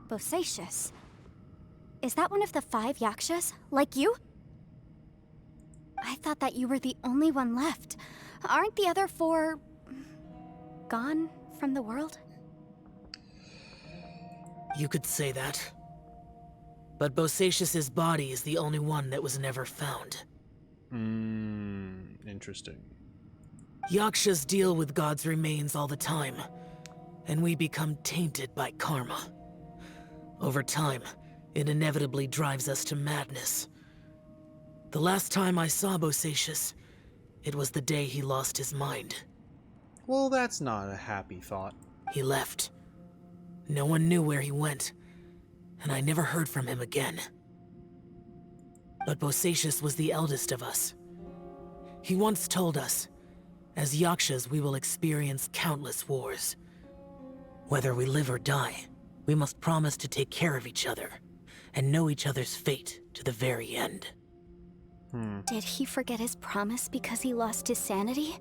Bosacius? Is that one of the 5 Yakshas? Like you? I thought that you were the only one left. Aren't the other 4... gone from the world? You could say that. But Bosacius's body is the only one that was never found. Interesting. Yakshas deal with God's remains all the time, and we become tainted by karma. Over time, it inevitably drives us to madness. The last time I saw Bosacius, it was the day he lost his mind. Well, that's not a happy thought. He left. No one knew where he went, and I never heard from him again. But Bosacius was the eldest of us. He once told us, as Yakshas we will experience countless wars. Whether we live or die, we must promise to take care of each other, and know each other's fate to the very end. Did he forget his promise because he lost his sanity?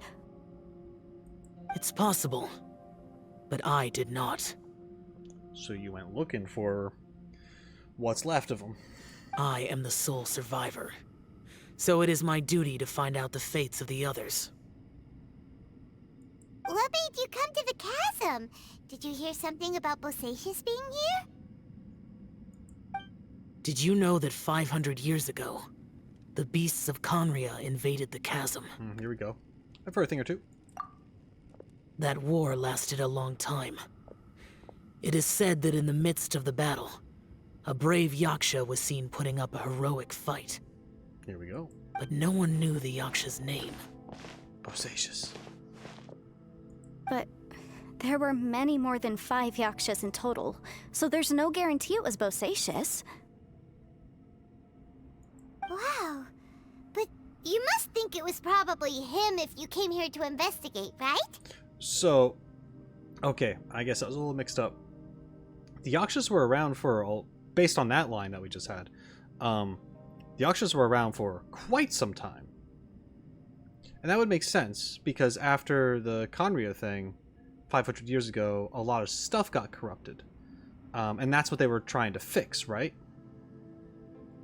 It's possible, but I did not. So you went looking for what's left of him. I am the sole survivor, so it is my duty to find out the fates of the others. What made you come to the chasm? Did you hear something about Bosacius being here? Did you know that 500 years ago, the beasts of Conria invaded the chasm? Here we go. I've heard a thing or two. That war lasted a long time. It is said that in the midst of the battle, a brave Yaksha was seen putting up a heroic fight. Here we go. But no one knew the Yaksha's name. Bosacius. But There were many more than 5 Yakshas in total, so there's no guarantee it was Bosacius. Wow. But you must think it was probably him if you came here to investigate, right? So, okay, I guess I was a little mixed up. The Yakshas were around for, based on that line that we just had, the Yakshas were around for quite some time. And that would make sense, because after the Conria thing, 500 years ago, a lot of stuff got corrupted. And that's what they were trying to fix, right?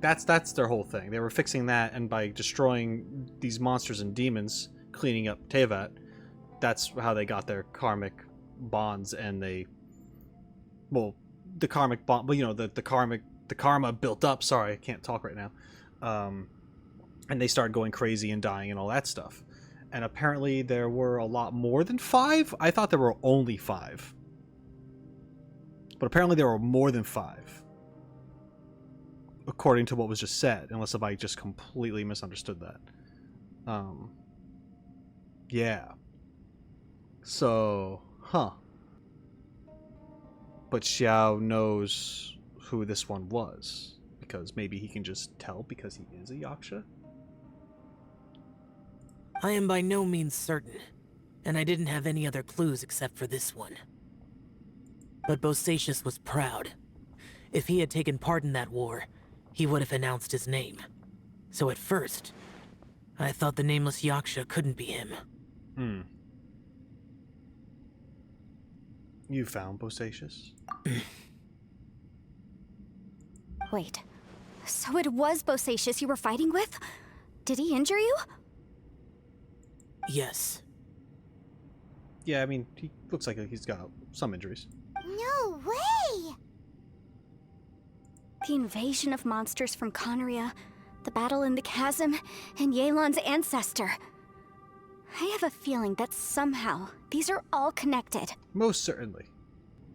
That's their whole thing. They were fixing that, and by destroying these monsters and demons, cleaning up Tevat, that's how they got their karmic bonds, and the karmic bond, well, you know, the karma built up. Sorry, I can't talk right now. And they started going crazy and dying and all that stuff. And apparently there were a lot more than 5. I thought there were only 5. But apparently there were more than 5. According to what was just said, unless if I just completely misunderstood that. Yeah. So, But Xiao knows who this one was, because maybe he can just tell because he is a Yaksha? I am by no means certain, and I didn't have any other clues except for this one. But Bosacius was proud. If he had taken part in that war, he would have announced his name. So at first, I thought the nameless Yaksha couldn't be him. You found Bosacius? Wait, so it was Bosacius you were fighting with? Did he injure you? Yes. Yeah, I mean, he looks like he's got some injuries. No way! The invasion of monsters from Conria, the battle in the chasm, and Yelan's ancestor. I have a feeling that somehow these are all connected. Most certainly.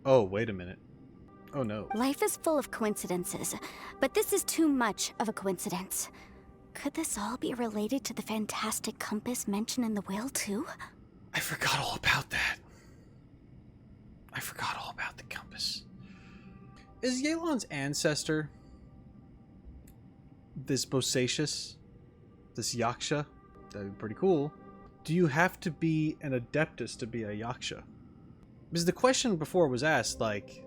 Oh, wait a minute. Oh no. Life is full of coincidences, but this is too much of a coincidence. Could this all be related to the fantastic compass mentioned in the will, too? I forgot all about that. I forgot all about the compass. Is Yelan's ancestor this Bosacius? This Yaksha? That'd be pretty cool. Do you have to be an Adeptus to be a Yaksha? Because the question before was asked, like...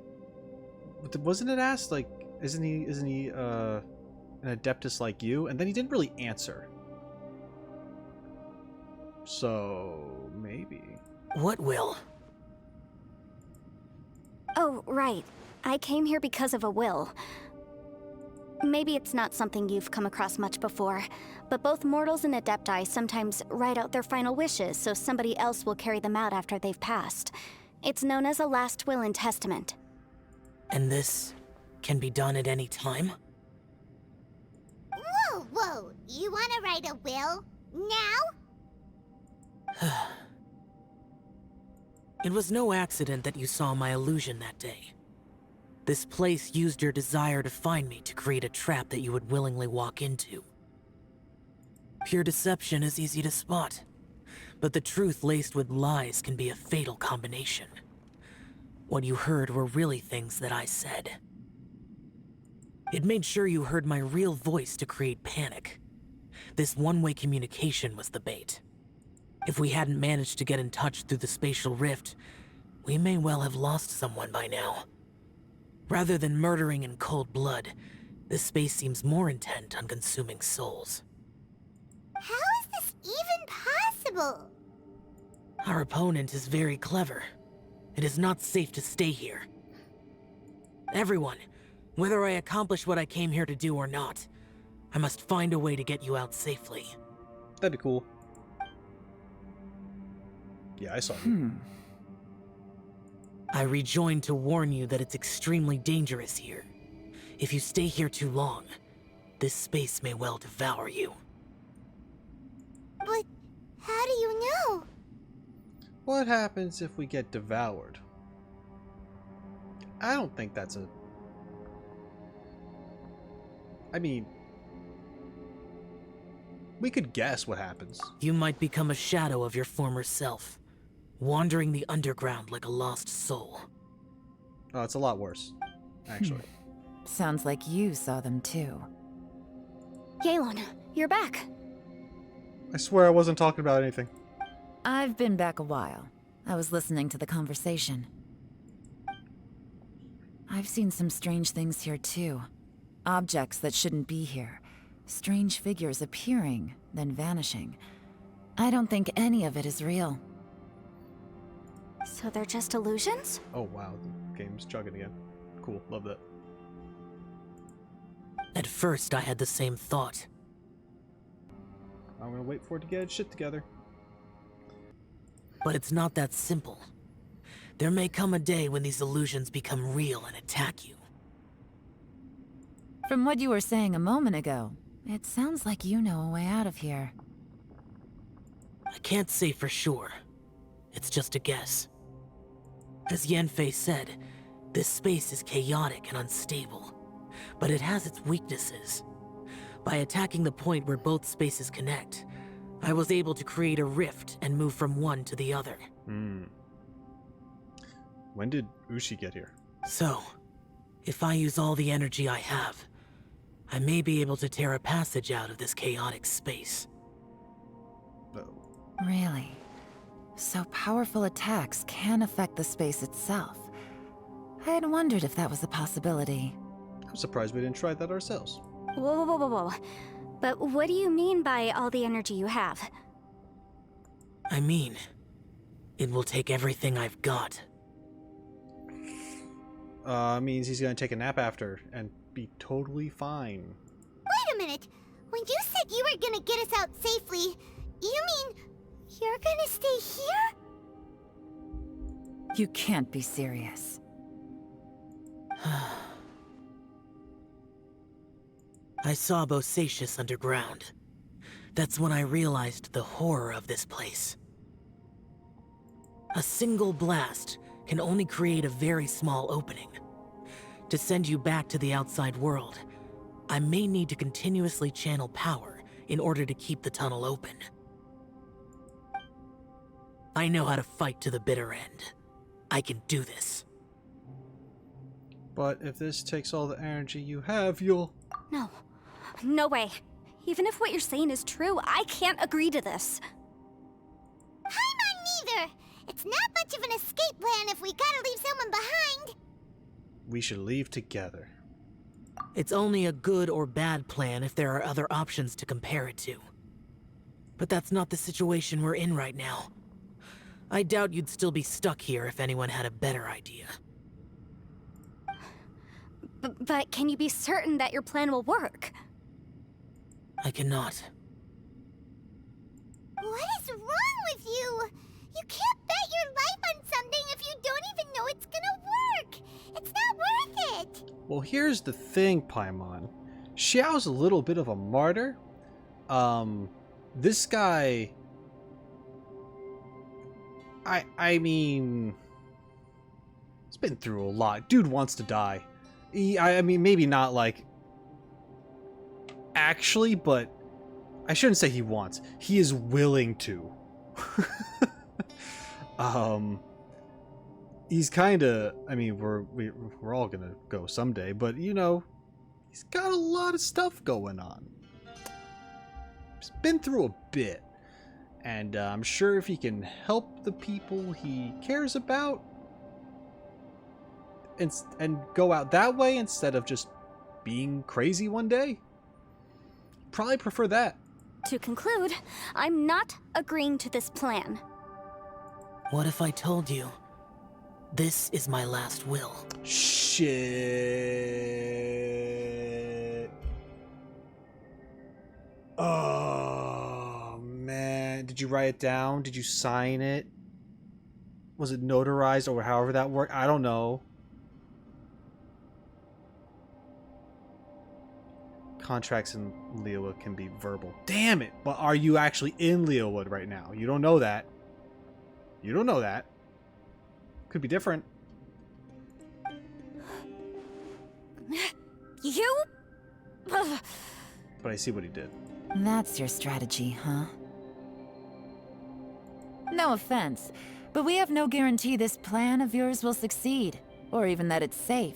Wasn't it asked, like, isn't he an Adeptus like you? And then he didn't really answer. So, maybe. What will? Oh, right. I came here because of a will. Maybe it's not something you've come across much before, but both mortals and Adepti sometimes write out their final wishes so somebody else will carry them out after they've passed. It's known as a last will and testament. And this can be done at any time? Whoa, whoa! You wanna write a will? Now? It was no accident that you saw my illusion that day. This place used your desire to find me to create a trap that you would willingly walk into. Pure deception is easy to spot, but the truth laced with lies can be a fatal combination. What you heard were really things that I said. It made sure you heard my real voice to create panic. This one-way communication was the bait. If we hadn't managed to get in touch through the spatial rift, we may well have lost someone by now. Rather than murdering in cold blood, this space seems more intent on consuming souls. How is this even possible? Our opponent is very clever. It is not safe to stay here. Everyone, whether I accomplish what I came here to do or not, I must find a way to get you out safely. That'd be cool. Yeah, I saw you. I rejoined to warn you that it's extremely dangerous here. If you stay here too long, this space may well devour you. But how do you know? What happens if we get devoured? I don't think that's a... I mean... We could guess what happens. You might become a shadow of your former self. wandering the underground like a lost soul. Oh, it's a lot worse, actually. Sounds like you saw them too. Yelan, you're back. I swear I wasn't talking about anything. I've been back a while. I was listening to the conversation. I've seen some strange things here too. Objects that shouldn't be here. Strange figures appearing, then vanishing. I don't think any of it is real. So they're just illusions? Oh wow, the game's chugging again. Cool, love that. At first, I had the same thought. I'm gonna wait for it to get its shit together. But it's not that simple. There may come a day when these illusions become real and attack you. From what you were saying a moment ago, it sounds like you know a way out of here. I can't say for sure. It's just a guess. As Yanfei said, this space is chaotic and unstable, but it has its weaknesses. By attacking the point where both spaces connect, I was able to create a rift and move from one to the other. When did Ushi get here? So, if I use all the energy I have, I may be able to tear a passage out of this chaotic space. Really? So powerful attacks can affect the space itself. I had wondered if that was a possibility. I'm surprised we didn't try that ourselves. Whoa, whoa, whoa, whoa. But what do you mean by all the energy you have? I mean, it will take everything I've got. Means he's gonna take a nap after and be totally fine. Wait a minute. When you said you were gonna get us out safely, you mean you're gonna stay here? You can't be serious. I saw Bosacius underground. That's when I realized the horror of this place. A single blast can only create a very small opening. To send you back to the outside world, I may need to continuously channel power in order to keep the tunnel open. I know how to fight to the bitter end. I can do this. But if this takes all the energy you have, you'll... No. No way. Even if what you're saying is true, I can't agree to this. I'm not neither. It's not much of an escape plan if we gotta leave someone behind. We should leave together. It's only a good or bad plan if there are other options to compare it to. But that's not the situation we're in right now. I doubt you'd still be stuck here if anyone had a better idea. But can you be certain that your plan will work? I cannot. What is wrong with you? You can't bet your life on something if you don't even know it's gonna work. It's not worth it. Well, here's the thing, Paimon. Xiao's a little bit of a martyr. This guy... I mean... He's been through a lot. Dude wants to die. I mean, maybe not, like... actually, but... I shouldn't say he wants. He is willing to. He's kind of... I mean, we're all gonna go someday, but, you know... He's got a lot of stuff going on. He's been through a bit. And I'm sure if he can help the people he cares about... and go out that way instead of just being crazy one day, probably prefer that. To conclude, I'm not agreeing to this plan. What if I told you, this is my last will? Shit. Oh, man. Did you write it down? Did you sign it? Was it notarized or however that worked? I don't know. Contracts in Leowood can be verbal. Damn it! But are you actually in Leowood right now? You don't know that. You don't know that. Could be different. You? But I see what he did. That's your strategy, huh? No offense, But we have no guarantee this plan of yours will succeed, or even that it's safe.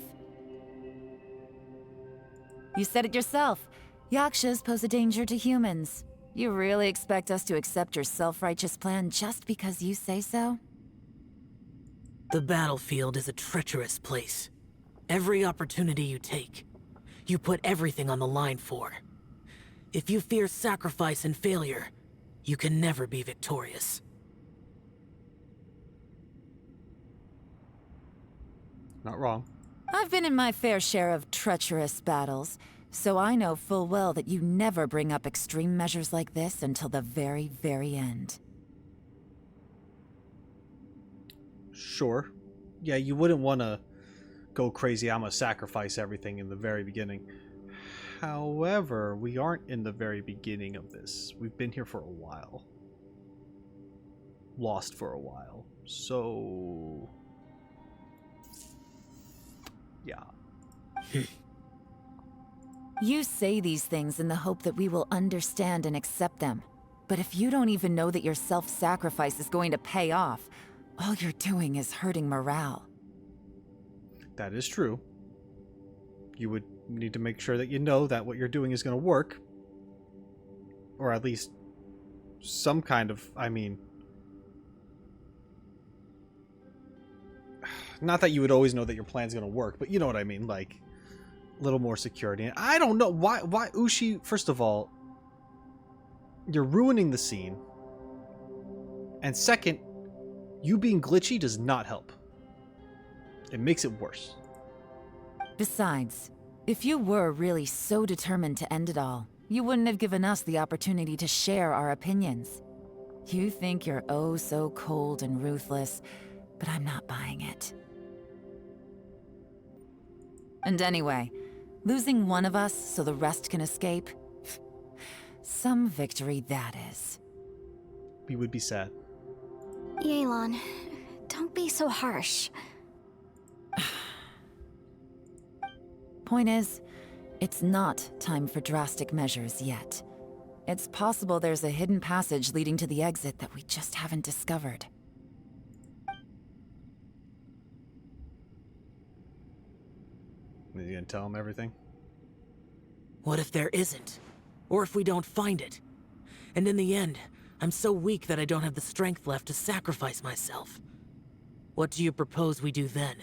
You said it yourself. Yakshas pose a danger to humans. You really expect us to accept your self-righteous plan just because you say so? The battlefield is a treacherous place. Every opportunity you take, you put everything on the line for. If you fear sacrifice and failure, you can never be victorious. Not wrong. I've been in my fair share of treacherous battles, so I know full well that you never bring up extreme measures like this until the very, very end. Sure. Yeah, you wouldn't want to go crazy, I'm gonna sacrifice everything in the very beginning. However, we aren't in the very beginning of this. We've been here for a while. Lost for a while. So... yeah. You say these things in the hope that we will understand and accept them. But if you don't even know that your self-sacrifice is going to pay off, all you're doing is hurting morale. That is true. You would need to make sure that you know that what you're doing is going to work. Or at least some kind of, I mean... not that you would always know that your plan's going to work, but you know what I mean, like... a little more security. And I don't know, why Ushi, first of all... you're ruining the scene. And second, you being glitchy does not help. It makes it worse. Besides, if you were really so determined to end it all, you wouldn't have given us the opportunity to share our opinions. You think you're oh so cold and ruthless, but I'm not buying it. And anyway, losing one of us so the rest can escape? Some victory that is. We would be sad. Yelan, don't be so harsh. Point is, it's not time for drastic measures yet. It's possible there's a hidden passage leading to the exit that we just haven't discovered. Are you gonna tell him everything? What if there isn't? Or if we don't find it? And in the end, I'm so weak that I don't have the strength left to sacrifice myself. What do you propose we do then?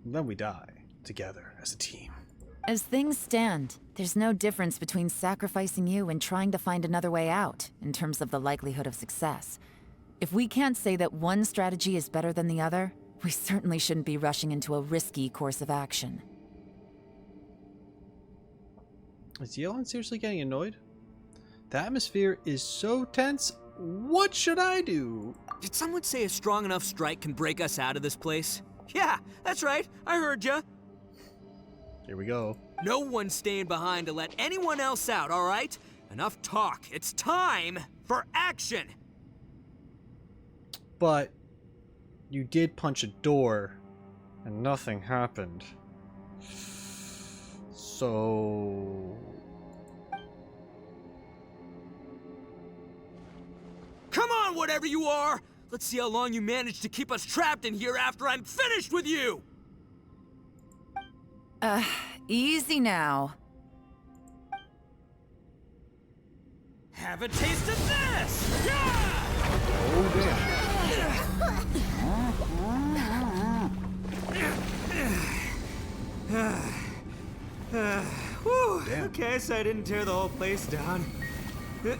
Then we die. Together, as a team. As things stand, there's no difference between sacrificing you and trying to find another way out, in terms of the likelihood of success. If we can't say that one strategy is better than the other, we certainly shouldn't be rushing into a risky course of action. Is Yelan seriously getting annoyed? The atmosphere is so tense. What should I do? Did someone say a strong enough strike can break us out of this place? Yeah, that's right. I heard ya. Here we go. No one's staying behind to let anyone else out, all right? Enough talk. It's time for action. But you did punch a door and nothing happened. So... come on, whatever you are! Let's see how long you manage to keep us trapped in here after I'm finished with you! Easy now. Have a taste of this! Yeah! oh damn. Whew. Damn. Okay, so I didn't tear the whole place down. But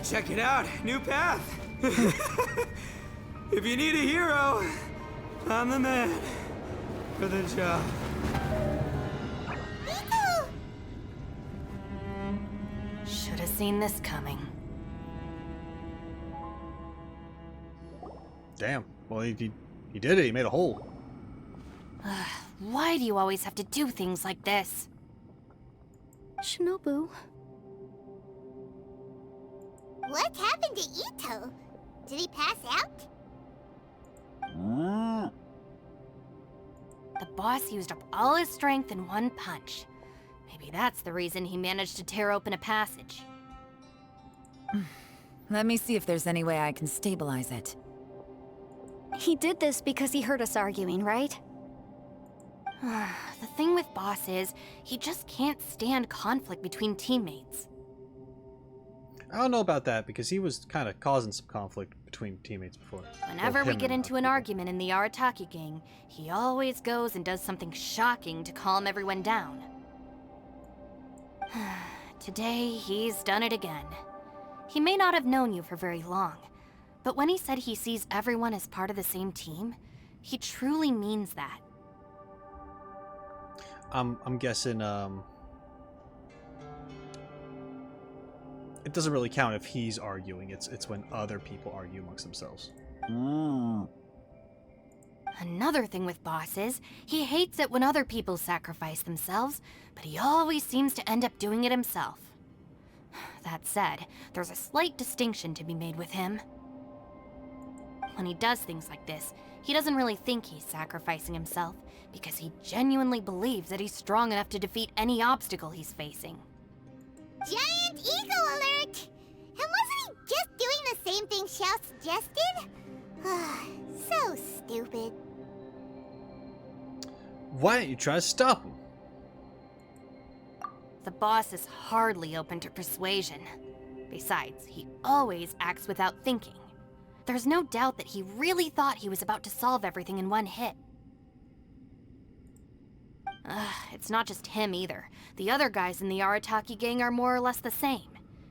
check it out, new path. If you need a hero, I'm the man for the job. Itto! Should have seen this coming. Damn. Well, he did it. He made a hole. Why do you always have to do things like this? Shinobu, What happened to Itto? Did he pass out? The boss used up all his strength in one punch. Maybe that's the reason he managed to tear open a passage. Let me see if there's any way I can stabilize it. He did this because he heard us arguing, right? The thing with Boss is, he just can't stand conflict between teammates. I don't know about that, because he was kind of causing some conflict between teammates before. Whenever Both we him get and into other an people. argument in the Arataki gang, he always goes and does something shocking to calm everyone down. Today, he's done it again. He may not have known you for very long, but when he said he sees everyone as part of the same team, he truly means that. I'm guessing, it doesn't really count if he's arguing. It's when other people argue amongst themselves. Another thing with Boss is, he hates it when other people sacrifice themselves, but he always seems to end up doing it himself. That said, there's a slight distinction to be made with him. When he does things like this, he doesn't really think he's sacrificing himself, because he genuinely believes that he's strong enough to defeat any obstacle he's facing. Giant eagle alert! And wasn't he just doing the same thing Xiao suggested? So stupid. Why don't you try to stop him? The boss is hardly open to persuasion. Besides, he always acts without thinking. There's no doubt that he really thought he was about to solve everything in one hit. It's not just him either. The other guys in the Arataki gang are more or less the same.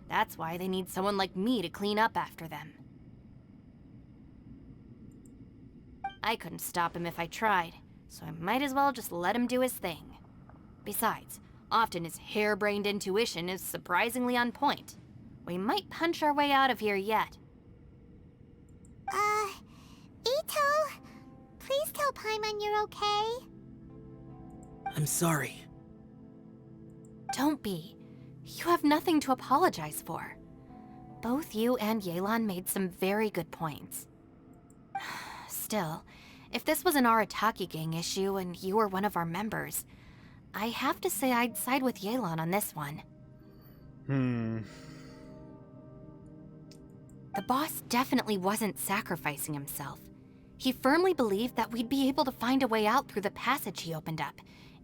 That's why they need someone like me to clean up after them. I couldn't stop him if I tried, so I might as well just let him do his thing. Besides, often his harebrained intuition is surprisingly on point. We might punch our way out of here yet. Itto, please tell Paimon you're okay. I'm sorry. Don't be. You have nothing to apologize for. Both you and Yelan made some very good points. Still, if this was an Arataki gang issue and you were one of our members, I have to say I'd side with Yelan on this one. The boss definitely wasn't sacrificing himself. He firmly believed that we'd be able to find a way out through the passage he opened up,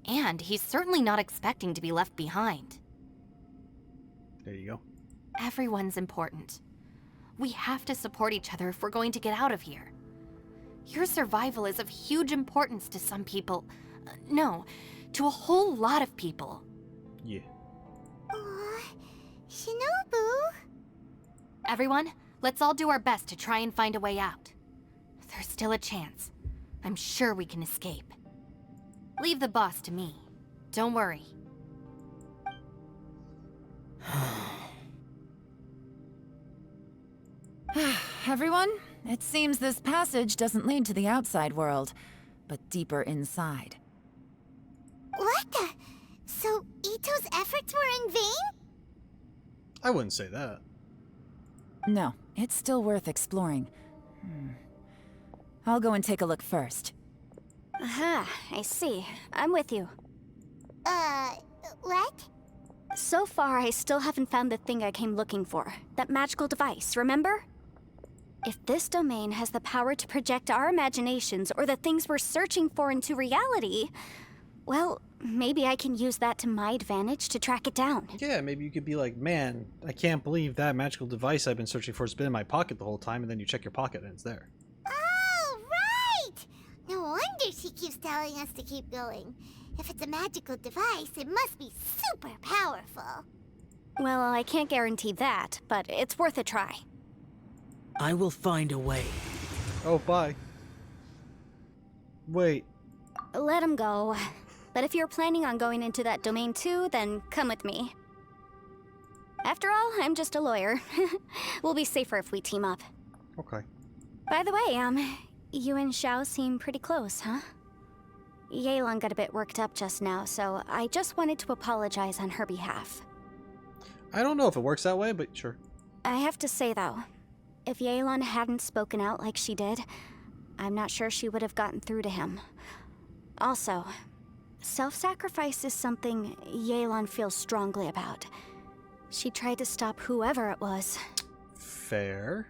and he's certainly not expecting to be left behind. There you go. Everyone's important. We have to support each other if we're going to get out of here. Your survival is of huge importance to some people. No, to a whole lot of people. Yeah. Aw, Shinobu. Everyone, let's all do our best to try and find a way out. There's still a chance. I'm sure we can escape. Leave the boss to me. Don't worry. Everyone, it seems this passage doesn't lead to the outside world, but deeper inside. What the? So Itto's efforts were in vain? I wouldn't say that. No, it's still worth exploring. I'll go and take a look first. Aha, I see. I'm with you. What? So far, I still haven't found the thing I came looking for. That magical device, remember? If this domain has the power to project our imaginations or the things we're searching for into reality, well, maybe I can use that to my advantage to track it down. Yeah, maybe you could be like, man, I can't believe that magical device I've been searching for has been in my pocket the whole time, and then you check your pocket and it's there. Oh, right! No wonder she keeps telling us to keep going. If it's a magical device, it must be super powerful. Well, I can't guarantee that, but it's worth a try. I will find a way. Oh, bye. Wait. Let him go. But if you're planning on going into that domain too, then come with me. After all, I'm just a lawyer. We'll be safer if we team up. Okay. By the way, you and Xiao seem pretty close, huh? Yelan got a bit worked up just now, so I just wanted to apologize on her behalf. I don't know if it works that way, but sure. I have to say, though, if Yelan hadn't spoken out like she did, I'm not sure she would have gotten through to him. Also, self-sacrifice is something Yelan feels strongly about. She tried to stop whoever it was. fair.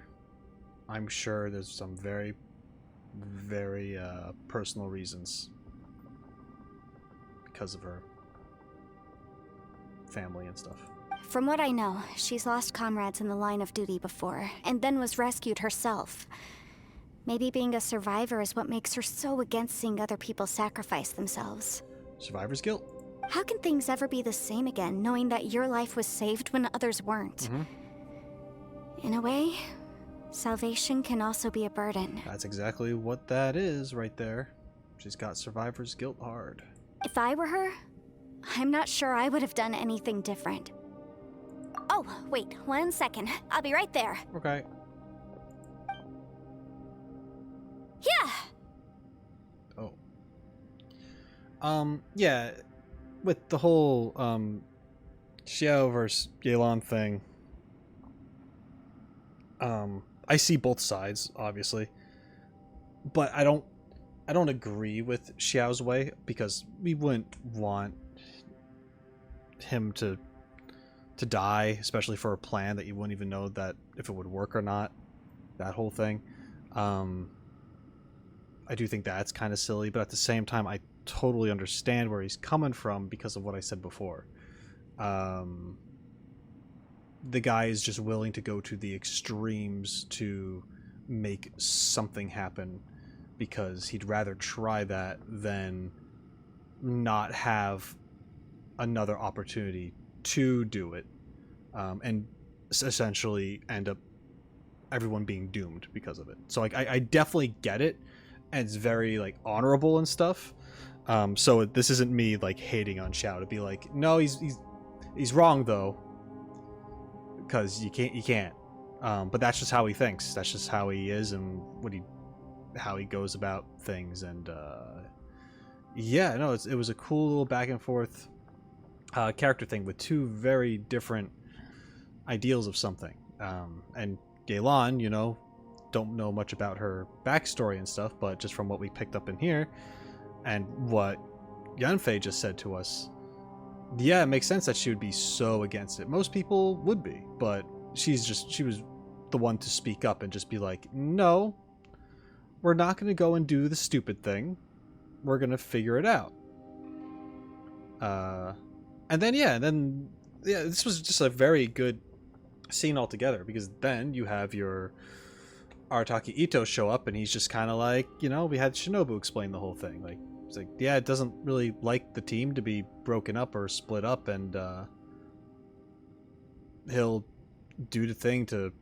I'm sure there's some very, very personal reasons because of her family and stuff. From what I know, she's lost comrades in the line of duty before, and then was rescued herself. Maybe being a survivor is what makes her so against seeing other people sacrifice themselves. Survivor's guilt? How can things ever be the same again, knowing that your life was saved when others weren't? In a way, salvation can also be a burden. That's exactly what that is right there. She's got survivor's guilt hard. If I were her, I'm not sure I would have done anything different. Oh, wait, 1 second. I'll be right there. Okay. Yeah! Oh. Yeah, with the whole, Xiao versus Yelan thing, I see both sides, obviously, but I don't agree with Xiao's way, because we wouldn't want him to die, especially for a plan that you wouldn't even know that if it would work or not, that whole thing. I do think that's kind of silly, but at the same time, I totally understand where he's coming from because of what I said before. The guy is just willing to go to the extremes to make something happen because he'd rather try that than not have another opportunity to do it, and essentially end up everyone being doomed because of it. So like I definitely get it, and it's very like honorable and stuff. So this isn't me like hating on Xiao to be like, no, he's wrong though, because you can't. But that's just how he thinks. That's just how he is, and how he goes about things. And yeah, no, it was a cool little back and forth character thing with two very different ideals of something. And Yelan, you know, don't know much about her backstory and stuff, but just from what we picked up in here and what Yanfei just said to us, yeah, it makes sense that she would be so against it. Most people would be, but she was the one to speak up and just be like, no, we're not going to go and do the stupid thing. We're going to figure it out. And then this was just a very good scene altogether, because then you have your Arataki Itto show up, and he's just kind of like, you know, we had Shinobu explain the whole thing. Like, it's like, yeah, it doesn't really like the team to be broken up or split up, and he'll do the thing to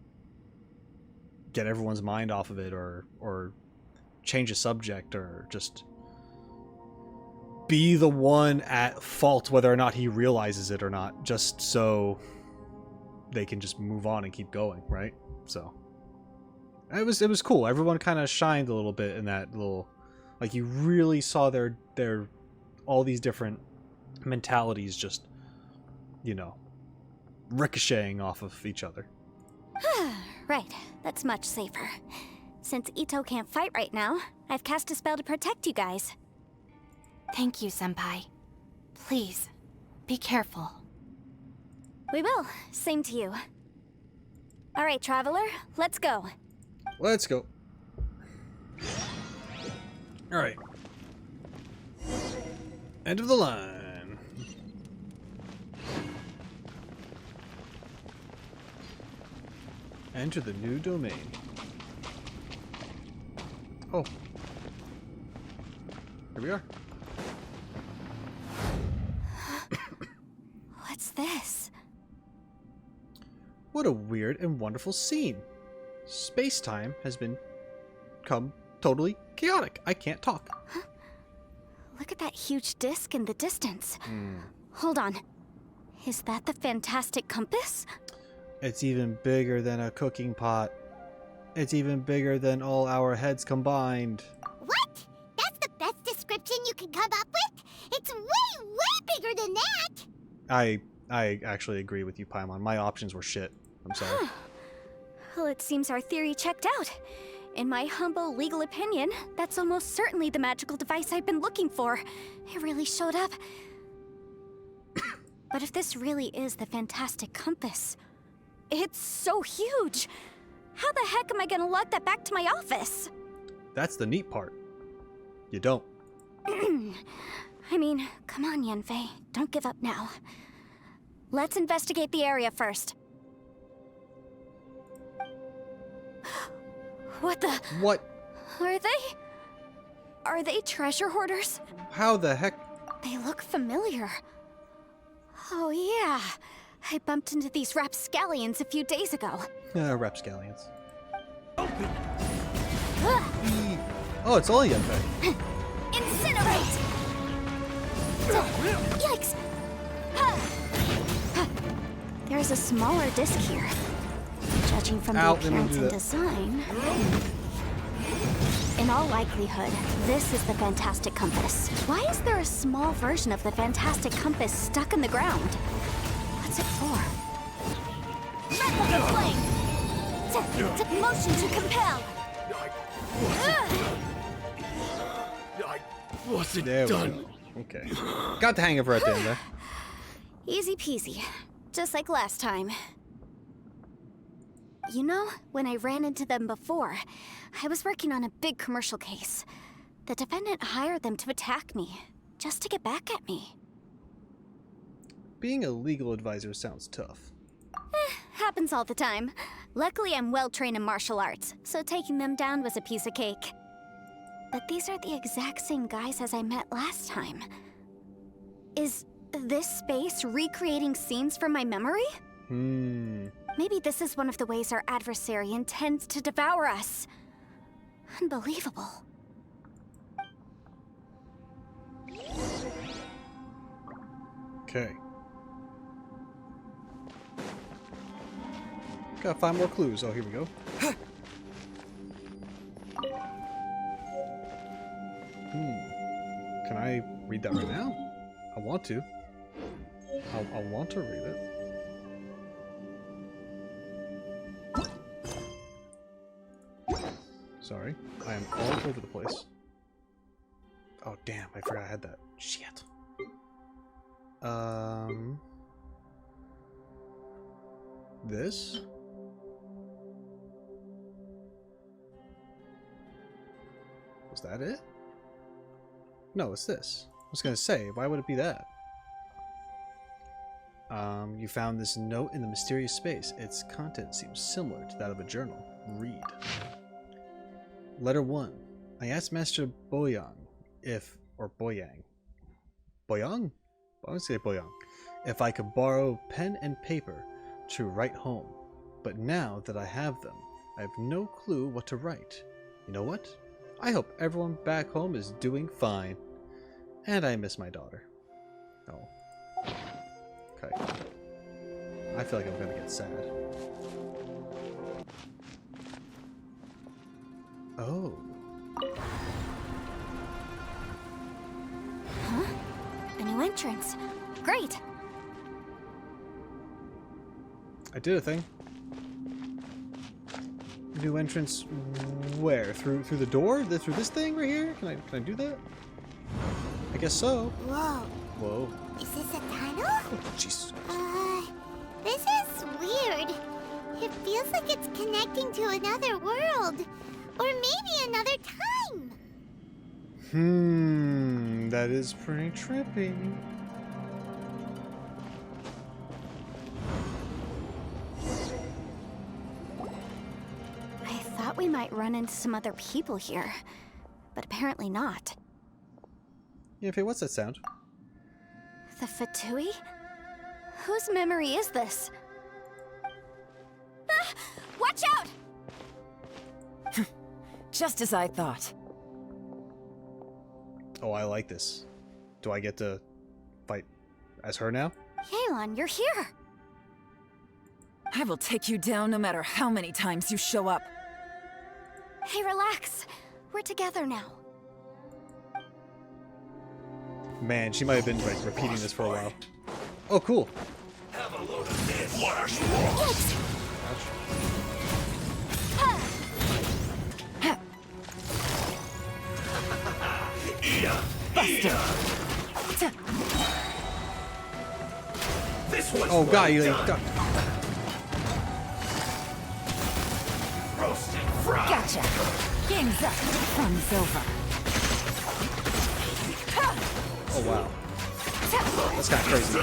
get everyone's mind off of it, or change a subject, or just be the one at fault, whether or not he realizes it or not, just so they can just move on and keep going, right? So it was cool. Everyone kind of shined a little bit in that little, like, you really saw their all these different mentalities just, you know, ricocheting off of each other. Right, that's much safer. Since Itto can't fight right now, I've cast a spell to protect you guys. Thank you, Senpai. Please, be careful. We will. Same to you. All right, Traveler, let's go. Let's go. All right. End of the line. Enter the new domain. Oh. Here we are. What's this? What a weird and wonderful scene. Space-time has become totally chaotic. I can't talk. Huh? Look at that huge disc in the distance. Hold on. Is that the fantastic compass? It's even bigger than a cooking pot. It's even bigger than all our heads combined. What? That's the best description you can come up with? It's way, way bigger than that! I actually agree with you, Paimon. My options were shit. I'm sorry. Well, it seems our theory checked out. In my humble legal opinion, that's almost certainly the magical device I've been looking for. It really showed up. But if this really is the fantastic compass, It's so huge. How the heck am I gonna lug that back to my office? That's the neat part. You don't. I mean, come on, Yanfei. Don't give up now. Let's investigate the area first. What the? What? Are they treasure hoarders? How the heck? They look familiar. Oh yeah. I bumped into these rapscallions a few days ago. Rapscallions. Oh, it's all Yanfei. Incinerate! Yikes! There's a smaller disc here. Judging from the appearance and design... In all likelihood, this is the Fantastic Compass. Why is there a small version of the Fantastic Compass stuck in the ground? What's it for? Replica flame! Motion to compel! Wasn't there done. Okay. Got the hang of her at the end there. Easy peasy. Just like last time. You know, when I ran into them before, I was working on a big commercial case. The defendant hired them to attack me, just to get back at me. Being a legal advisor sounds tough. Happens all the time. Luckily, I'm well trained in martial arts, so taking them down was a piece of cake. But these are the exact same guys as I met last time. Is this space recreating scenes from my memory? Maybe this is one of the ways our adversary intends to devour us. Unbelievable. Okay. Gotta find more clues. Oh, here we go. Can I read that right now? I want to. I want to read it. Sorry, I am all over the place. Oh damn, I forgot I had that. Shit. This? Was that it? No, it's this. I was gonna say, why would it be that? You found this note in the mysterious space. Its content seems similar to that of a journal. Read. Letter 1. I asked Master Boyang or Boyang. Boyang? I would say Boyang. If I could borrow pen and paper to write home. But now that I have them, I have no clue what to write. You know what? I hope everyone back home is doing fine. And I miss my daughter. Oh. Okay. I feel like I'm gonna get sad. Oh. Huh? A new entrance. Great! I did a thing. New entrance where? Through the door? Through this thing right here? Can I do that? I guess so. Whoa. Whoa. Is this a tunnel? Oh, Jesus. This is weird. It feels like it's connecting to another world. Or maybe another time. That is pretty trippy. I thought we might run into some other people here, but apparently not. Yanfei, what's that sound? The Fatui? Whose memory is this? Ah! Watch out! Just as I thought. Oh, I like this. Do I get to fight as her now? Yelan, you're here! I will take you down no matter how many times you show up. Hey, relax. We're together now. Man, she might have been like repeating this for a while. Oh, cool. Have a load of this. Yikes! This one's Oh god, you like ducked. Gotcha. Game's up. Fun's over. Oh wow. That's kind of crazy.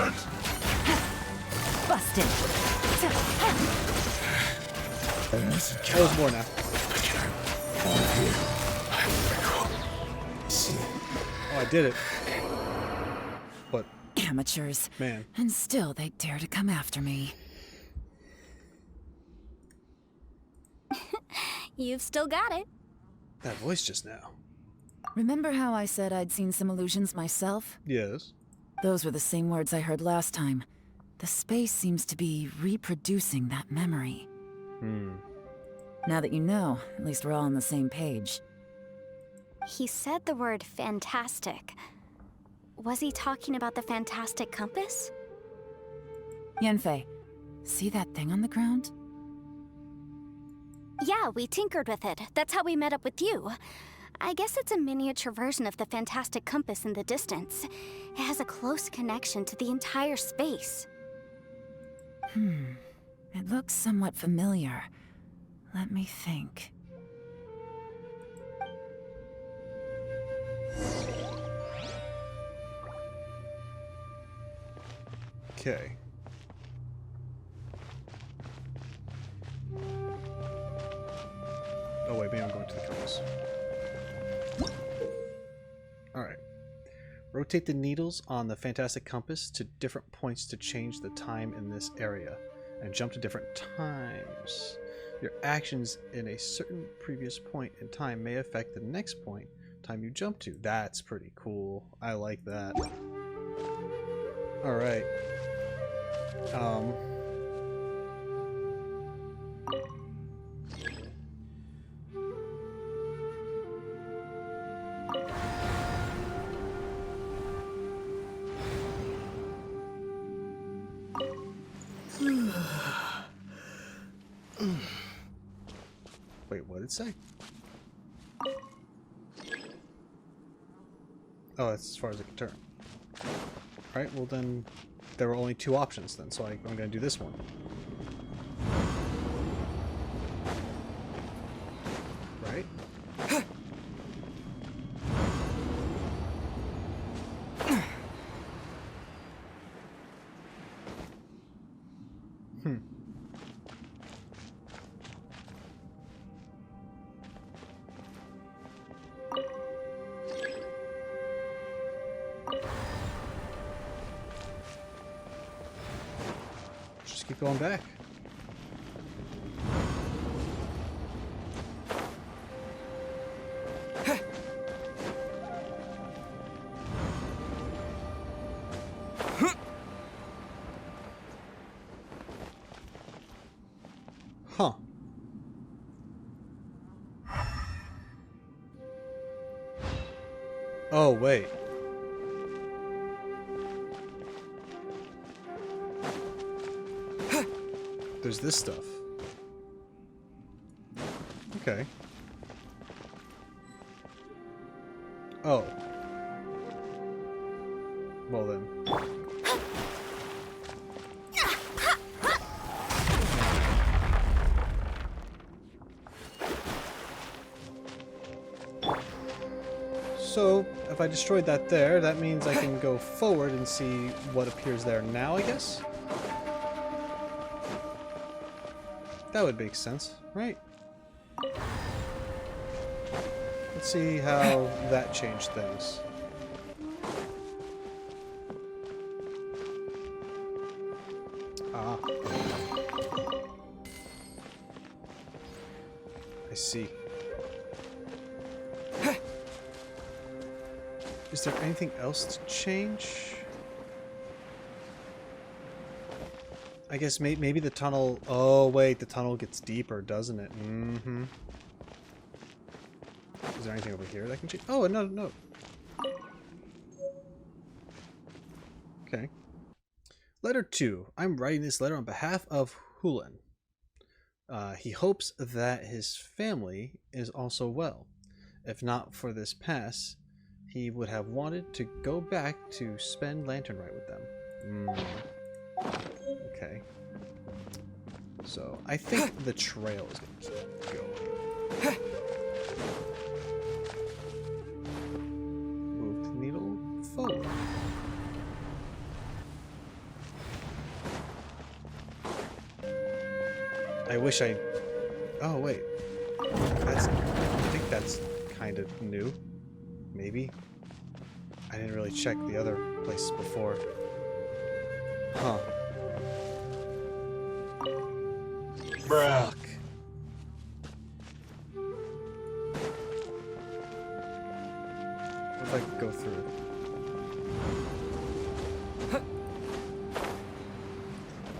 Busted. That was more now. Oh, I did it. But Amateurs. man, And still they dare to come after me. You've still got it. that voice just now. Remember how I said I'd seen some illusions myself? Yes. Those were the same words I heard last time. The space seems to be reproducing that memory. Now that you know, at least we're all on the same page. He said the word fantastic. Was he talking about the fantastic compass? Yanfei, see that thing on the ground? Yeah, we tinkered with it. That's how we met up with you. I guess it's a miniature version of the fantastic compass in the distance. It has a close connection to the entire space. It looks somewhat familiar. Let me think. Okay. Oh wait, maybe I'm going to the compass. Alright. Rotate the needles on the fantastic compass to different points to change the time in this area, and jump to different times. Your actions in a certain previous point in time may affect the next time you jump to. That's pretty cool. I like that. Alright. Wait, what did it say? Oh, that's as far as I can turn. Alright, well then, there were only two options then, so I'm going to do this one. Right? Just keep going back. Huh. Oh, wait. There's this stuff. Okay. Oh. Well then. So, if I destroyed that there, that means I can go forward and see what appears there now, I guess? That would make sense, right? Let's see how that changed things. Ah. I see. Is there anything else to change? I guess maybe the tunnel... Oh, wait, the tunnel gets deeper, doesn't it? Mm-hmm. Is there anything over here that can change? Oh, another note. Okay. Letter 2. I'm writing this letter on behalf of Hulan. He hopes that his family is also well. If not for this pass, he would have wanted to go back to spend Lantern Rite with them. Okay. So, I think the trail is going to keep going. I wish I... Oh, wait. That's... I think that's kind of new. Maybe? I didn't really check the other places before. Huh. Bruh. Fuck. What if I could go through?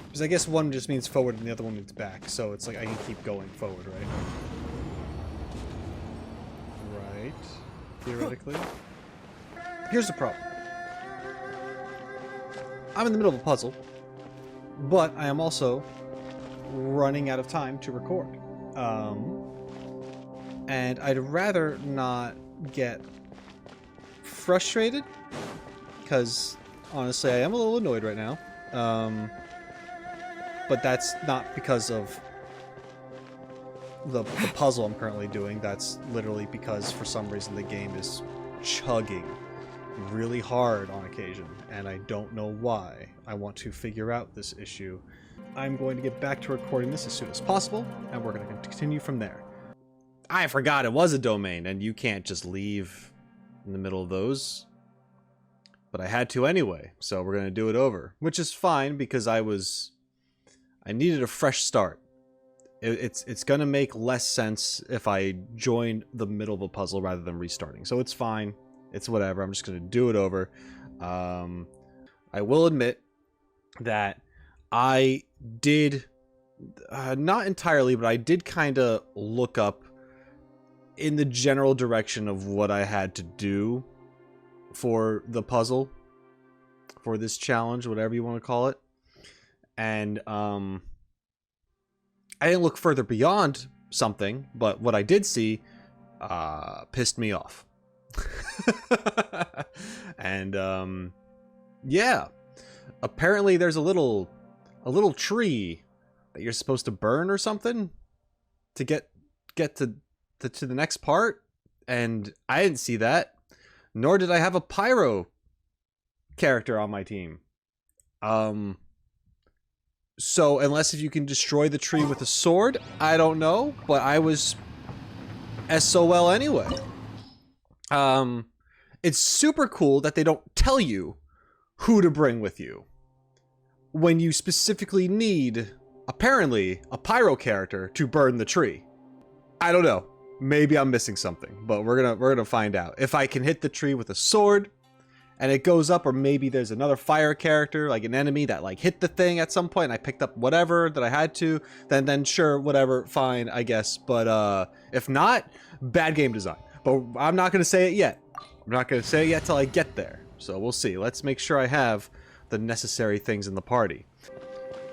Because I guess one just means forward and the other one means back, so it's like I can keep going forward, right? Right. Theoretically. Here's the problem. I'm in the middle of a puzzle, but I am also running out of time to record. And I'd rather not get frustrated, because honestly I am a little annoyed right now. But that's not because of the puzzle I'm currently doing. That's literally because for some reason the game is chugging really hard on occasion, and I don't know why. I want to figure out this issue. I'm going to get back to recording this as soon as possible, and we're going to continue from there. I forgot it was a domain, and you can't just leave in the middle of those. But I had to anyway, so we're going to do it over. Which is fine, because I needed a fresh start. It's going to make less sense if I join the middle of a puzzle rather than restarting. So it's fine. It's whatever. I'm just going to do it over. I will admit that I did, not entirely, but I did kind of look up in the general direction of what I had to do for the puzzle, for this challenge, whatever you want to call it. And I didn't look further beyond something, but what I did see pissed me off. And yeah, apparently there's a little tree that you're supposed to burn or something to get to the next part, and I didn't see that, nor did I have a pyro character on my team. So unless if you can destroy the tree with a sword, I don't know, but I was SOL anyway. It's super cool that they don't tell you who to bring with you when you specifically need, apparently, a pyro character to burn the tree. I don't know. Maybe I'm missing something, but we're gonna find out. If I can hit the tree with a sword and it goes up, or maybe there's another fire character, like an enemy that like hit the thing at some point and I picked up whatever that I had to, then sure, whatever, fine, I guess. But if not, bad game design. But I'm not gonna say it yet. I'm not gonna say it yet till I get there. So we'll see. Let's make sure I have the necessary things in the party.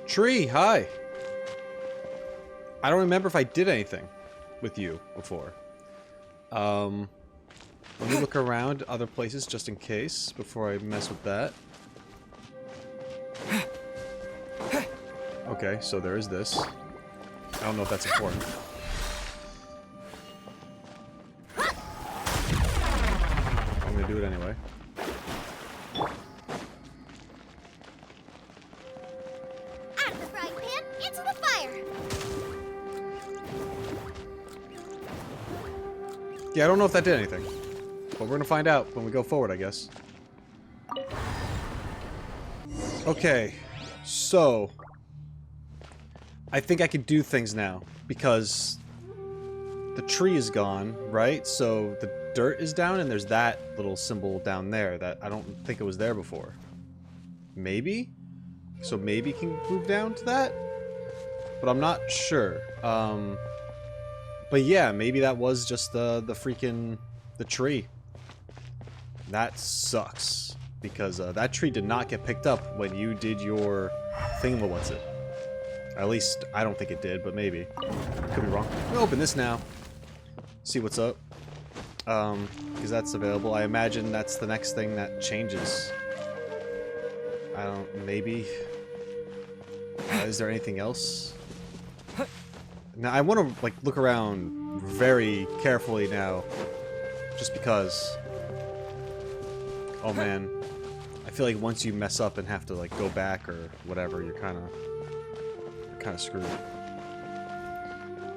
Tree, hi. I don't remember if I did anything with you before. Let me look around other places just in case before I mess with that. Okay, so there is this. I don't know if that's important. I'm gonna do it anyway. Out of the frying pan, into the fire! Yeah, I don't know if that did anything. But we're gonna find out when we go forward, I guess. Okay, so I think I can do things now because the tree is gone, right? So the dirt is down and there's that little symbol down there that I don't think it was there before. Maybe? So maybe you can move down to that? But I'm not sure. But yeah, maybe that was just the freaking the tree. That sucks because that tree did not get picked up when you did your thingamawhatsit. At least I don't think it did, but maybe. Could be wrong. We'll open this now. See what's up. Because that's available. I imagine that's the next thing that changes. I don't... maybe... is there anything else? Now, I want to, like, look around very carefully now. Just because... oh, man. I feel like once you mess up and have to, like, go back or whatever, you're kind of screwed.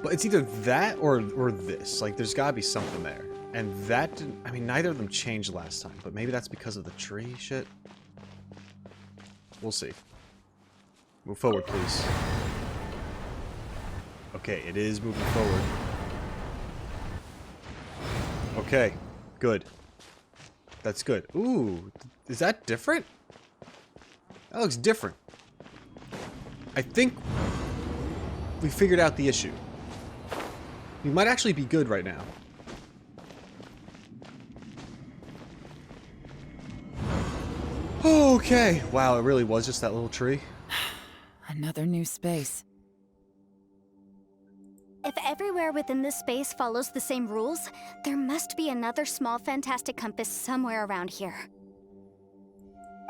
But it's either that or this. Like, there's gotta be something there. And that didn't... I mean, neither of them changed last time, but maybe that's because of the tree shit? We'll see. Move forward, please. Okay, it is moving forward. Okay, good. That's good. Ooh, is that different? That looks different. I think we figured out the issue. We might actually be good right now. Okay. Wow, it really was just that little tree. Another new space. If everywhere within this space follows the same rules, there must be another small fantastic compass somewhere around here.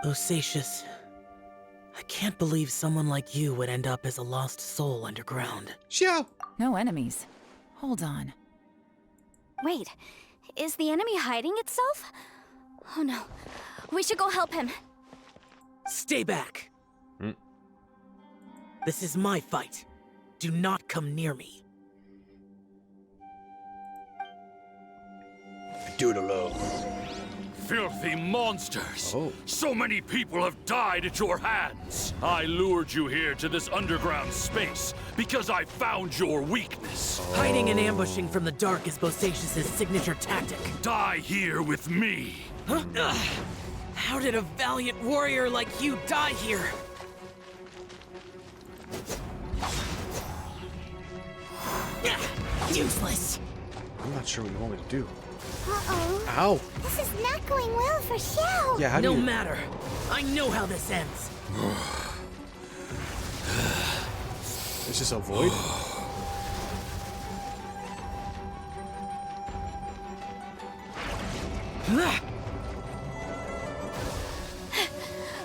Bosacious. I can't believe someone like you would end up as a lost soul underground. Xiao! No enemies. Hold on. Wait, is the enemy hiding itself? Oh no, we should go help him. Stay back! This is my fight. Do not come near me. Do it alone. Filthy monsters! Oh. So many people have died at your hands! I lured you here to this underground space because I found your weakness. Hiding and ambushing from the dark is Bosacious's signature tactic. Die here with me! Huh? Ugh. How did a valiant warrior like you die here? Useless! I'm not sure what you want me to do. Uh-oh. Ow! This is not going well for Xiao. Yeah, how do No you... matter. I know how this ends. It's just a void?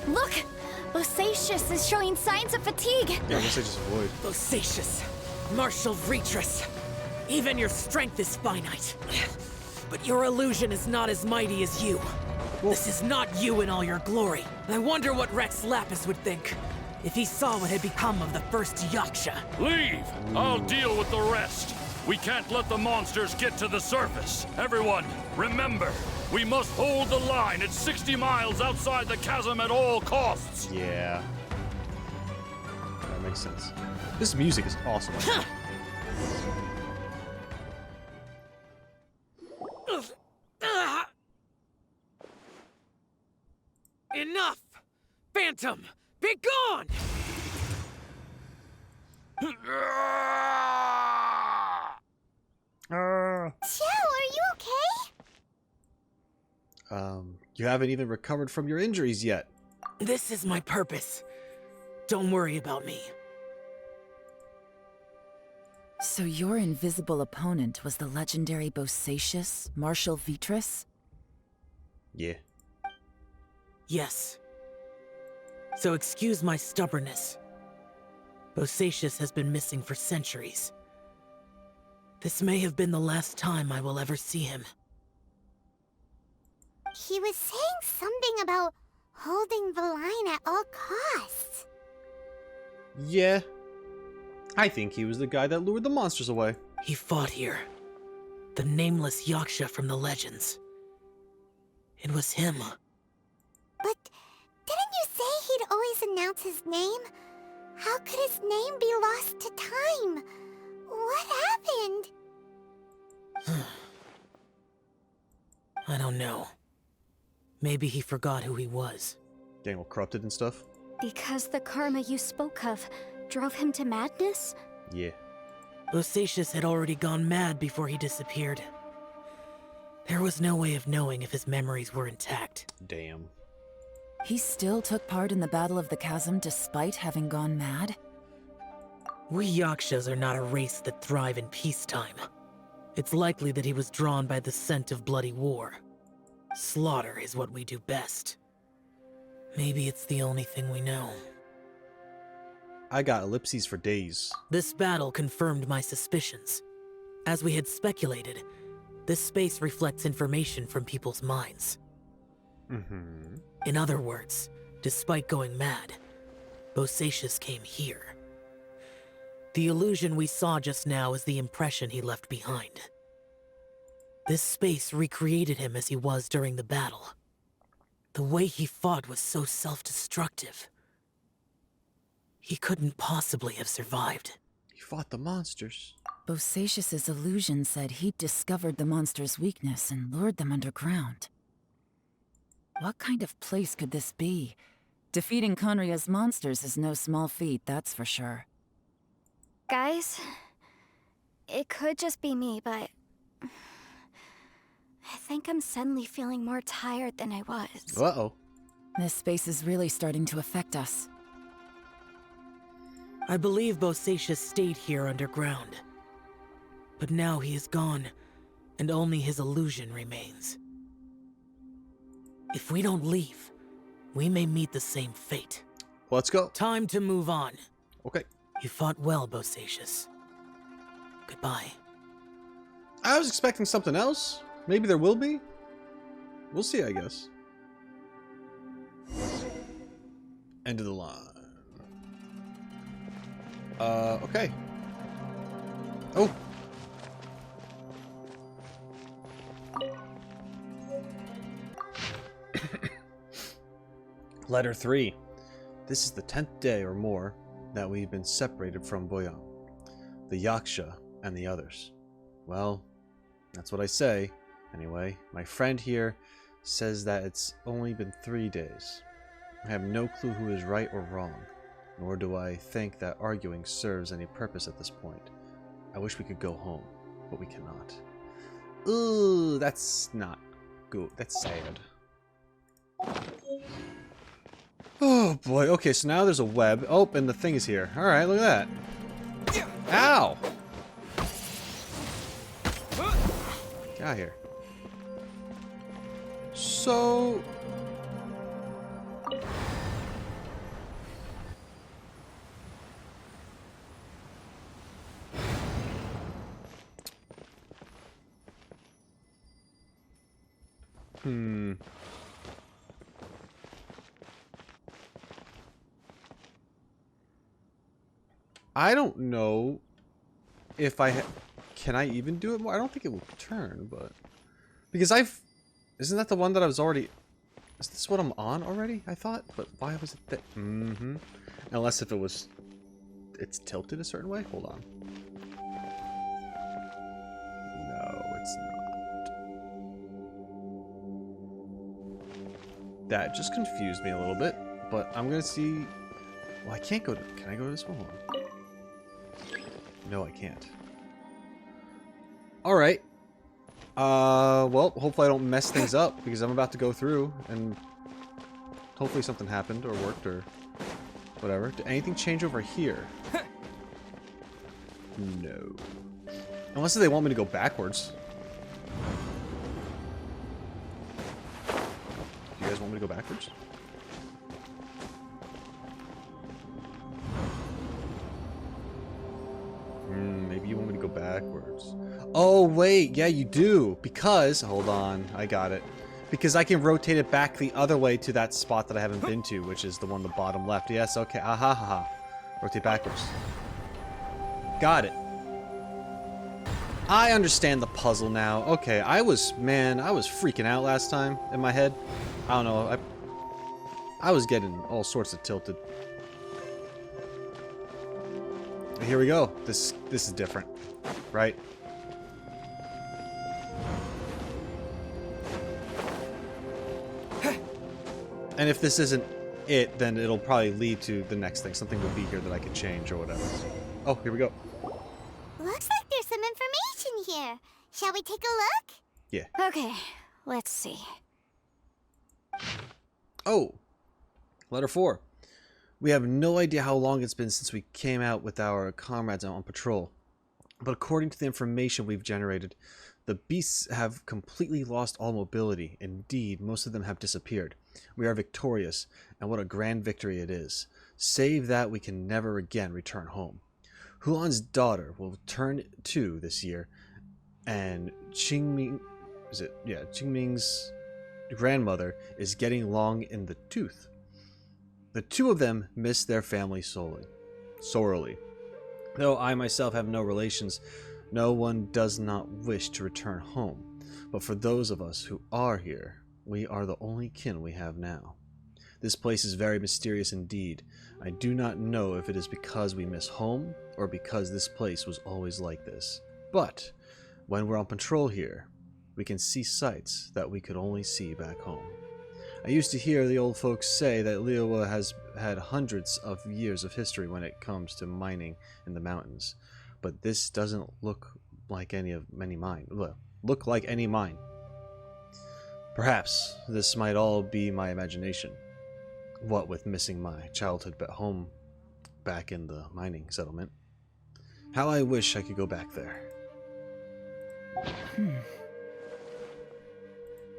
Look! Bosacious is showing signs of fatigue. Yeah, I guess I just void. Bosacious, martial Vretress. Even your strength is finite. But your illusion is not as mighty as you. This is not you in all your glory. I wonder what Rex Lapis would think if he saw what had become of the first Yasha. Leave! I'll deal with the rest. We can't let the monsters get to the surface. Everyone, remember, we must hold the line at 60 miles outside the chasm at all costs. Yeah. That makes sense. This music is awesome. Enough! Phantom, be gone! Xiao, are you okay? You haven't even recovered from your injuries yet. This is my purpose. Don't worry about me. So your invisible opponent was the legendary Bosacious, Martial Vretress? Yeah. Yes. So excuse my stubbornness. Bosacious has been missing for centuries. This may have been the last time I will ever see him. He was saying something about holding the line at all costs. Yeah. I think he was the guy that lured the monsters away. He fought here. The nameless Yasha from the legends. It was him. But didn't you say he'd always announce his name? How could his name be lost to time? What happened? I don't know. Maybe he forgot who he was. Getting all corrupted and stuff? Because the karma you spoke of drove him to madness? Yeah. Bosacious had already gone mad before he disappeared. There was no way of knowing if his memories were intact. Damn. He still took part in the Battle of the Chasm despite having gone mad? We Yakshas are not a race that thrive in peacetime. It's likely that he was drawn by the scent of bloody war. Slaughter is what we do best. Maybe it's the only thing we know. I got ellipses for days. This battle confirmed my suspicions. As we had speculated, this space reflects information from people's minds. Mm-hmm. In other words, despite going mad, Bosacious came here. The illusion we saw just now is the impression he left behind. This space recreated him as he was during the battle. The way he fought was so self-destructive. He couldn't possibly have survived. He fought the monsters. Bosacious's illusion said he'd discovered the monster's weakness and lured them underground. What kind of place could this be? Defeating Conria's monsters is no small feat, that's for sure. Guys, it could just be me, but I think I'm suddenly feeling more tired than I was. Uh-oh. This space is really starting to affect us. I believe Bosacius stayed here underground. But now he is gone, and only his illusion remains. If we don't leave, we may meet the same fate. Let's go. Time to move on. Okay. You fought well, Bosacius. Goodbye. I was expecting something else. Maybe there will be. We'll see, I guess. End of the line. Okay. Oh. Letter 3. This is the 10th day or more that we've been separated from Boyan, the Yasha, and the others. Well, that's what I say. Anyway, my friend here says that it's only been 3 days. I have no clue who is right or wrong, nor do I think that arguing serves any purpose at this point. I wish we could go home, but we cannot. Ooh, that's not good. That's sad. Oh boy, okay, so now there's a web. Oh, and the thing is here. Alright, look at that. Ow! Get out of here. So... I don't know if can I even do it more? I don't think it will turn, but because isn't that the one that I was already? Is this what I'm on already? I thought, but why was it that? Unless if it's tilted a certain way. Hold on. No, it's not. That just confused me a little bit, but I'm gonna see. Well, I can't go to. Can I go to this one? Hold on. No, I can't. Alright. Well, hopefully I don't mess things up, because I'm about to go through, and hopefully something happened, or worked, or whatever. Did anything change over here? No. Unless they want me to go backwards. Do you guys want me to go backwards? Maybe you want me to go backwards. Oh, wait. Yeah, you do. Because... Hold on. I got it. Because I can rotate it back the other way to that spot that I haven't been to, which is the one on the bottom left. Yes, okay. Aha, ha, ha. Rotate backwards. Got it. I understand the puzzle now. Okay, I was freaking out last time in my head. I don't know. I was getting all sorts of tilted. Here we go. This is different, right? And if this isn't it, then it'll probably lead to the next thing. Something will be here that I can change or whatever. Oh, here we go. Looks like there's some information here. Shall we take a look? Yeah. Okay, let's see. Oh, letter 4. We have no idea how long it's been since we came out with our comrades on patrol. But according to the information we've generated, the beasts have completely lost all mobility. Indeed, most of them have disappeared. We are victorious, and what a grand victory it is. Save that we can never again return home. Hulan's daughter will turn 2 this year, and Qingming's grandmother is getting long in the tooth. The two of them miss their family sorely. Though I myself have no relations, no one does not wish to return home. But for those of us who are here, we are the only kin we have now. This place is very mysterious indeed. I do not know if it is because we miss home, or because this place was always like this. But when we're on patrol here, we can see sights that we could only see back home. I used to hear the old folks say that Liyue has had hundreds of years of history when it comes to mining in the mountains, but this doesn't look like any mine. Look like any mine. Perhaps this might all be my imagination. What with missing my childhood home back in the mining settlement. How I wish I could go back there.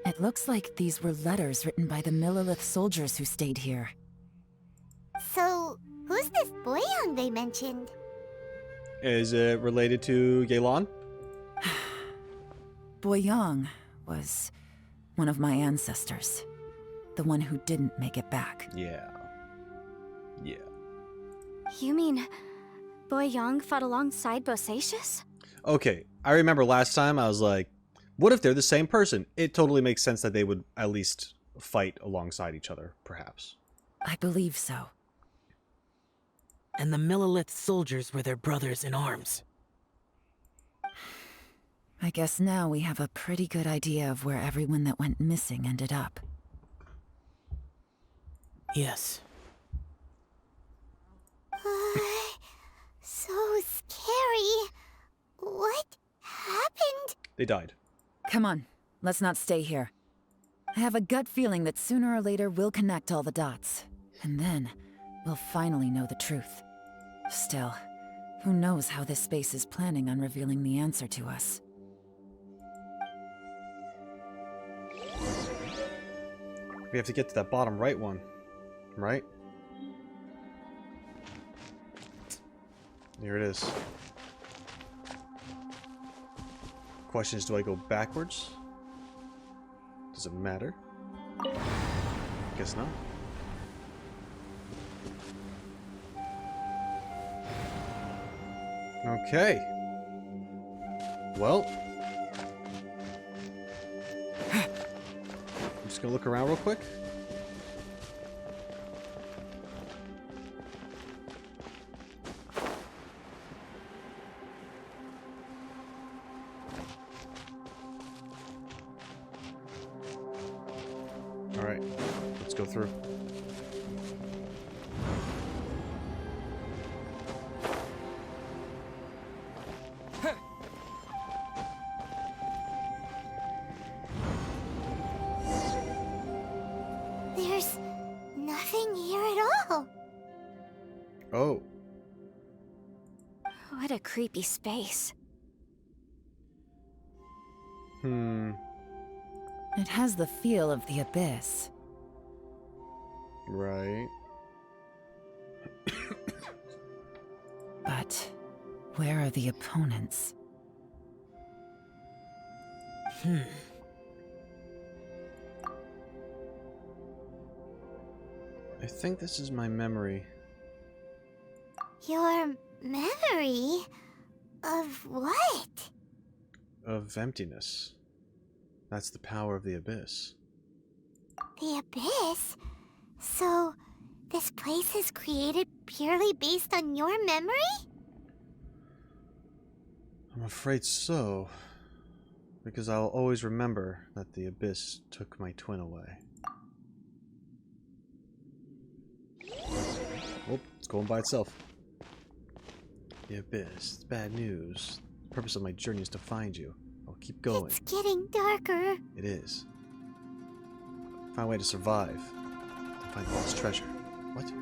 It looks like these were letters written by the Millelith soldiers who stayed here. So, who's this boy young they mentioned? Is it related to Yelan? Boyang was one of my ancestors. The one who didn't make it back. Yeah. Yeah. You mean Boyang fought alongside Bosacius? Okay, I remember last time I was like, what if they're the same person? It totally makes sense that they would at least fight alongside each other, perhaps. I believe so. And the Millelith soldiers were their brothers in arms. I guess now we have a pretty good idea of where everyone that went missing ended up. Yes. So scary. What happened? They died. Come on, let's not stay here. I have a gut feeling that sooner or later we'll connect all the dots. And then, we'll finally know the truth. Still, who knows how this space is planning on revealing the answer to us. We have to get to that bottom right one, right? Here it is. Question is, do I go backwards? Does it matter? Guess not. Okay. Well. I'm just gonna look around real quick. Alright, let's go through. There's nothing here at all. Oh. What a creepy space. It has the feel of the abyss. Right. But where are the opponents? I think this is my memory. Your memory? Of what? Of emptiness. That's the power of the abyss. The abyss? So, this place is created purely based on your memory? I'm afraid so. Because I'll always remember that the abyss took my twin away. Oh, it's going by itself. The abyss. It's bad news. The purpose of my journey is to find you. I'll keep going. It's getting darker. It is. Find a way to survive. To find the lost treasure. What?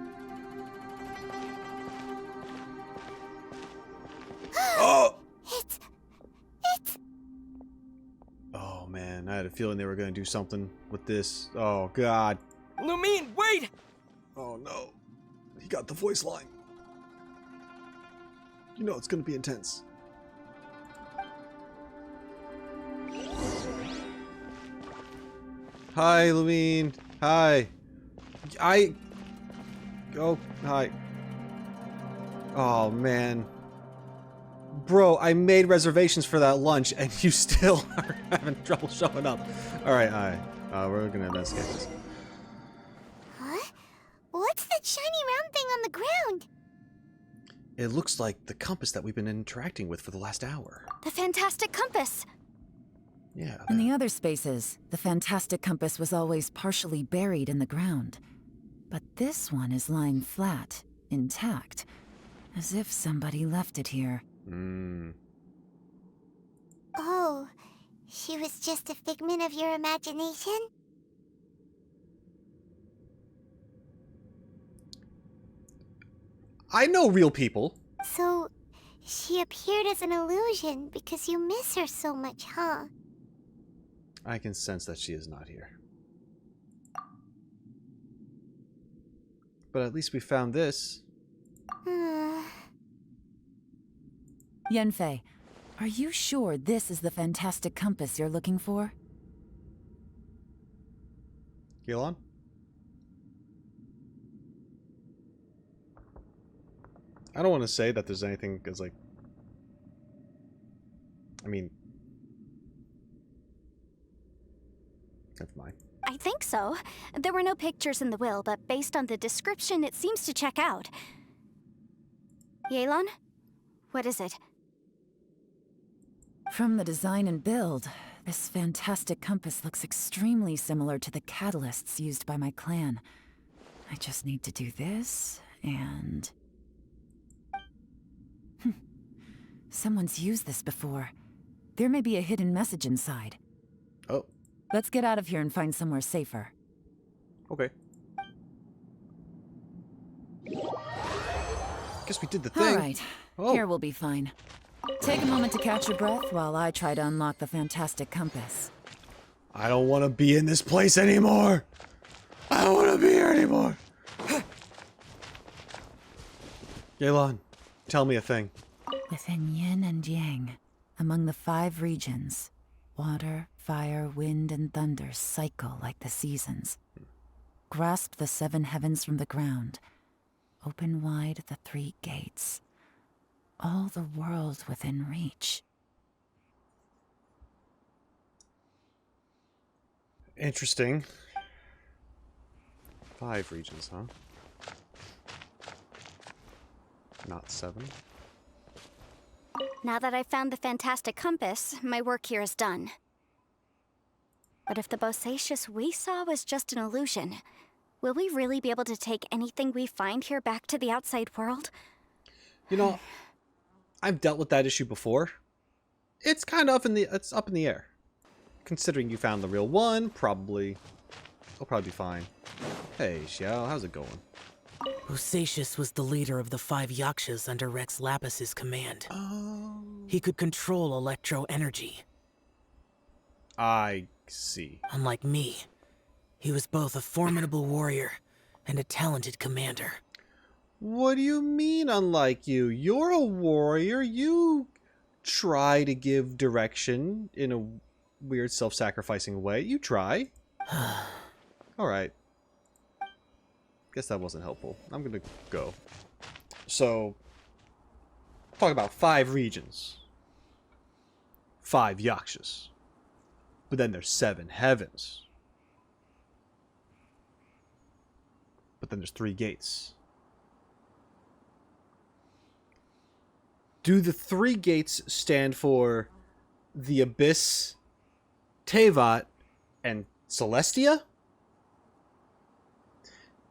Oh! It's... Oh man, I had a feeling they were going to do something with this. Oh god. Lumine, wait! Oh no. He got the voice line. You know it's going to be intense. Hi, Lumine. Hi. Oh, hi. Oh, man. Bro, I made reservations for that lunch, and you still are having trouble showing up. Alright. We're gonna investigate this. Huh? What's that shiny round thing on the ground? It looks like the compass that we've been interacting with for the last hour. The fantastic compass! Yeah. In the other spaces, the fantastic compass was always partially buried in the ground. But this one is lying flat, intact, as if somebody left it here. Oh, she was just a figment of your imagination? I know real people. So, she appeared as an illusion because you miss her so much, huh? I can sense that she is not here. But at least we found this. Yanfei, are you sure this is the fantastic compass you're looking for? Yelan? I don't want to say that there's anything, because, like... I mean... Never mind. I think so. There were no pictures in the will, but based on the description, it seems to check out. Yelan? What is it? From the design and build, this fantastic compass looks extremely similar to the catalysts used by my clan. I just need to do this, and... Someone's used this before. There may be a hidden message inside. Oh. Let's get out of here and find somewhere safer. Okay. Guess we did the thing. All right. Oh. Here we'll be fine. Take a moment to catch your breath while I try to unlock the fantastic compass. I don't want to be in this place anymore. I don't want to be here anymore. Yelan, tell me a thing. Within yin and yang, among the 5 regions, water, fire, wind, and thunder cycle like the seasons. Grasp the 7 heavens from the ground. Open wide the 3 gates. All the world within reach. Interesting. 5 regions, huh? Not 7. Now that I've found the fantastic compass, my work here is done. But if the bosacious we saw was just an illusion, will we really be able to take anything we find here back to the outside world? You know, I've dealt with that issue before. It's kind of up in the air. Considering you found the real one, it'll probably be fine. Hey, Xiao, how's it going? Bosacious was the leader of the 5 Yakshas under Rex Lapis's command. Oh. He could control electro energy. I see. Unlike me, he was both a formidable warrior and a talented commander. What do you mean, unlike you? You're a warrior. You try to give direction in a weird self-sacrificing way. You try. Alright. Guess that wasn't helpful. I'm gonna go. So, talk about 5 regions. 5 Yakshas. But then there's 7 heavens. But then there's 3 gates. Do the 3 gates stand for the Abyss, Tevat, and Celestia?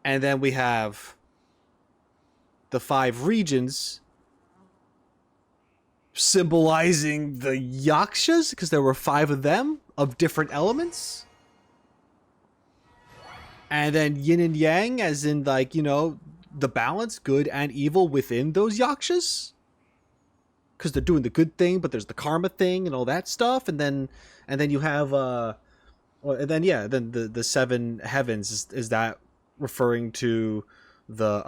And then we have the 5 regions symbolizing the Yakshas, because there were 5 of them, of different elements. And then yin and yang, as in, like, you know, the balance, good and evil within those Yakshas. Because they're doing the good thing, but there's the karma thing and all that stuff. And then you have, then the 7 heavens, is that referring to the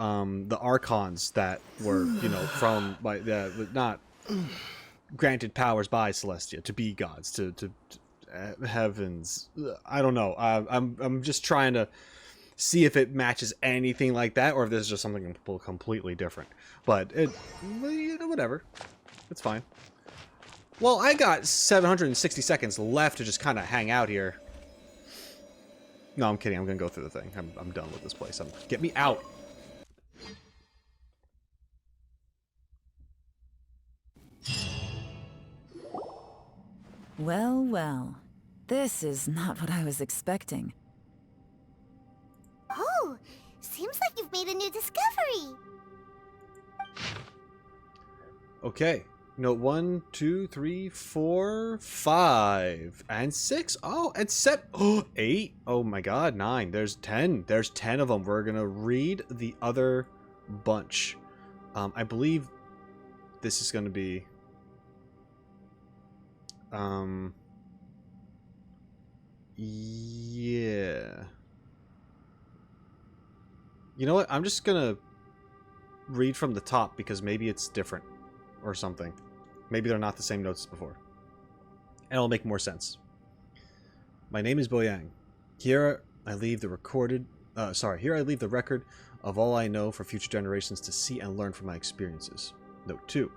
archons that were, you know, from, like, not granted powers by Celestia to be gods, to heavens. I don't know. I'm just trying to see if it matches anything like that, or if this is just something completely different. But you know, whatever. It's fine. Well, I got 760 seconds left to just kind of hang out here. No, I'm kidding. I'm going to go through the thing. I'm done with this place. Get me out. Well, well. This is not what I was expecting. Oh, seems like you've made a new discovery. Okay. Note 1, 2, 3, 4, 5, and 6. Oh, and 7. Oh, 8. Oh my god, 9. There's 10. There's 10 of them. We're going to read the other bunch. I believe this is going to be... Yeah. You know what? I'm just going to read from the top because maybe it's different or something. Maybe they're not the same notes as before. And it'll make more sense. My name is Boyang. Here I leave the record of all I know for future generations to see and learn from my experiences. Note 2.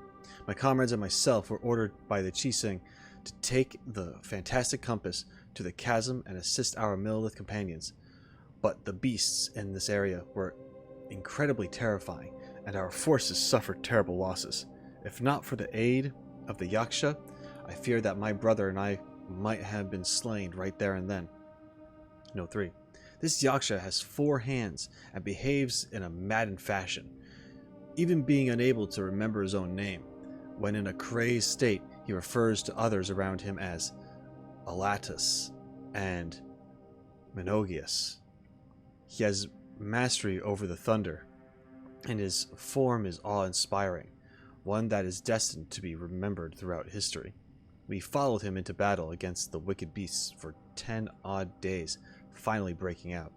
My comrades and myself were ordered by the Chiseng to take the fantastic compass to the chasm and assist our Millilith companions. But the beasts in this area were incredibly terrifying, and our forces suffered terrible losses. If not for the aid of the Yasha, I fear that my brother and I might have been slain right there and then. Note 3. This Yasha has 4 hands and behaves in a maddened fashion, even being unable to remember his own name. When in a crazed state, he refers to others around him as Alatus and Menogius. He has mastery over the thunder, and his form is awe-inspiring, one that is destined to be remembered throughout history. We followed him into battle against the wicked beasts for 10 odd days, finally breaking out.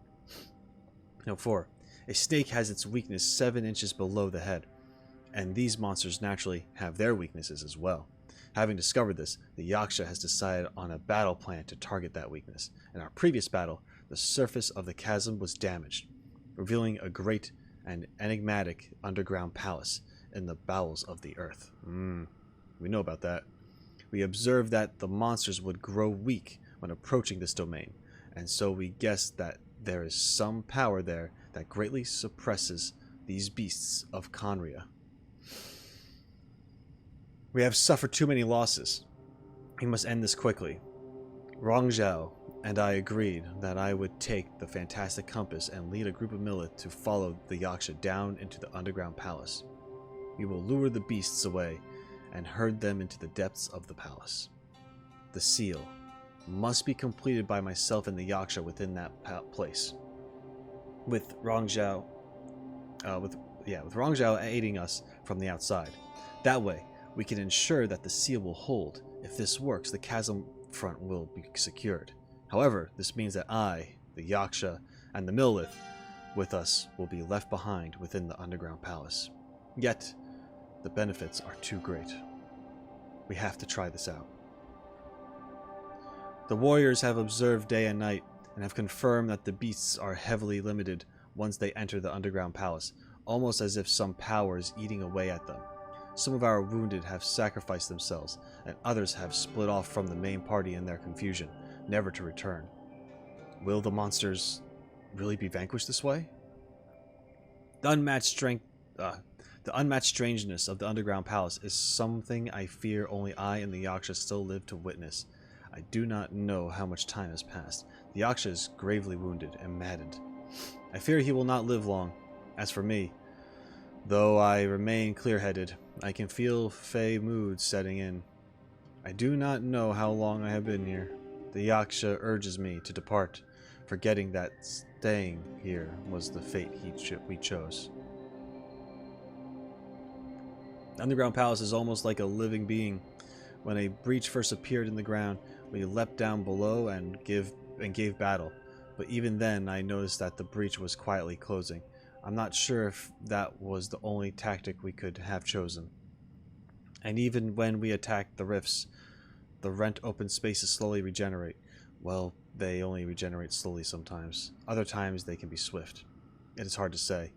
Note 4. A snake has its weakness 7 inches below the head, and these monsters naturally have their weaknesses as well. Having discovered this, the Yasha has decided on a battle plan to target that weakness. In our previous battle, the surface of the chasm was damaged, revealing a great and enigmatic underground palace in the bowels of the earth. We know about that. We observed that the monsters would grow weak when approaching this domain, and so we guessed that there is some power there that greatly suppresses these beasts of Conria. We have suffered too many losses. We must end this quickly. Rongzhao and I agreed that I would take the fantastic compass and lead a group of Millilith to follow the Yasha down into the underground palace. We will lure the beasts away and herd them into the depths of the palace. The seal must be completed by myself and the Yasha within that place. With Rongzhao aiding us from the outside. That way, we can ensure that the seal will hold. If this works, the chasm front will be secured. However, this means that I, the Yasha, and the Millilith with us will be left behind within the underground palace. Yet, the benefits are too great. We have to try this out. The warriors have observed day and night and have confirmed that the beasts are heavily limited once they enter the underground palace, almost as if some power is eating away at them. Some of our wounded have sacrificed themselves, and others have split off from the main party in their confusion, never to return. Will the monsters really be vanquished this way? The unmatched strangeness of the underground palace is something I fear only I and the Yasha still live to witness. I do not know how much time has passed. The Yasha is gravely wounded and maddened. I fear he will not live long. As for me, though I remain clear-headed, I can feel fey moods setting in. I do not know how long I have been here. The Yasha urges me to depart, forgetting that staying here was the fate we chose. The underground palace is almost like a living being. When a breach first appeared in the ground, we leapt down below and gave battle. But even then, I noticed that the breach was quietly closing. I'm not sure if that was the only tactic we could have chosen. And even when we attacked the rifts, the rent open spaces slowly regenerate. Well, they only regenerate slowly sometimes. Other times they can be swift. It is hard to say.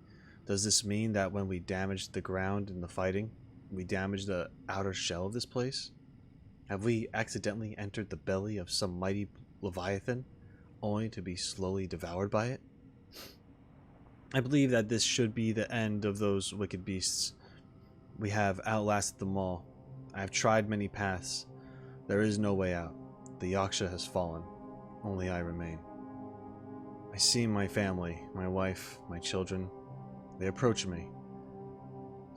Does this mean that when we damaged the ground in the fighting, we damaged the outer shell of this place? Have we accidentally entered the belly of some mighty leviathan, only to be slowly devoured by it? I believe that this should be the end of those wicked beasts. We have outlasted them all. I have tried many paths. There is no way out. The Yasha has fallen. Only I remain. I see my family, my wife, my children. They approach me.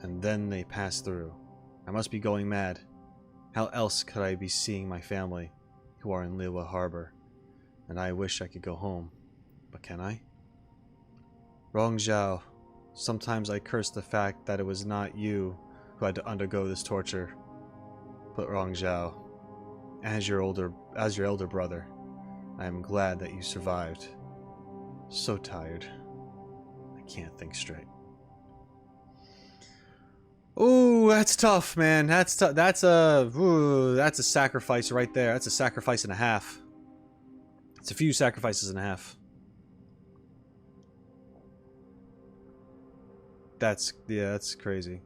And then they pass through. I must be going mad. How else could I be seeing my family, who are in Liyue Harbor? And I wish I could go home. But can I? Wrong Xiao. Sometimes I curse the fact that it was not you who had to undergo this torture. But Wrong Xiao, as your elder brother, I am glad that you survived. So tired. I can't think straight. Ooh, that's tough, man. That's tough. That's a sacrifice right there. That's a sacrifice and a half. It's a few sacrifices and a half. That's crazy.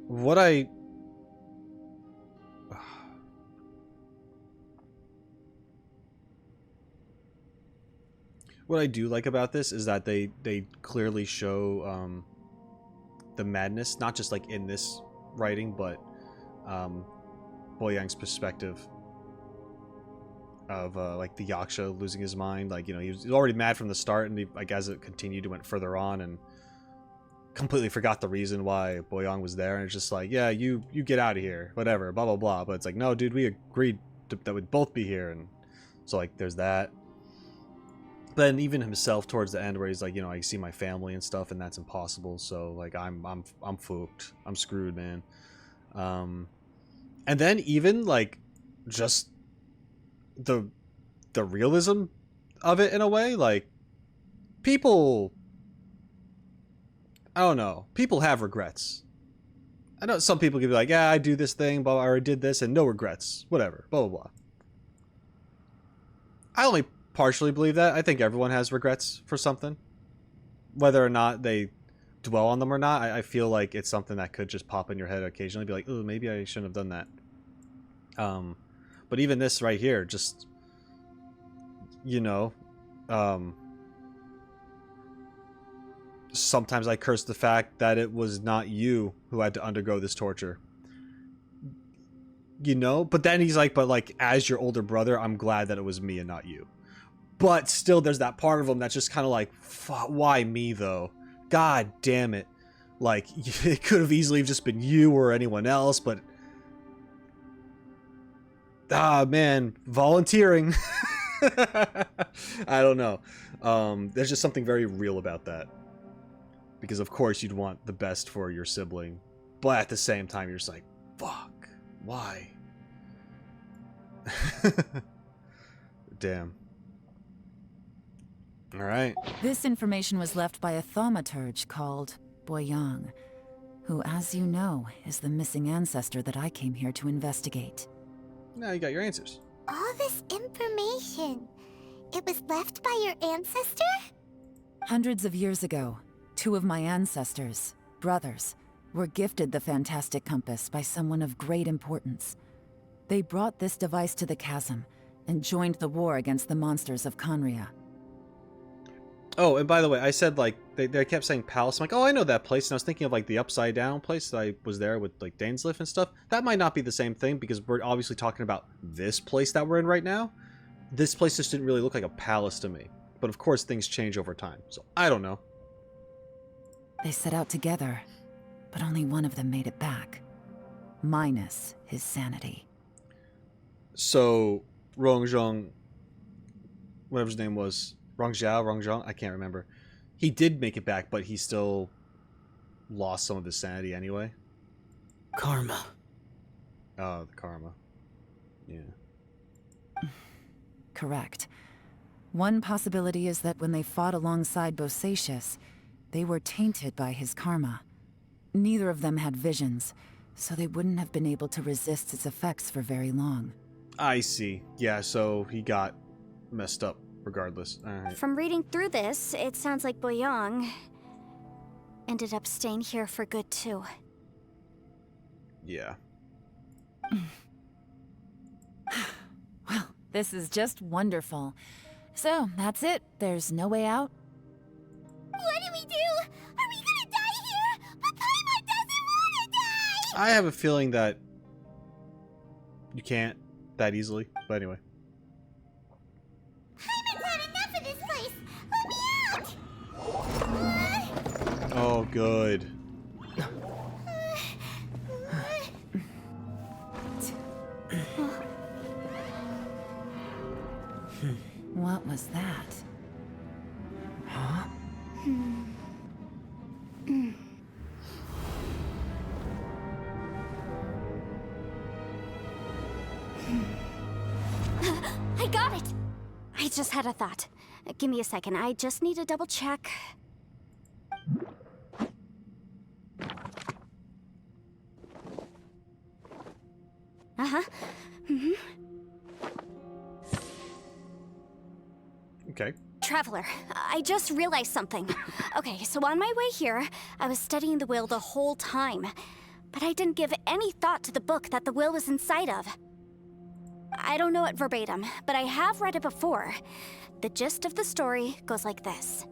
What I do like about this is that they clearly show the madness, not just like in this writing, but Boyang's perspective of like the Yasha losing his mind. Like, you know, he was already mad from the start, and he, like, as it continued, he went further on and completely forgot the reason why Boyang was there, and it's just like, yeah, you get out of here, whatever, blah blah blah. But it's like, no, dude, we agreed that we'd both be here, and so like there's that. But then even himself towards the end, where he's like, you know, I see my family and stuff, and that's impossible. So like, I'm fucked. I'm screwed, man. And then even like just the realism of it in a way, like people, I don't know, people have regrets. I know some people can be like, yeah, I do this thing, but I did this and no regrets, whatever, blah blah blah. I only partially believe that. I think everyone has regrets for something, whether or not they dwell on them or not. I feel like it's something that could just pop in your head occasionally, be like, oh, maybe I shouldn't have done that. But even this right here, just, you know, sometimes I curse the fact that it was not you who had to undergo this torture. You know? But then he's like, but like, as your older brother, I'm glad that it was me and not you. But still, there's that part of him that's just kind of like, why me though? God damn it. Like, it could have easily just been you or anyone else, but... ah, man, volunteering. I don't know. There's just something very real about that. Because of course you'd want the best for your sibling, but at the same time you're just like, fuck, why? Damn. Alright. This information was left by a thaumaturge called Boyang, who, as you know, is the missing ancestor that I came here to investigate. Now you got your answers. All this information, it was left by your ancestor? Hundreds of years ago, 2 of my ancestors, brothers, were gifted the fantastic compass by someone of great importance. They brought this device to the chasm and joined the war against the monsters of Conria. Oh, and by the way, I said, like, they kept saying palace. I'm like, oh, I know that place. And I was thinking of, like, the upside down place that I was there with, like, Dainsliff and stuff. That might not be the same thing, because we're obviously talking about this place that we're in right now. This place just didn't really look like a palace to me. But of course, things change over time. So, I don't know. They set out together, but only one of them made it back. Minus his sanity. So, Rongzhong, whatever his name was, Rongzhong, I can't remember. He did make it back, but he still lost some of his sanity anyway. Karma. Oh, the karma. Yeah. Correct. One possibility is that when they fought alongside Bosacius, they were tainted by his karma. Neither of them had visions, so they wouldn't have been able to resist its effects for very long. I see. Yeah, so he got messed up regardless. All right. From reading through this, it sounds like Boyang... ended up staying here for good too. Yeah. Well, this is just wonderful. So, that's it? There's no way out? What do we do? Are we gonna die here? But Paimon doesn't wanna die! I have a feeling that you can't that easily, but anyway. Paimon's had enough of this place! Let me out! Oh, good. What was that? Huh? I got it! I just had a thought. Give me a second, I just need to double check. Uh-huh. Mm-hmm. Okay. Traveler, I just realized something. Okay, so on my way here, I was studying the will the whole time. But I didn't give any thought to the book that the will was inside of. I don't know it verbatim, but I have read it before. The gist of the story goes like this.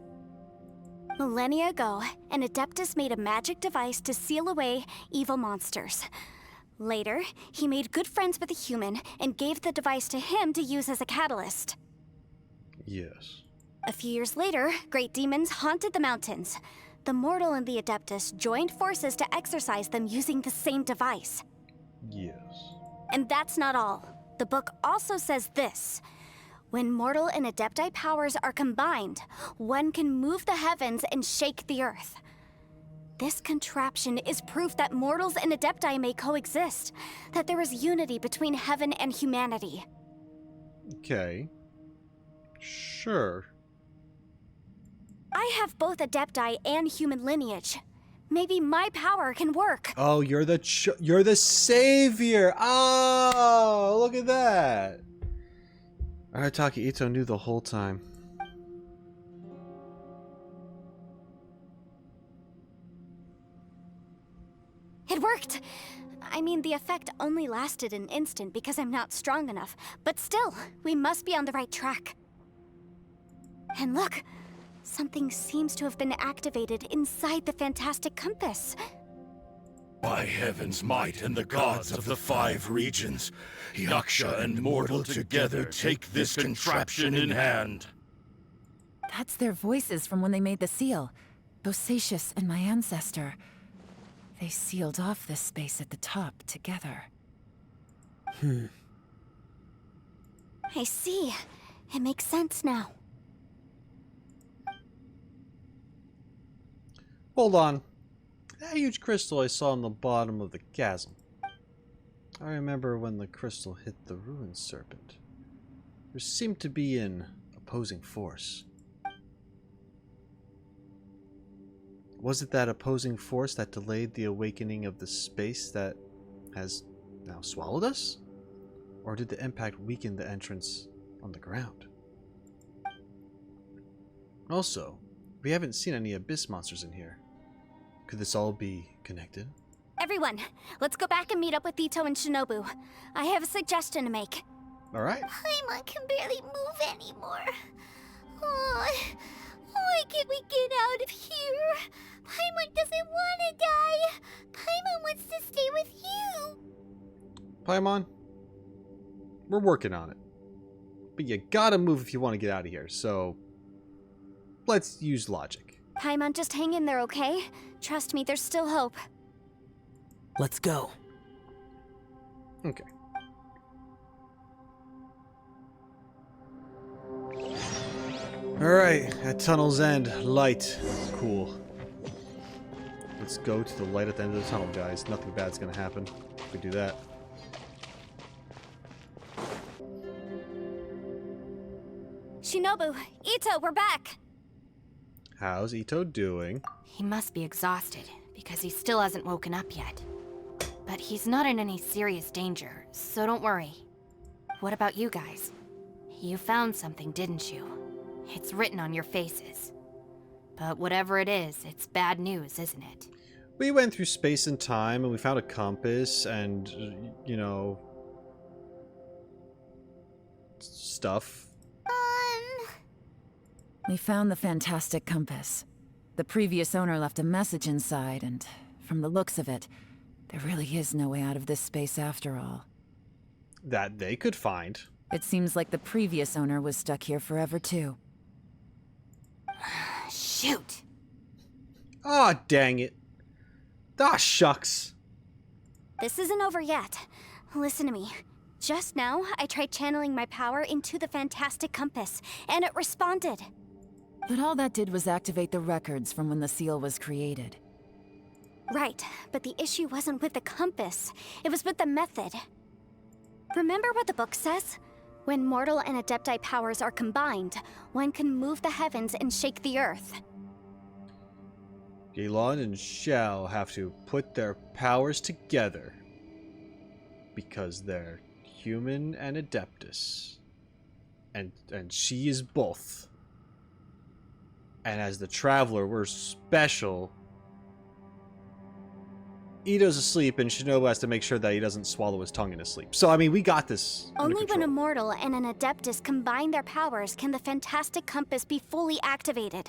Millennia ago, an Adeptus made a magic device to seal away evil monsters. Later, he made good friends with a human and gave the device to him to use as a catalyst. Yes. A few years later, great demons haunted the mountains. The mortal and the Adeptus joined forces to exorcise them using the same device. Yes. And that's not all. The book also says this. When mortal and Adepti powers are combined, one can move the heavens and shake the earth. This contraption is proof that mortals and Adepti may coexist, that there is unity between heaven and humanity. Okay. Sure. I have both Adepti and human lineage. Maybe my power can work. Oh, you're the savior. Oh, look at that. Arataki Itto knew the whole time. It worked! I mean, the effect only lasted an instant because I'm not strong enough, but still, we must be on the right track. And look, something seems to have been activated inside the fantastic compass. By heaven's might and the gods of the 5 regions, Yasha and mortal together take this contraption in hand. That's their voices from when they made the seal. Bosacius and my ancestor. They sealed off this space at the top together. I see. It makes sense now. Hold on. That huge crystal I saw on the bottom of the chasm. I remember when the crystal hit the ruined serpent. There seemed to be an opposing force. Was it that opposing force that delayed the awakening of the space that has now swallowed us? Or did the impact weaken the entrance on the ground? Also, we haven't seen any abyss monsters in here. Could this all be connected? Everyone, let's go back and meet up with Itto and Shinobu. I have a suggestion to make. Alright. Paimon can barely move anymore. Oh, why can't we get out of here? Paimon doesn't want to die. Paimon wants to stay with you. Paimon, we're working on it. But you gotta move if you want to get out of here, so let's use logic. Paimon, just hang in there, okay? Trust me, there's still hope. Let's go. Okay. Alright, at tunnel's end, light. Cool. Let's go to the light at the end of the tunnel, guys. Nothing bad's gonna happen if we do that. Shinobu, Itto, we're back! How's Itto doing? He must be exhausted, because he still hasn't woken up yet. But he's not in any serious danger, so don't worry. What about you guys? You found something, didn't you? It's written on your faces. But whatever it is, it's bad news, isn't it? We went through space and time, and we found a compass, and, you know, stuff. We found the fantastic compass. The previous owner left a message inside, and from the looks of it, there really is no way out of this space after all. That they could find. It seems like the previous owner was stuck here forever, too. Shoot! Aw, dang it. Ah, shucks. This isn't over yet. Listen to me. Just now, I tried channeling my power into the fantastic compass, and it responded. But all that did was activate the records from when the seal was created. Right, but the issue wasn't with the compass. It was with the method. Remember what the book says? When mortal and adepti powers are combined, one can move the heavens and shake the earth. Yelan and Xiao have to put their powers together. Because they're human and adeptus. And she is both. And as the Traveler, we're special. Itto's asleep, and Shinobu has to make sure that he doesn't swallow his tongue in his sleep. So, I mean, we got this under Only when a control. mortal and an adeptus combine their powers can the fantastic compass be fully activated.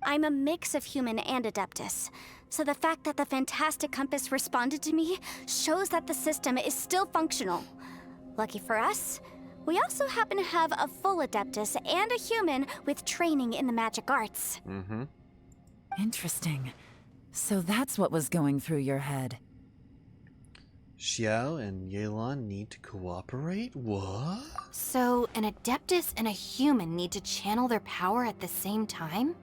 I'm a mix of human and adeptus, so the fact that the fantastic compass responded to me shows that the system is still functional. Lucky for us, we also happen to have a full adeptus and a human with training in the magic arts. Mm-hmm. Interesting. So that's what was going through your head. Xiao and Yelan need to cooperate? What? So, an adeptus and a human need to channel their power at the same time?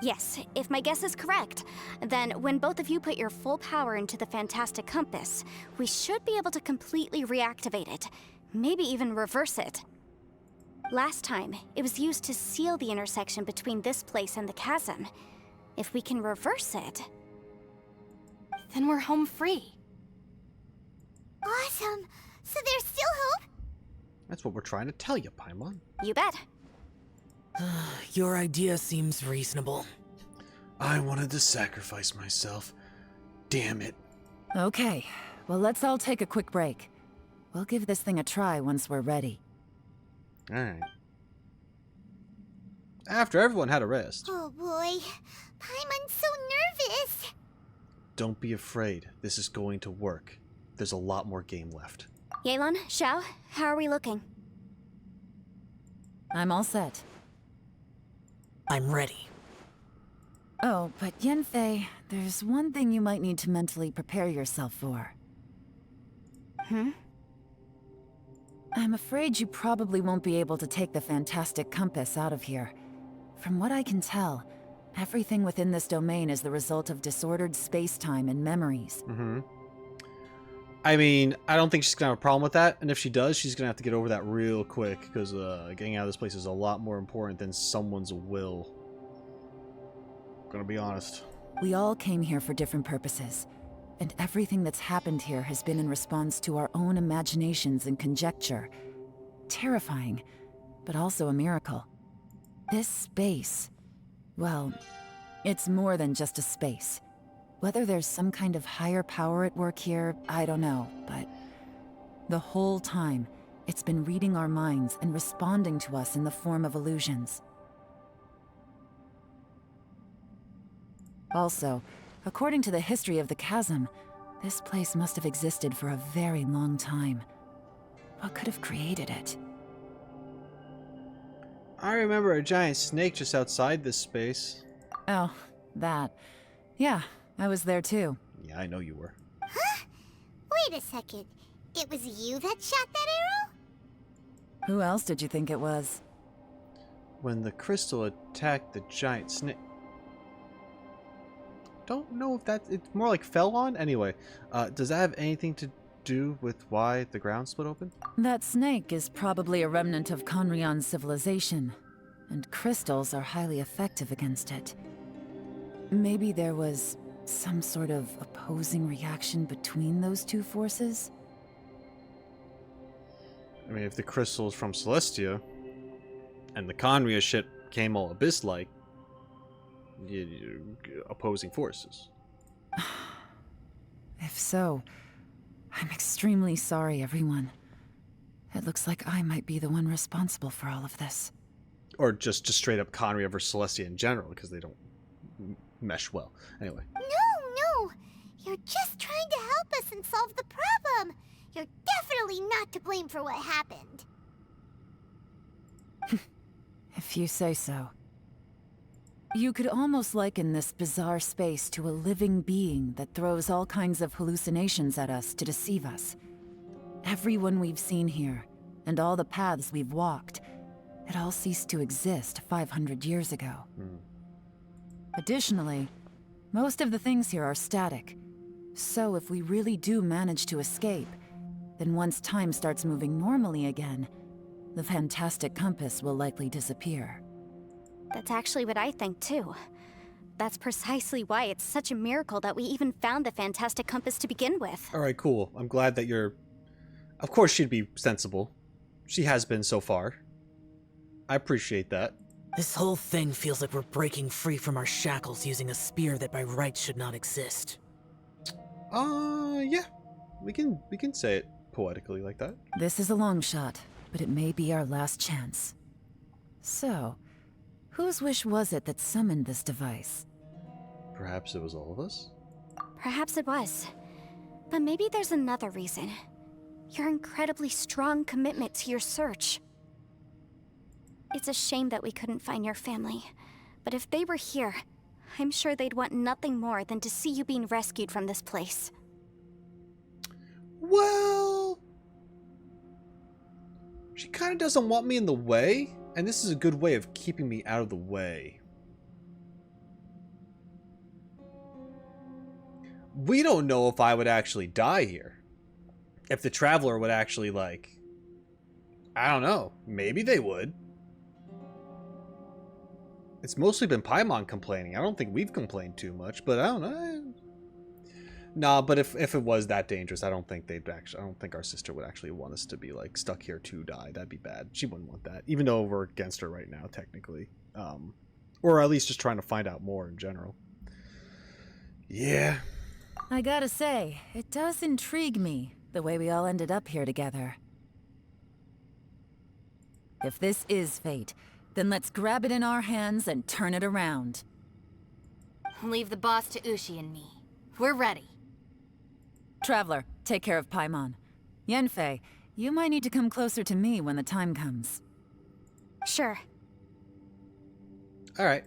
Yes, if my guess is correct, then when both of you put your full power into the fantastic compass, we should be able to completely reactivate it, maybe even reverse it. Last time, it was used to seal the intersection between this place and the chasm. If we can reverse it... Then we're home free. Awesome! So there's still hope? That's what we're trying to tell you, Paimon. You bet. Your idea seems reasonable. I wanted to sacrifice myself. Damn it. Okay, well let's all take a quick break. We'll give this thing a try once we're ready. Alright. After everyone had a rest. Oh boy, Paimon's so nervous. Don't be afraid. This is going to work. There's a lot more game left. Yelan, Xiao, how are we looking? I'm all set. I'm ready. Oh, but Yanfei, there's one thing you might need to mentally prepare yourself for. I'm afraid you probably won't be able to take the fantastic compass out of here. From what I can tell, everything within this domain is the result of disordered space-time and memories. I mean, I don't think she's going to have a problem with that, and if she does, she's going to have to get over that real quick, because getting out of this place is a lot more important than someone's will. Gonna be honest. We all came here for different purposes, and everything that's happened here has been in response to our own imaginations and conjecture. Terrifying, but also a miracle. This space, well, it's more than just a space. Whether there's some kind of higher power at work here, I don't know, but the whole time, it's been reading our minds and responding to us in the form of illusions. Also, according to the history of the chasm, this place must have existed for a very long time. What could have created it? I remember a giant snake just outside this space. Oh, that. Yeah, I was there too. Yeah, I know you were. Huh? Wait a second. It was you that shot that arrow? Who else did you think it was? When the crystal attacked the giant snake... Don't know if that... It's more like fell on? Anyway, does that have anything to do with why the ground split open? That snake is probably a remnant of Conrion's civilization, and crystals are highly effective against it. Maybe there was some sort of opposing reaction between those two forces? I mean, if the crystal's from Celestia, and the Conria shit came all abyss-like, opposing forces. If so, I'm extremely sorry, everyone. It looks like I might be the one responsible for all of this. Or just straight up Conria versus Celestia in general, because they don't mesh well. Anyway. No! You're just trying to help us and solve the problem! You're definitely not to blame for what happened. If you say so. You could almost liken this bizarre space to a living being that throws all kinds of hallucinations at us to deceive us. Everyone we've seen here, and all the paths we've walked, it all ceased to exist 500 years ago. Additionally, most of the things here are static. So if we really do manage to escape, then once time starts moving normally again, the fantastic compass will likely disappear. That's actually what I think, too. That's precisely why it's such a miracle that we even found the fantastic compass to begin with. Alright, cool. I'm glad that you're... Of course she'd be sensible. She has been so far. I appreciate that. This whole thing feels like we're breaking free from our shackles using a spear that by rights should not exist. Yeah. We can say it poetically like that. This is a long shot, but it may be our last chance. So, whose wish was it that summoned this device? Perhaps it was all of us? Perhaps it was. But maybe there's another reason. Your incredibly strong commitment to your search. It's a shame that we couldn't find your family. But if they were here, I'm sure they'd want nothing more than to see you being rescued from this place. Well... She kind of doesn't want me in the way, and this is a good way of keeping me out of the way. We don't know if I would actually die here. If the Traveler would actually, like... I don't know. Maybe they would. It's mostly been Paimon complaining. I don't think we've complained too much, but I don't know. Nah, but if it was that dangerous, I don't think our sister would actually want us to be like stuck here to die. That'd be bad. She wouldn't want that, even though we're against her right now, technically, or at least just trying to find out more in general. Yeah. I gotta say, it does intrigue me the way we all ended up here together. If this is fate, then let's grab it in our hands and turn it around. Leave the boss to Ushi and me. We're ready. Traveler, take care of Paimon. Yanfei, you might need to come closer to me when the time comes. Sure. Alright.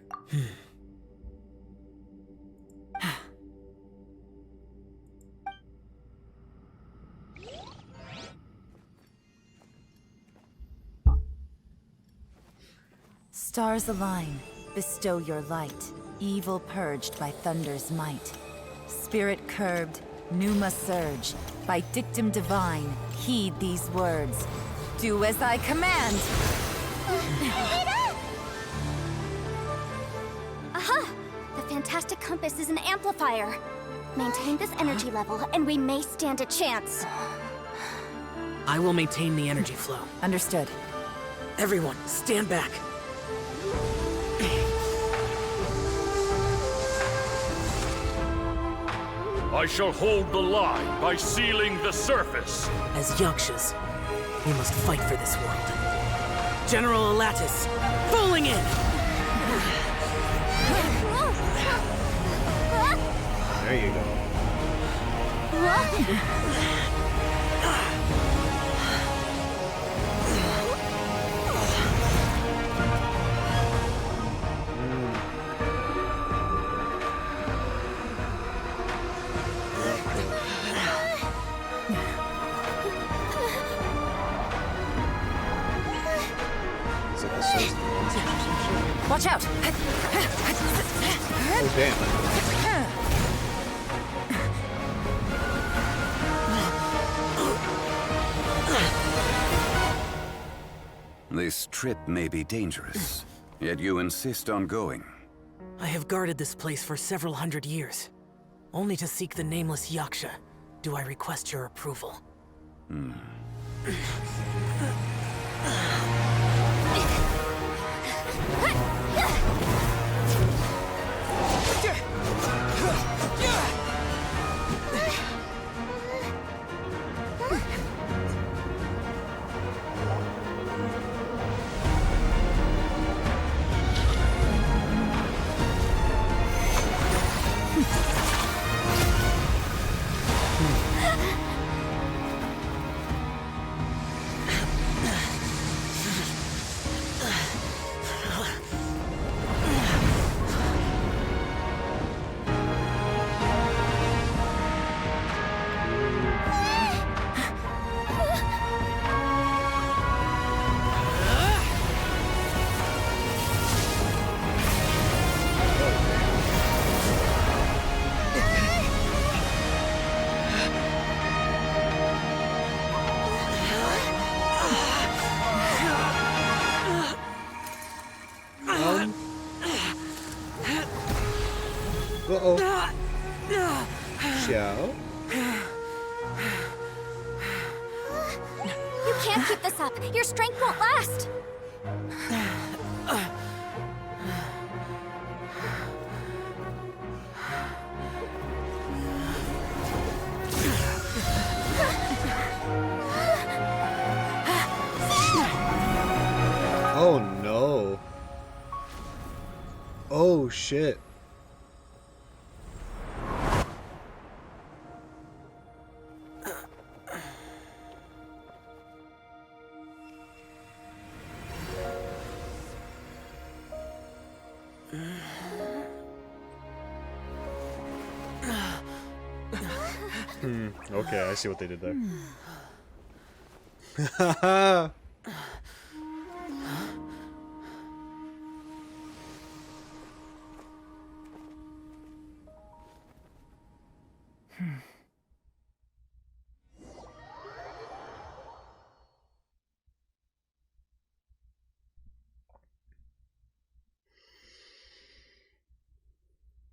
Stars align, bestow your light, evil purged by thunder's might. Spirit curbed, pneuma surge, by dictum divine, heed these words. Do as I command! Aha! The fantastic compass is an amplifier. Maintain this energy level, and we may stand a chance. I will maintain the energy flow. Understood. Everyone, stand back. I shall hold the line by sealing the surface. As Yakshas, we must fight for this world. General Alatus, falling in! There you go. Watch out! Oh, damn. This trip may be dangerous, yet you insist on going. I have guarded this place for several hundred years. Only to seek the nameless Yaksha do I request your approval. Xiao. You can't keep this up. Your strength won't last. Oh no. Oh shit. Okay, I see what they did there.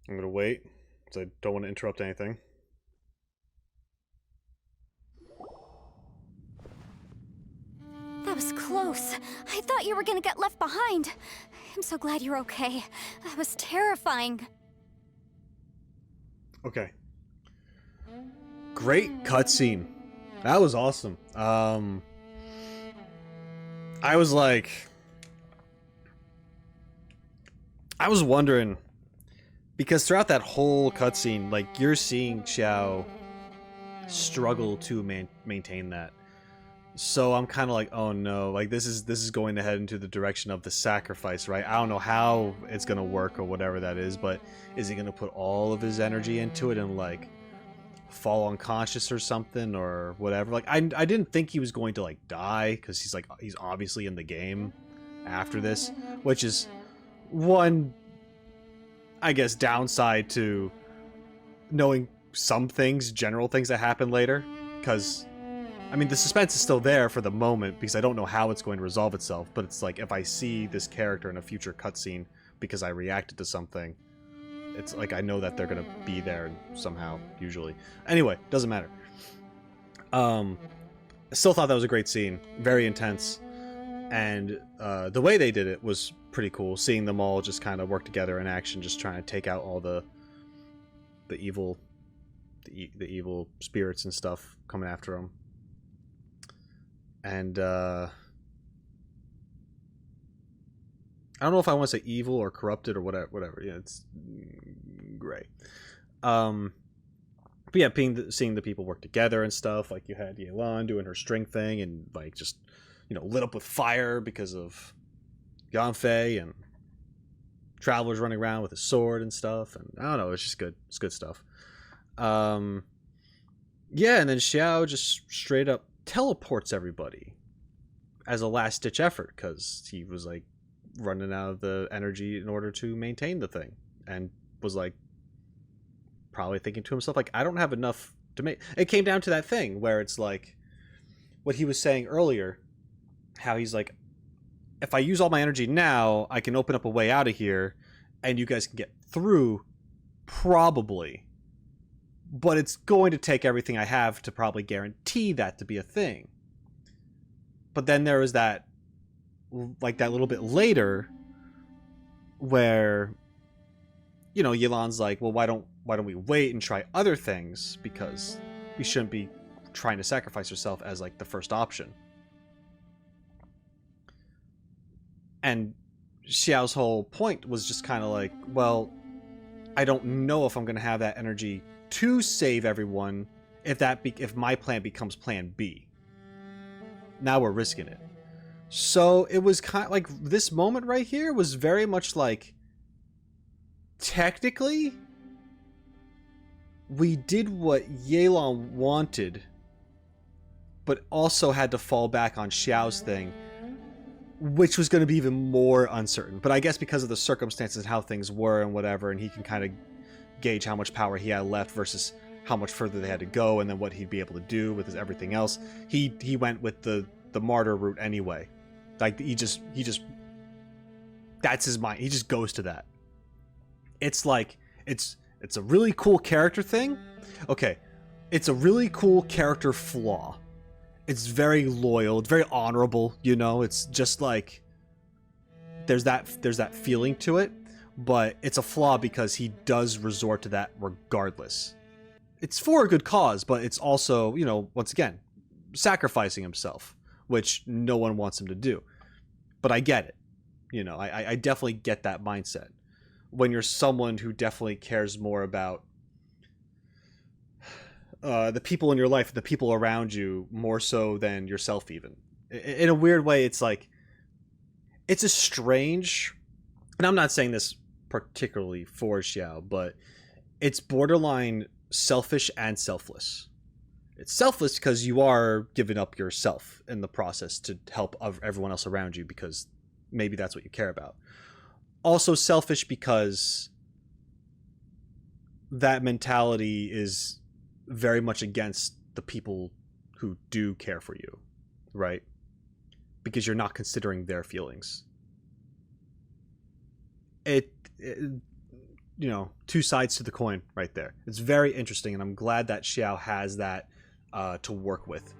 I'm gonna wait, because I don't want to interrupt anything. That was close. I thought you were gonna get left behind. I'm so glad you're okay. That was terrifying. Okay. Great cutscene. That was awesome. I was like... I was wondering... Because throughout that whole cutscene, like, you're seeing Xiao struggle to maintain that. So I'm kind of like, oh no, like this is going to head into the direction of the sacrifice, right? I don't know how it's going to work or whatever that is, but is he going to put all of his energy into it and like fall unconscious or something or whatever? Like I didn't think he was going to like die because he's obviously in the game after this, which is one, I guess, downside to knowing some things, general things that happen later, because I mean, the suspense is still there for the moment because I don't know how it's going to resolve itself, but it's like if I see this character in a future cutscene because I reacted to something, it's like I know that they're going to be there somehow, usually. Anyway, doesn't matter. I still thought that was a great scene. Very intense. And the way they did it was pretty cool, seeing them all just kind of work together in action, just trying to take out all the evil spirits and stuff coming after them. And I don't know if I want to say evil or corrupted or whatever. Yeah, it's gray. But yeah, seeing the people work together and stuff. Like you had Yelan doing her string thing and like just, you know, lit up with fire because of Yanfei, and Traveler's running around with a sword and stuff. And I don't know, it's just good. It's good stuff. Yeah, and then Xiao just straight up teleports everybody as a last-ditch effort because he was like running out of the energy in order to maintain the thing, and was like probably thinking to himself like, I don't have enough to make it. Came down to that thing where it's like what he was saying earlier, how he's like, if I use all my energy now, I can open up a way out of here and you guys can get through, probably. But it's going to take everything I have to probably guarantee that to be a thing. But then there was that, like that little bit later, where, you know, Yelan's like, well, why don't we wait and try other things, because we shouldn't be trying to sacrifice herself as like the first option. And Xiao's whole point was just kind of like, well, I don't know if I'm going to have that energy to save everyone if my plan becomes plan B. Now we're risking it. So it was kind of like this moment right here was very much like, technically we did what Yelan wanted, but also had to fall back on Xiao's thing, which was going to be even more uncertain. But I guess because of the circumstances and how things were and whatever, and he can kind of gauge how much power he had left versus how much further they had to go, and then what he'd be able to do with his everything else. He went with the martyr route anyway. Like he just that's his mind. He just goes to that. It's like it's It's a really cool character thing. Okay, it's a really cool character flaw. It's very loyal. It's very honorable. You know, it's just like there's that feeling to it. But it's a flaw because he does resort to that regardless. It's for a good cause, but it's also, you know, once again, sacrificing himself, which no one wants him to do. But I get it. You know, I definitely get that mindset. When you're someone who definitely cares more about the people in your life, the people around you, more so than yourself even. In a weird way, it's like, it's a strange, and I'm not saying this particularly for Xiao, but it's borderline selfish and selfless. It's selfless because you are giving up yourself in the process to help everyone else around you because maybe that's what you care about. Also selfish because that mentality is very much against the people who do care for you, right? Because you're not considering their feelings. It you know, two sides to the coin right there. It's very interesting, and I'm glad that Xiao has that to work with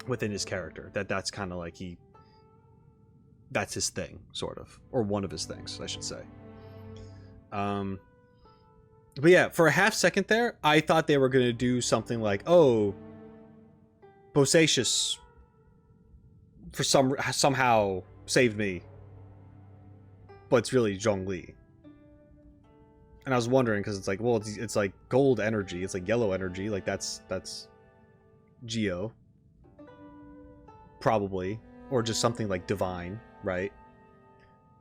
within his character. That's kind of like that's his thing, sort of, or one of his things, I should say. But yeah, for a half second there, I thought they were going to do something like, oh, Bosacius somehow saved me, but it's really Zhongli. And I was wondering, because it's like, well, it's like gold energy, it's like yellow energy, like that's Geo, probably, or just something like divine, right?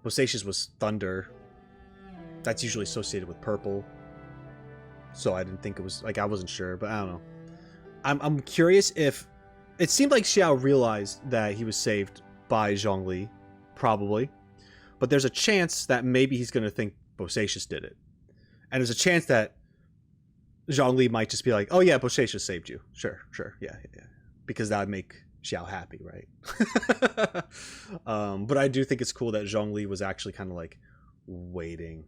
Bosacius was thunder. That's usually associated with purple. So I didn't think it was, like, I wasn't sure, but I don't know. I'm curious if, it seemed like Xiao realized that he was saved by Zhongli, probably. But there's a chance that maybe he's going to think Bosacius did it. And there's a chance that Zhongli might just be like, oh yeah, Bosacius saved you. Sure, yeah. Because that would make Xiao happy, right? But I do think it's cool that Zhongli was actually kind of like waiting,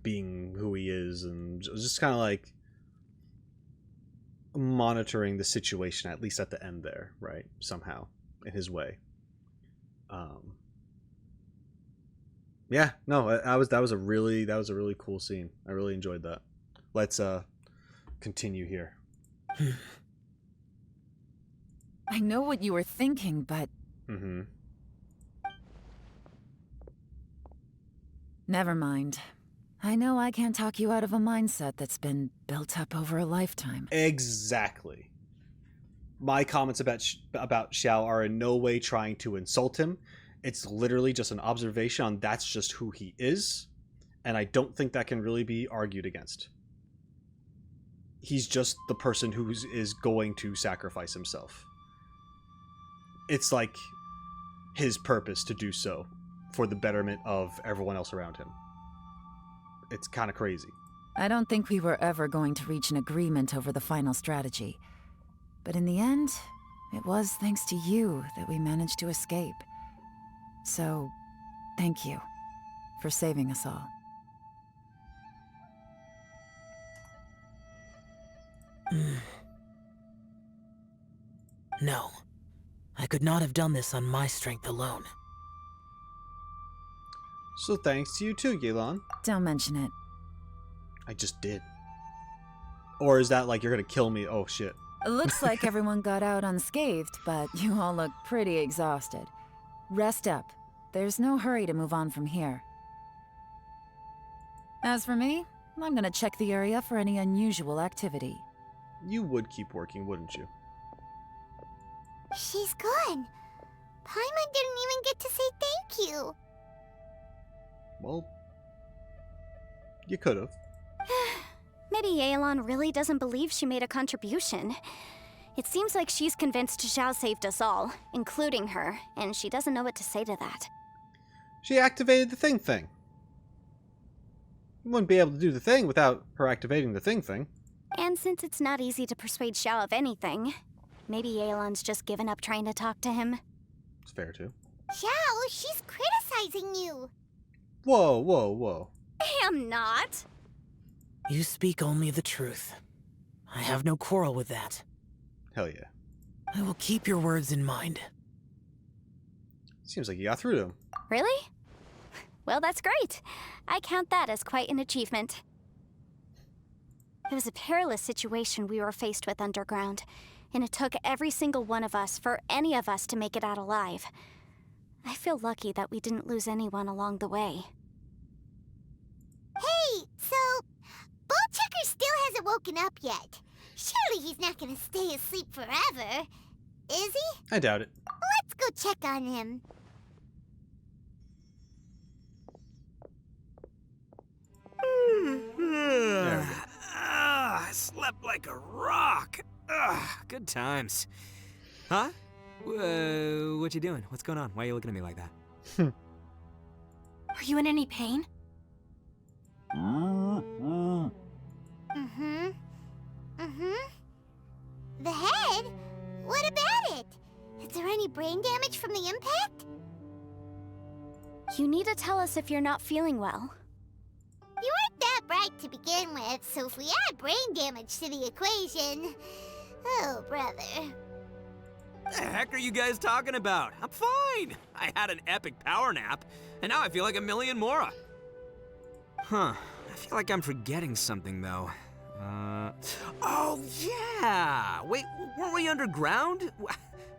being who he is, and just kind of like monitoring the situation, at least at the end there, right? Somehow, in his way. Yeah, no, that was a really cool scene. I really enjoyed that. Let's continue here. I know what you were thinking, but... Mm-hmm. Never mind. I know I can't talk you out of a mindset that's been built up over a lifetime. Exactly. My comments about Xiao are in no way trying to insult him. It's literally just an observation on that's just who he is, and I don't think that can really be argued against. He's just the person who is going to sacrifice himself. It's like his purpose to do so for the betterment of everyone else around him. It's kind of crazy. I don't think we were ever going to reach an agreement over the final strategy. But in the end, it was thanks to you that we managed to escape. So, thank you for saving us all. No. I could not have done this on my strength alone. So thanks to you too, Yelan. Don't mention it. I just did. Or is that like you're gonna kill me? Oh shit. It looks like everyone got out unscathed, but you all look pretty exhausted. Rest up. There's no hurry to move on from here. As for me, I'm gonna check the area for any unusual activity. You would keep working, wouldn't you? She's gone. Paimon didn't even get to say thank you. Well, you could have. Maybe Yelan really doesn't believe she made a contribution. It seems like she's convinced Xiao saved us all, including her, and she doesn't know what to say to that. She activated the thing. You wouldn't be able to do the thing without her activating the thing. And since it's not easy to persuade Xiao of anything, maybe Yelan's just given up trying to talk to him. It's fair too. Xiao, she's criticizing you. Whoa. I am not. You speak only the truth. I have no quarrel with that. Hell yeah. I will keep your words in mind. Seems like you got through to him. Really? Well, that's great. I count that as quite an achievement. It was a perilous situation we were faced with underground, and it took every single one of us for any of us to make it out alive. I feel lucky that we didn't lose anyone along the way. Hey, so Ballchecker still hasn't woken up yet. Surely he's not gonna stay asleep forever, is he? I doubt it. Let's go check on him. I slept like a rock. Good times. Huh? What you doing? What's going on? Why are you looking at me like that? Are you in any pain? The head? What about it? Is there any brain damage from the impact? You need to tell us if you're not feeling well. You weren't that bright to begin with, so if we add brain damage to the equation... Oh, brother. What the heck are you guys talking about? I'm fine. I had an epic power nap, and now I feel like a million more. Huh. I feel like I'm forgetting something, though. Oh, yeah! Wait, weren't we underground?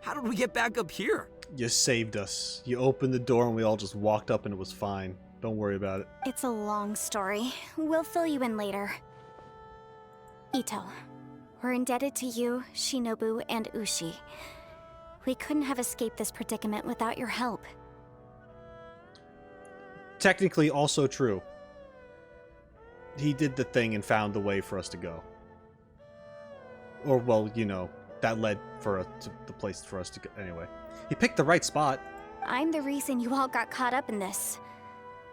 How did we get back up here? You saved us. You opened the door and we all just walked up and it was fine. Don't worry about it. It's a long story. We'll fill you in later. Itto, we're indebted to you, Shinobu, and Ushi. We couldn't have escaped this predicament without your help. Technically also true. He did the thing and found the way for us to go. Or, well, you know, that led for us to the place for us to go. Anyway, he picked the right spot. I'm the reason you all got caught up in this.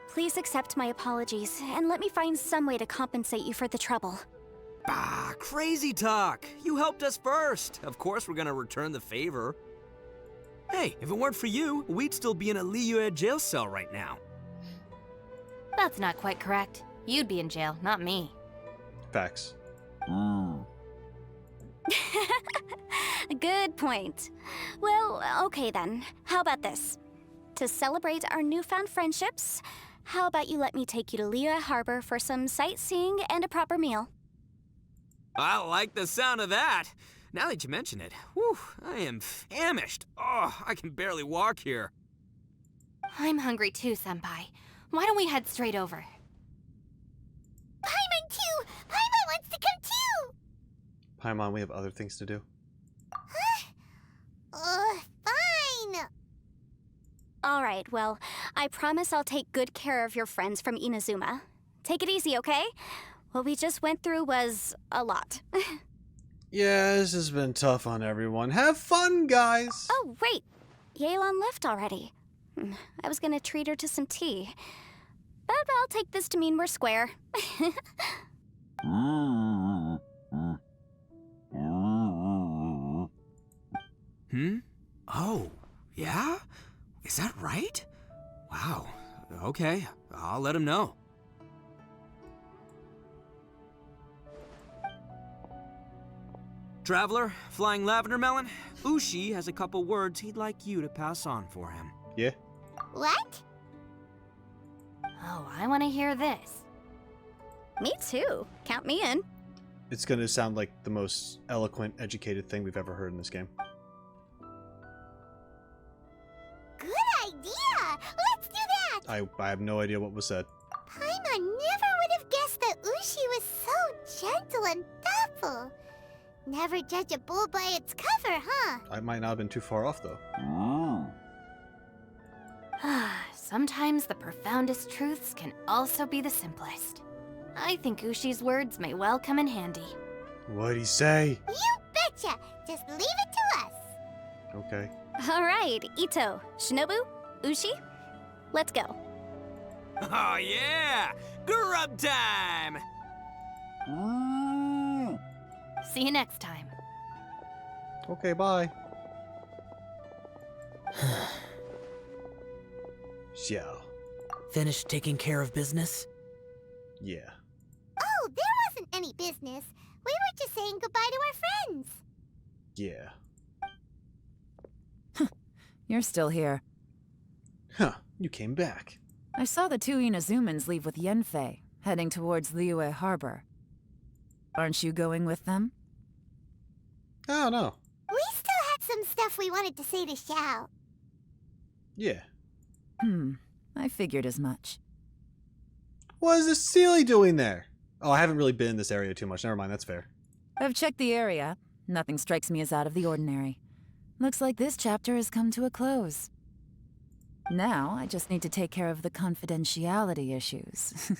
Please accept my apologies, and let me find some way to compensate you for the trouble. Ah, crazy talk. You helped us first. Of course we're gonna return the favor. Hey, if it weren't for you, we'd still be in a Liyue jail cell right now. That's not quite correct. You'd be in jail, not me. Facts. Good point. Well, okay then. How about this? To celebrate our newfound friendships, how about you let me take you to Liyue Harbor for some sightseeing and a proper meal? I like the sound of that. Now that you mention it, whew, I am famished. Oh, I can barely walk here. I'm hungry too, Senpai. Why don't we head straight over? Paimon too! Paimon wants to come too! Paimon, we have other things to do. Fine! Alright, well, I promise I'll take good care of your friends from Inazuma. Take it easy, okay? What we just went through was a lot. Yeah, this has been tough on everyone. Have fun, guys! Oh, wait! Yelan left already. I was gonna treat her to some tea. But I'll take this to mean we're square. Oh, yeah? Is that right? Wow. Okay, I'll let him know. Traveler, Flying Lavender Melon, Ushi has a couple words he'd like you to pass on for him. Yeah? What? Oh, I want to hear this. Me too. Count me in. It's gonna sound like the most eloquent, educated thing we've ever heard in this game. Good idea! Let's do that! I have no idea what was said. Paimon never would have guessed that Ushi was so gentle and thoughtful. Never judge a bull by its cover, huh? I might not have been too far off, though. Sometimes the profoundest truths can also be the simplest. I think Ushi's words may well come in handy. What'd he say? You betcha! Just leave it to us! Okay. Alright, Itto, Shinobu, Ushi, let's go. Oh yeah! Grub time! See you next time. Okay, bye. Xiao. Finished taking care of business? Yeah. Oh, there seriousness, we were just saying goodbye to our friends. Yeah. You're still here. Huh, you came back. I saw the two Inazumans leave with Yanfei, heading towards Liyue Harbor. Aren't you going with them? Oh, no. We still had some stuff we wanted to say to Xiao. Yeah. I figured as much. What is this Sealy doing there? Oh, I haven't really been in this area too much. Never mind, that's fair. I've checked the area. Nothing strikes me as out of the ordinary. Looks like this chapter has come to a close. Now, I just need to take care of the confidentiality issues.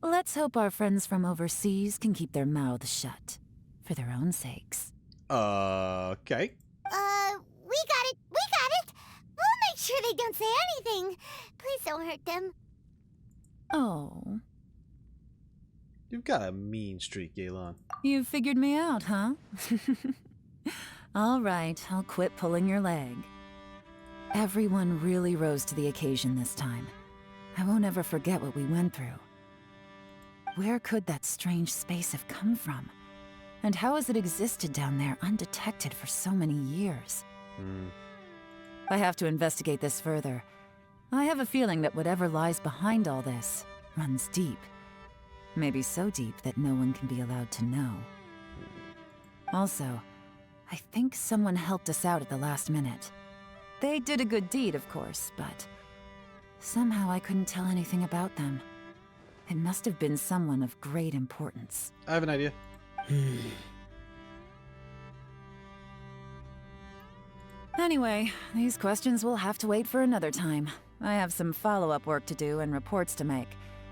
Let's hope our friends from overseas can keep their mouths shut. For their own sakes. Okay. We got it! We got it! We'll make sure they don't say anything. Please don't hurt them. Oh. You've got a mean streak, Yelan. You figured me out, huh? All right, I'll quit pulling your leg. Everyone really rose to the occasion this time. I won't ever forget what we went through. Where could that strange space have come from? And how has it existed down there undetected for so many years? I have to investigate this further. I have a feeling that whatever lies behind all this runs deep. Maybe so deep that no one can be allowed to know. Also, I think someone helped us out at the last minute. They did a good deed, of course, but somehow I couldn't tell anything about them. It must have been someone of great importance. I have an idea. Anyway, these questions will have to wait for another time. I have some follow-up work to do and reports to make.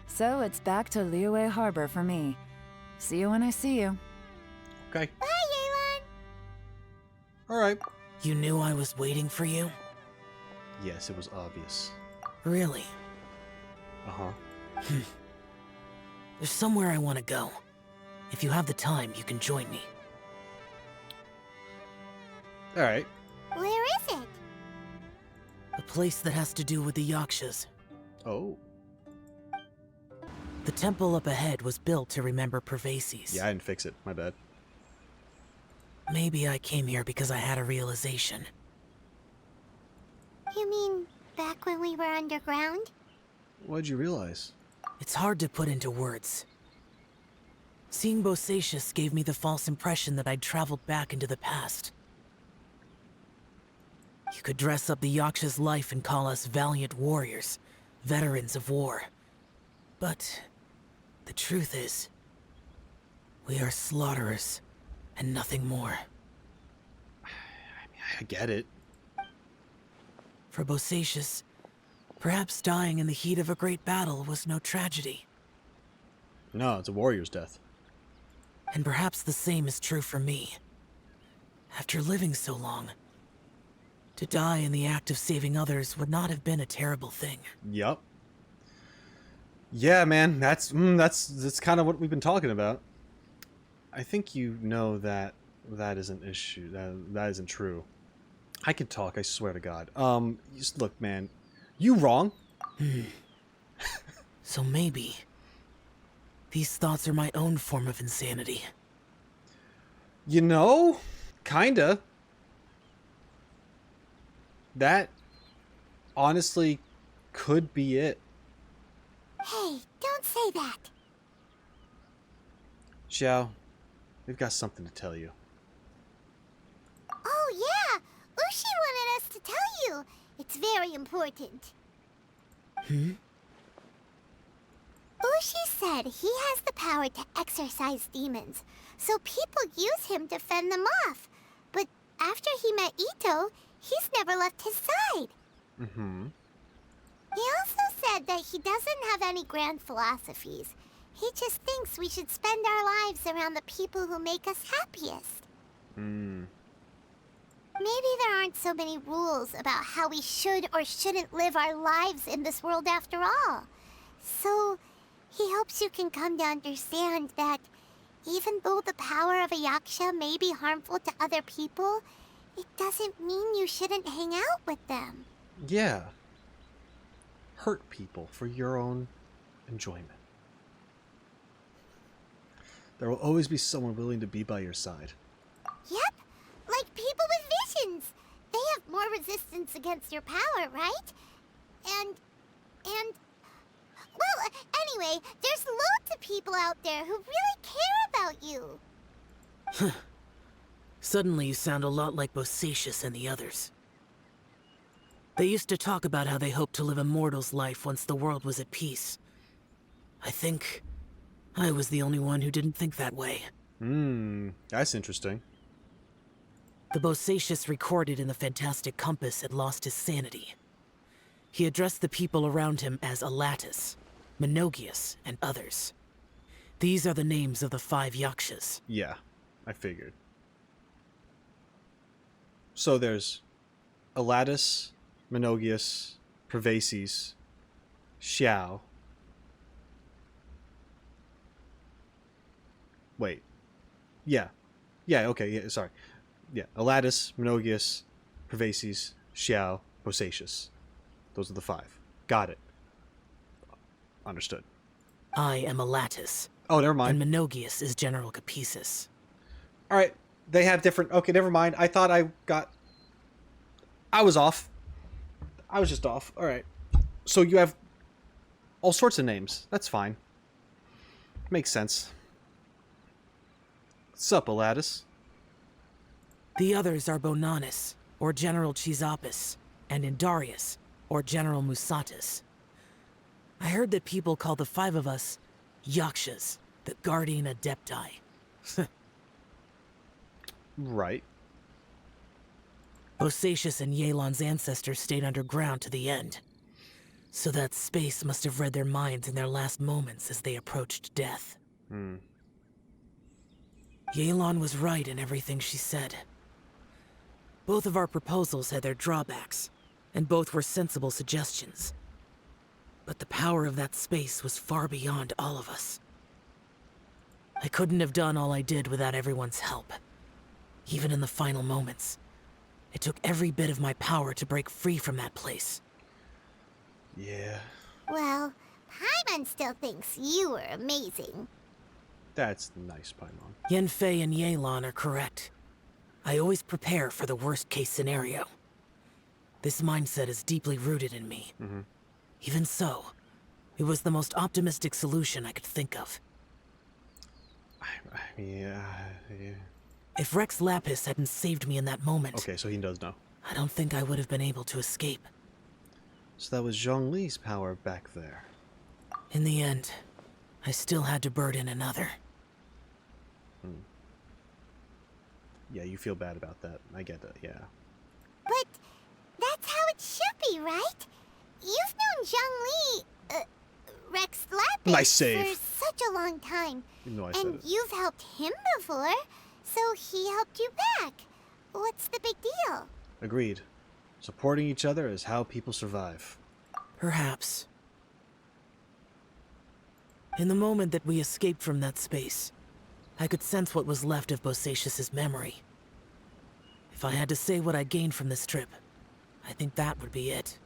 So it's back to Liyue Harbor for me. See you when I see you. Okay. Bye, Yelan! Alright. You knew I was waiting for you? Yes, it was obvious. Really? Uh-huh. There's somewhere I want to go. If you have the time, you can join me. Alright. Where is it? A place that has to do with the Yakshas. Oh. The temple up ahead was built to remember Pervases. Yeah, I didn't fix it. My bad. Maybe I came here because I had a realization. You mean back when we were underground? What'd you realize? It's hard to put into words. Seeing Bosacius gave me the false impression that I'd traveled back into the past. You could dress up the Yaksha's life and call us valiant warriors, veterans of war. But the truth is, we are slaughterers and nothing more. I get it. For Bosacius, perhaps dying in the heat of a great battle was no tragedy. No, it's a warrior's death. And perhaps the same is true for me. After living so long, to die in the act of saving others would not have been a terrible thing. Yup. Yeah, man, that's kind of what we've been talking about. I think you know that is an issue. That isn't true. I can talk, I swear to God. Just look, man, you wrong. So maybe these thoughts are my own form of insanity. You know, kinda. That honestly could be it. Hey, don't say that. Xiao, we've got something to tell you. Oh, yeah! Ushi wanted us to tell you. It's very important. Ushi said he has the power to exorcise demons, so people use him to fend them off. But after he met Itto, he's never left his side. He also said that he doesn't have any grand philosophies. He just thinks we should spend our lives around the people who make us happiest. Maybe there aren't so many rules about how we should or shouldn't live our lives in this world after all. So, he hopes you can come to understand that even though the power of a Yaksha may be harmful to other people, it doesn't mean you shouldn't hang out with them. Yeah. Hurt people for your own enjoyment. There will always be someone willing to be by your side. Yep, like people with visions. They have more resistance against your power, right? And, well, anyway, there's loads of people out there who really care about you. Suddenly you sound a lot like Bosacius and the others. They used to talk about how they hoped to live a mortal's life once the world was at peace. I think I was the only one who didn't think that way. That's interesting. The Bosacius recorded in the Fantastic Compass had lost his sanity. He addressed the people around him as Alatus, Menogius, and others. These are the names of the 5 Yakshas. Yeah, I figured. So there's Alatus, Menogius, Pervases, Xiao. Wait. Yeah. Yeah, okay, yeah, sorry. Yeah, Alatus, Menogius, Pervases, Xiao, Bosacius. Those are the 5. Got it. Understood. I am Alatus. Oh, never mind. And Menogius is General Capisis. Alright, they have different... Okay, never mind. I thought I got... I was off. I was just off. Alright. So you have all sorts of names. That's fine. Makes sense. What's up, Alatus? The others are Bonanis, or General Chisapis, and Indarius, or General Musatus. I heard that people call the 5 of us Yakshas, the Guardian Adepti. Right. Bosacius and Yelan's ancestors stayed underground to the end. So that space must have read their minds in their last moments as they approached death. Yelan was right in everything she said. Both of our proposals had their drawbacks, and both were sensible suggestions. But the power of that space was far beyond all of us. I couldn't have done all I did without everyone's help. Even in the final moments, it took every bit of my power to break free from that place. Yeah. Well, Paimon still thinks you were amazing. That's nice, Paimon. Yanfei and Yelan are correct. I always prepare for the worst-case scenario. This mindset is deeply rooted in me. Even so, it was the most optimistic solution I could think of. I mean, yeah. If Rex Lapis hadn't saved me in that moment... Okay, so he does know. I don't think I would have been able to escape. So that was Zhongli's power back there. In the end, I still had to burden another. Yeah, you feel bad about that. I get that, yeah. But that's how it should be, right? You've known Zhongli, Rex Lapis, Nice save. for such a long time. Even though I said And it. you've helped him before, so he helped you back. What's the big deal? Agreed. Supporting each other is how people survive. Perhaps. In the moment that we escaped from that space, I could sense what was left of Bosacius's memory. If I had to say what I gained from this trip, I think that would be it.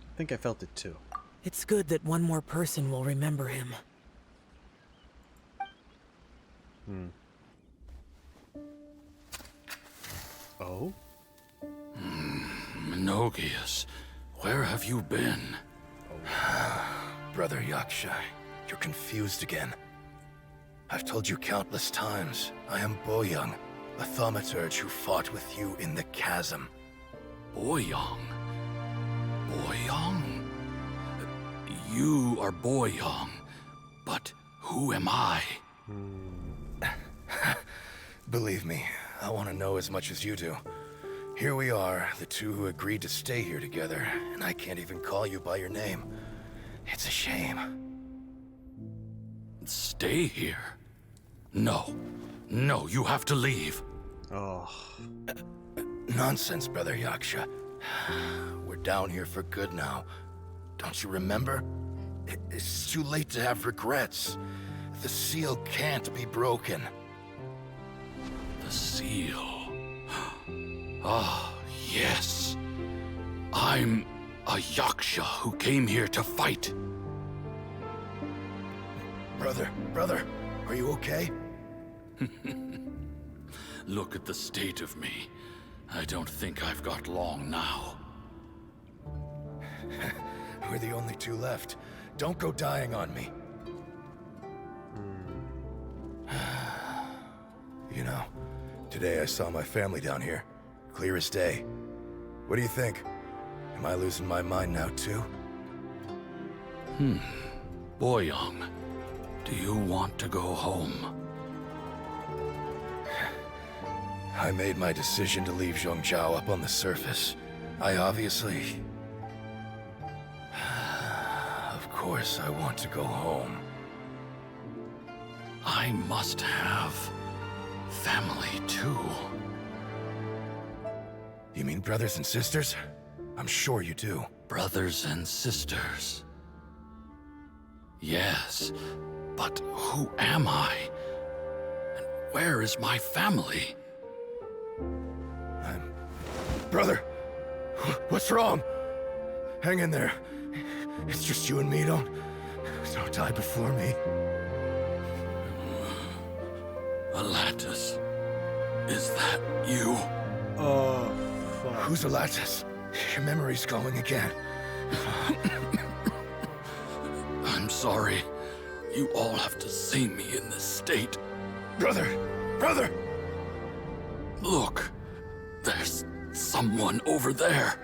I think I felt it too. It's good that one more person will remember him. Oh? Menogius, where have you been? Brother Yaksha, you're confused again. I've told you countless times, I am Boyoung, a thaumaturge who fought with you in the chasm. Boyoung? Boyoung? You are Boyoung, but who am I? Believe me, I want to know as much as you do. Here we are, the two who agreed to stay here together, and I can't even call you by your name. It's a shame. Stay here? No. No, you have to leave. Oh. Nonsense, Brother Yaksha. We're down here for good now. Don't you remember? It's too late to have regrets. The seal can't be broken. The seal. Ah, yes. I'm a Yaksha who came here to fight. Brother, Are you okay? Look at the state of me. I don't think I've got long now. We're the only two left. Don't go dying on me. You know, today I saw my family down here. Clear as day. What do you think? Am I losing my mind now too? Boyoung, do you want to go home? I made my decision to leave Zhongzhao up on the surface. I obviously... Of course I want to go home. I must have family too. You mean brothers and sisters? I'm sure you do. Brothers and sisters. Yes, but who am I? And where is my family? Brother! What's wrong? Hang in there. It's just you and me, don't die before me. Alatus, is that you? Oh, fuck. Who's Alatus? Your memory's going again. I'm sorry. You all have to see me in this state. Brother! Brother! Look, there's someone over there.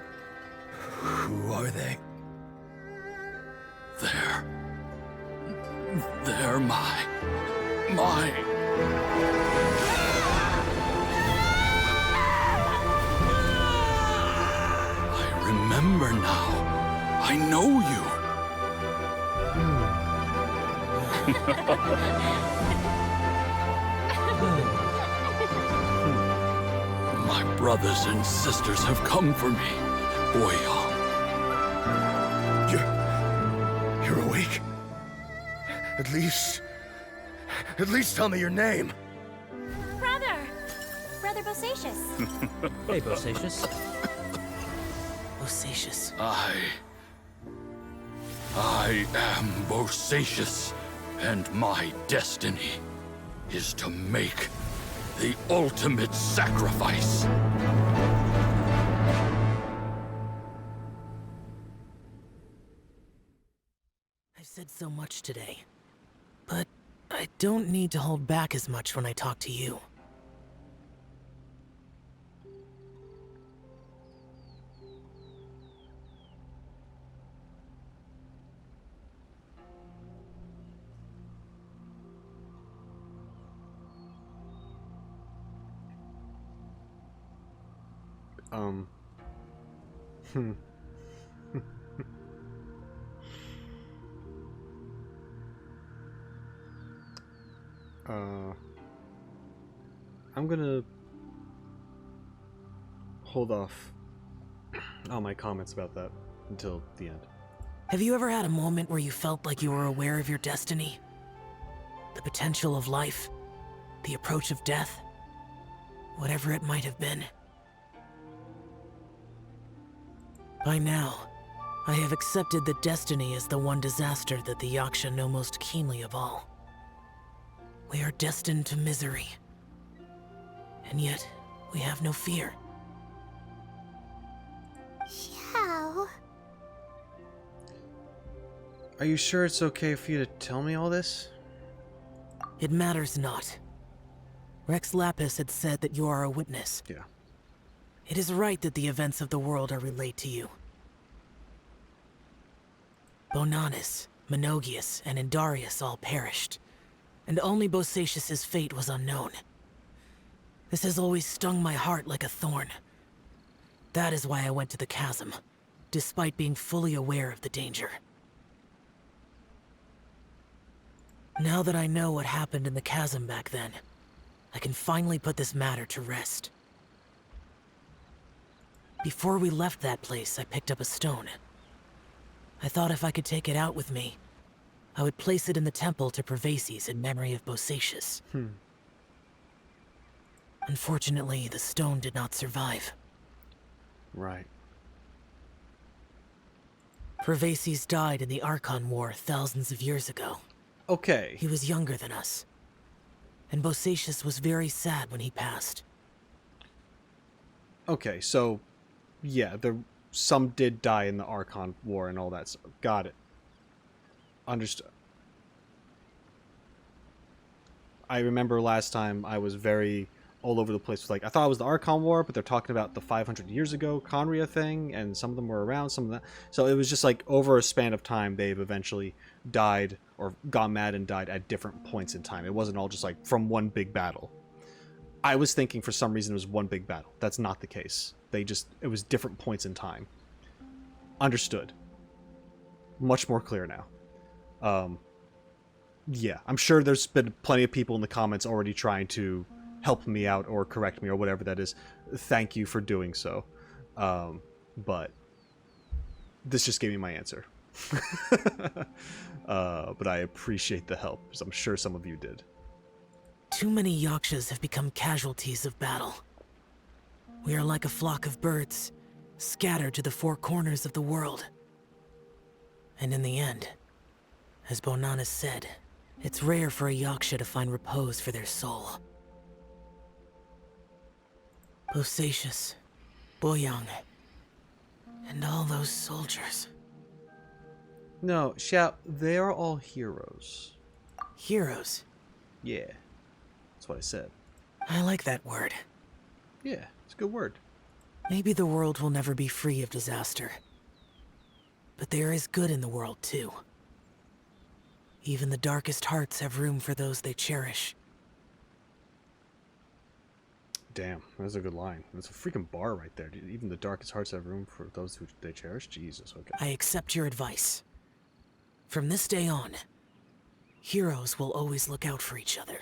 Who are they? They're my... I remember now. I know you. My brothers and sisters have come for me, Boyoung. You're awake? At least tell me your name. Brother Bosacious. Hey, Bosacious. Bosacious. I am Bosacious, and my destiny is to make the ultimate sacrifice. I've said so much today, but I don't need to hold back as much when I talk to you. I'm gonna hold off on my comments about that until the end. Have you ever had a moment where you felt like you were aware of your destiny? The potential of life? The approach of death? Whatever it might have been. By now, I have accepted that destiny is the one disaster that the Yaksha know most keenly of all. We are destined to misery. And yet, we have no fear. Xiao. Are you sure it's okay for you to tell me all this? It matters not. Rex Lapis had said that you are a witness. Yeah. It is right that the events of the world are relayed to you. Bonanis, Menogius, and Indarius all perished, and only Bosacious's fate was unknown. This has always stung my heart like a thorn. That is why I went to the Chasm, despite being fully aware of the danger. Now that I know what happened in the Chasm back then, I can finally put this matter to rest. Before we left that place, I picked up a stone. I thought if I could take it out with me, I would place it in the temple to Pervases in memory of Bosacious. Unfortunately, the stone did not survive. Right. Pervases died in the Archon War thousands of years ago. Okay. He was younger than us. And Bosacius was very sad when he passed. Okay, so, yeah, some did die in the Archon War and all that stuff. Got it. Understood. I remember last time I was very all over the place with, like, I thought it was the Archon War, but they're talking about the 500 years ago Conria thing, and some of them were around, some of that. So it was just like over a span of time, they've eventually died or got mad and died at different points in time. It wasn't all just like from one big battle. I was thinking for some reason it was one big battle. That's not the case. It was different points in time. Understood. Much more clear now. Yeah, I'm sure there's been plenty of people in the comments already trying to help me out or correct me or whatever that is. Thank you for doing so. But this just gave me my answer. But I appreciate the help, because I'm sure some of you did. Too many Yakshas have become casualties of battle. We are like a flock of birds, scattered to the four corners of the world. And in the end, as Bonanas said, it's rare for a Yaksha to find repose for their soul. Bosacius, Boyang, and all those soldiers. No, Xiao, they are all heroes. Heroes? Yeah, that's what I said. I like that word. Yeah, it's a good word. Maybe the world will never be free of disaster. But there is good in the world, too. Even the darkest hearts have room for those they cherish. Damn, that's a good line. That's a freaking bar right there, dude. Even the darkest hearts have room for those who they cherish. Jesus, okay. I accept your advice. From this day on, heroes will always look out for each other.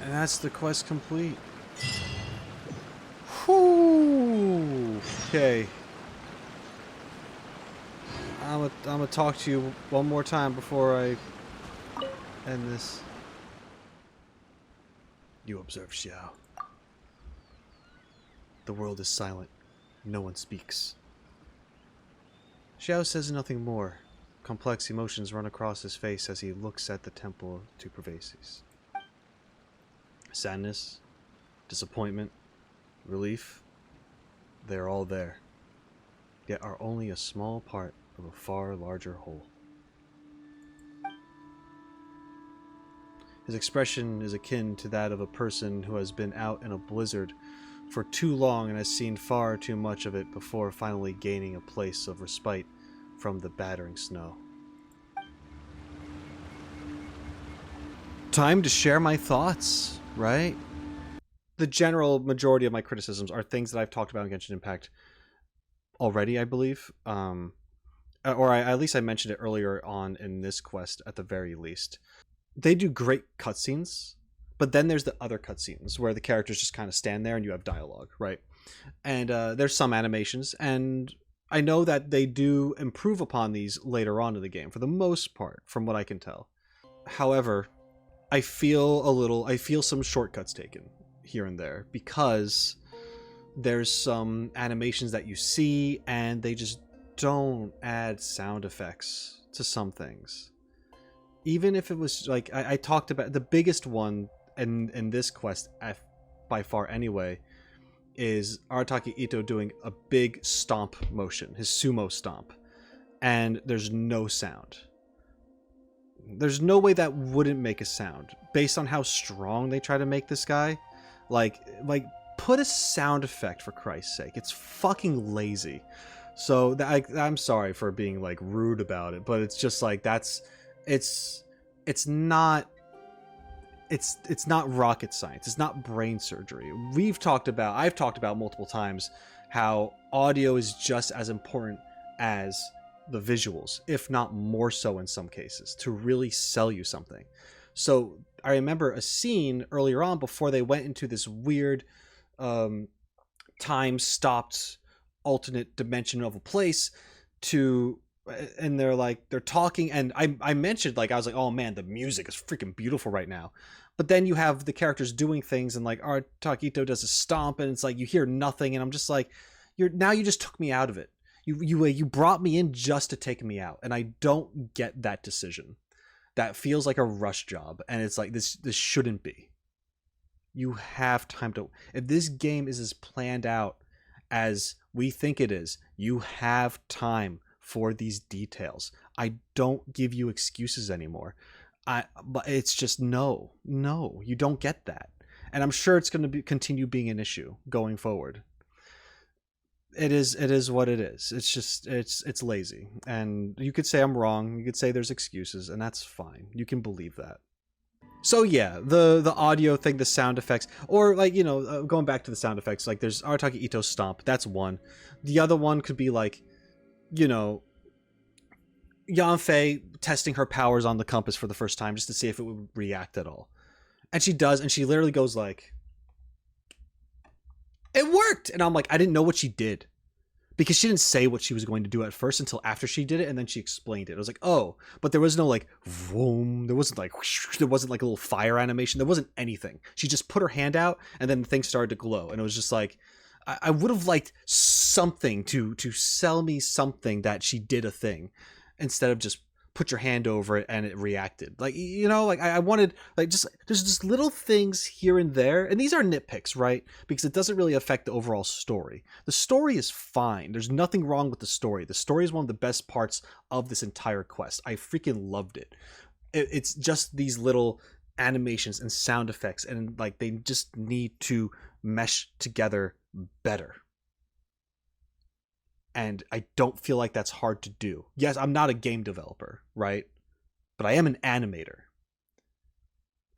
And that's the quest complete. Whew. Okay. I'm gonna talk to you one more time before I end this. You observe Xiao. The world is silent. No one speaks. Xiao says nothing more. Complex emotions run across his face as he looks at the temple to Pervases. Sadness, disappointment, relief, they're all there, yet are only a small part of a far larger whole. His expression is akin to that of a person who has been out in a blizzard for too long and has seen far too much of it before finally gaining a place of respite from the battering snow. Time to share my thoughts, right? The general majority of my criticisms are things that I've talked about in Genshin Impact already, I believe. At least I mentioned it earlier on in this quest at the very least. They do great cutscenes, but then there's the other cutscenes where the characters just kind of stand there and you have dialogue, right? And there's some animations, and I know that they do improve upon these later on in the game, for the most part, from what I can tell. However, I feel some shortcuts taken here and there, because there's some animations that you see and they just don't add sound effects to some things. Even if it was like, I talked about the biggest one in this quest, by far anyway, is Arataki Itto doing a big stomp motion, his sumo stomp, and there's no sound. There's no way that wouldn't make a sound based on how strong they try to make this guy. Like put a sound effect, for Christ's sake. It's fucking lazy. So I'm sorry for being like rude about it, but it's just like it's not rocket science. It's not brain surgery. I've talked about multiple times how audio is just as important as the visuals, if not more so in some cases, to really sell you something. So I remember a scene earlier on before they went into this weird time-stopped alternate dimension of a place and they're talking, and I mentioned, like, I was like, oh man, the music is freaking beautiful right now. But then you have the characters doing things, and like Arataki Itto does a stomp, and it's like you hear nothing, and I'm just like, you just took me out of it. You brought me in just to take me out, and I don't get that decision. That feels like a rush job, and it's like this shouldn't be. You have time to... If this game is as planned out as we think it is, you have time for these details. I don't give you excuses anymore. But it's just no, you don't get that. And I'm sure it's going to continue being an issue going forward. It is what it is. It's just, it's lazy. And you could say I'm wrong. You could say there's excuses, and that's fine. You can believe that. So yeah, the audio thing, the sound effects, or like, you know, going back to the sound effects, like there's Arataki Itto's stomp. That's one. The other one could be like, you know, Yanfei testing her powers on the compass for the first time just to see if it would react at all. And she does, and she literally goes like, it worked! And I'm like, I didn't know what she did. Because she didn't say what she was going to do at first until after she did it, and then she explained it. I was like, oh, but there was no like, vroom, there wasn't like a little fire animation, there wasn't anything. She just put her hand out, and then the thing started to glow, and it was just like, I would have liked something to sell me something that she did a thing, instead of just put your hand over it and it reacted. Like, you know, like I wanted, like, just there's just little things here and there, and these are nitpicks, right? Because it doesn't really affect the overall story. The story is fine. There's nothing wrong with the story. The story is one of the best parts of this entire quest. I freaking loved it. It's just these little animations and sound effects, and like they just need to mesh together better. And I don't feel like that's hard to do. Yes, I'm not a game developer, right? But I am an animator.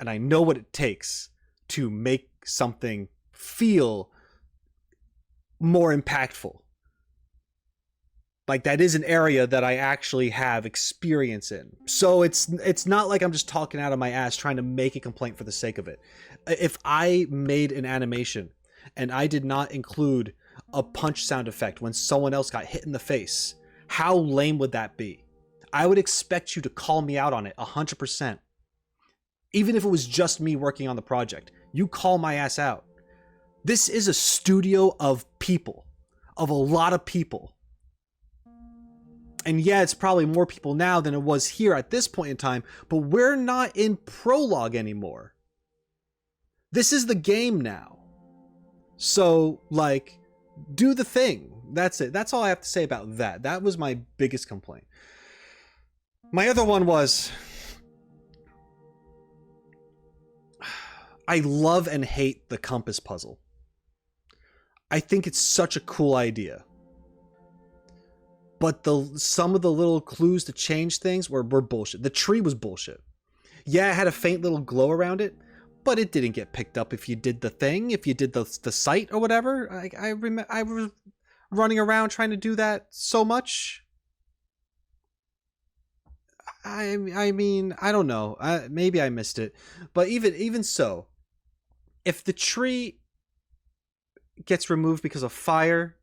And I know what it takes to make something feel more impactful. Like, that is an area that I actually have experience in. So it's not like I'm just talking out of my ass trying to make a complaint for the sake of it. If I made an animation and I did not include a punch sound effect when someone else got hit in the face, how lame would that be? I would expect you to call me out on it 100%. Even if it was just me working on the project, you call my ass out. This is a studio of people, of a lot of people. And yeah, it's probably more people now than it was here at this point in time, but we're not in prologue anymore. This is the game now. So, like, do the thing. That's it. That's all I have to say about that. That was my biggest complaint. My other one was, I love and hate the compass puzzle. I think it's such a cool idea. But some of the little clues to change things were bullshit. The tree was bullshit. Yeah, it had a faint little glow around it, but it didn't get picked up if you did the thing, if you did the site or whatever. I was running around trying to do that so much. I mean, I don't know. Maybe I missed it. But even so, if the tree gets removed because of fire,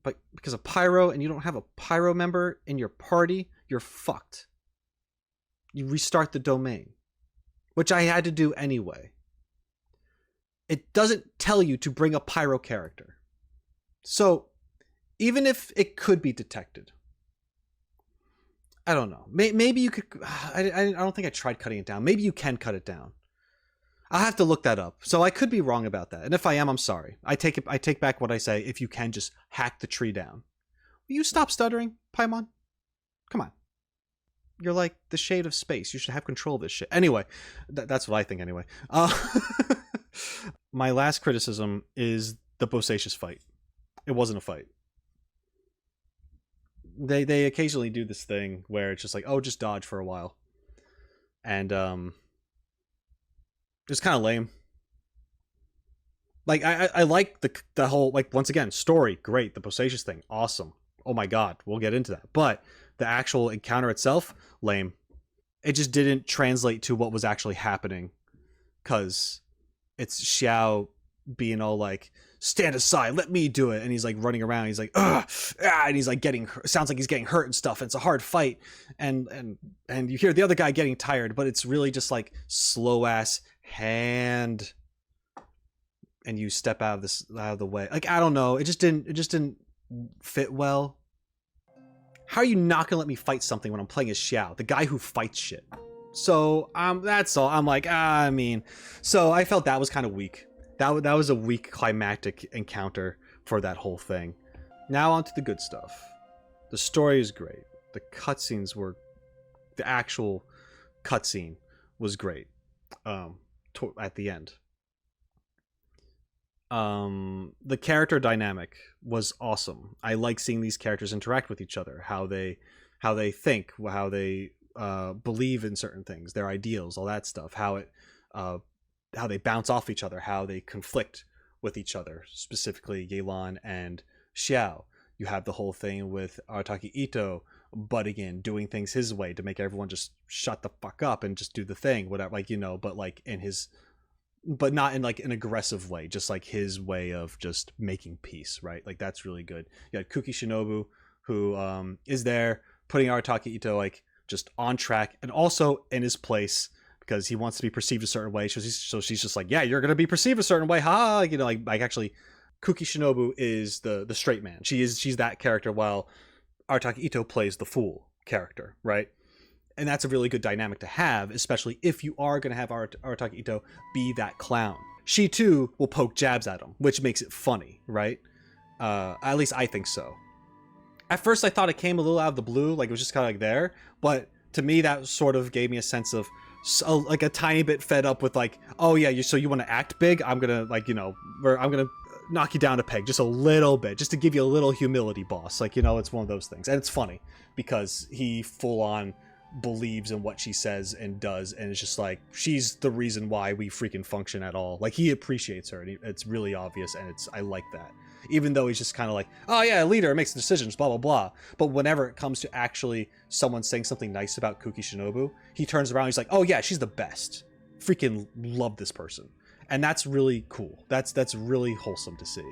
but because of pyro, and you don't have a pyro member in your party, you're fucked. You restart the domain, which I had to do anyway. It doesn't tell you to bring a pyro character. So, even if it could be detected, I don't know. Maybe you could... I don't think I tried cutting it down. Maybe you can cut it down. I'll have to look that up. So I could be wrong about that. And if I am, I'm sorry. I take back what I say if you can just hack the tree down. Will you stop stuttering, Paimon? Come on. You're like the shade of space. You should have control of this shit. Anyway, that's what I think anyway. My last criticism is the Bosacious fight. It wasn't a fight. They occasionally do this thing where it's just like, oh, just dodge for a while. And it's kind of lame. Like, I like the whole, like, once again, story, great. The Bosacious thing, awesome. Oh my god, we'll get into that. But the actual encounter itself, lame. It just didn't translate to what was actually happening. Because it's Xiao being all like, stand aside, let me do it. And he's like running around. He's like, ugh, ah, and he's like sounds like he's getting hurt and stuff. And it's a hard fight. And you hear the other guy getting tired, but it's really just like slow ass hand. And you step out of the way. Like, I don't know. It just didn't fit well. How are you not gonna let me fight something when I'm playing as Xiao, the guy who fights shit? So that's all. I'm like, so I felt that was kind of weak. That was a weak climactic encounter for that whole thing. Now on to the good stuff. The story is great. The cutscenes were, the actual cutscene was great. At the end, the character dynamic was awesome. I like seeing these characters interact with each other, how they think, how they believe in certain things, their ideals, all that stuff, how they bounce off each other, how they conflict with each other, specifically Yelan and Xiao. You have the whole thing with Archon Itto butting in, doing things his way to make everyone just shut the fuck up and just do the thing, whatever, like, you know, but like in his, but not in like an aggressive way, just like his way of just making peace, right? Like that's really good. You got Kuki Shinobu, who is there putting Archon Itto like just on track and also in his place because he wants to be perceived a certain way. So she's just like, yeah, you're gonna be perceived a certain way, ha! You know, like actually, Kuki Shinobu is the straight man. She's that character, while Archon Itto plays the fool character, right? And that's a really good dynamic to have, especially if you are going to have Archon Itto be that clown. She too will poke jabs at him, which makes it funny, right? At least I think so. At first I thought it came a little out of the blue, like it was just kind of like there, but to me that sort of gave me a sense of like a tiny bit fed up with like, oh yeah, so you want to act big? I'm gonna like, you know, I'm gonna knock you down a peg just a little bit, just to give you a little humility, boss. Like, you know, it's one of those things. And it's funny because he full on believes in what she says and does, and it's just like, she's the reason why we freaking function at all. Like, he appreciates her, and it's really obvious, and I like that. Even though he's just kind of like, oh yeah, leader makes decisions, blah blah blah. But whenever it comes to actually someone saying something nice about Kuki Shinobu, he turns around, he's like, oh yeah, she's the best. Freaking love this person. And that's really cool. That's really wholesome to see.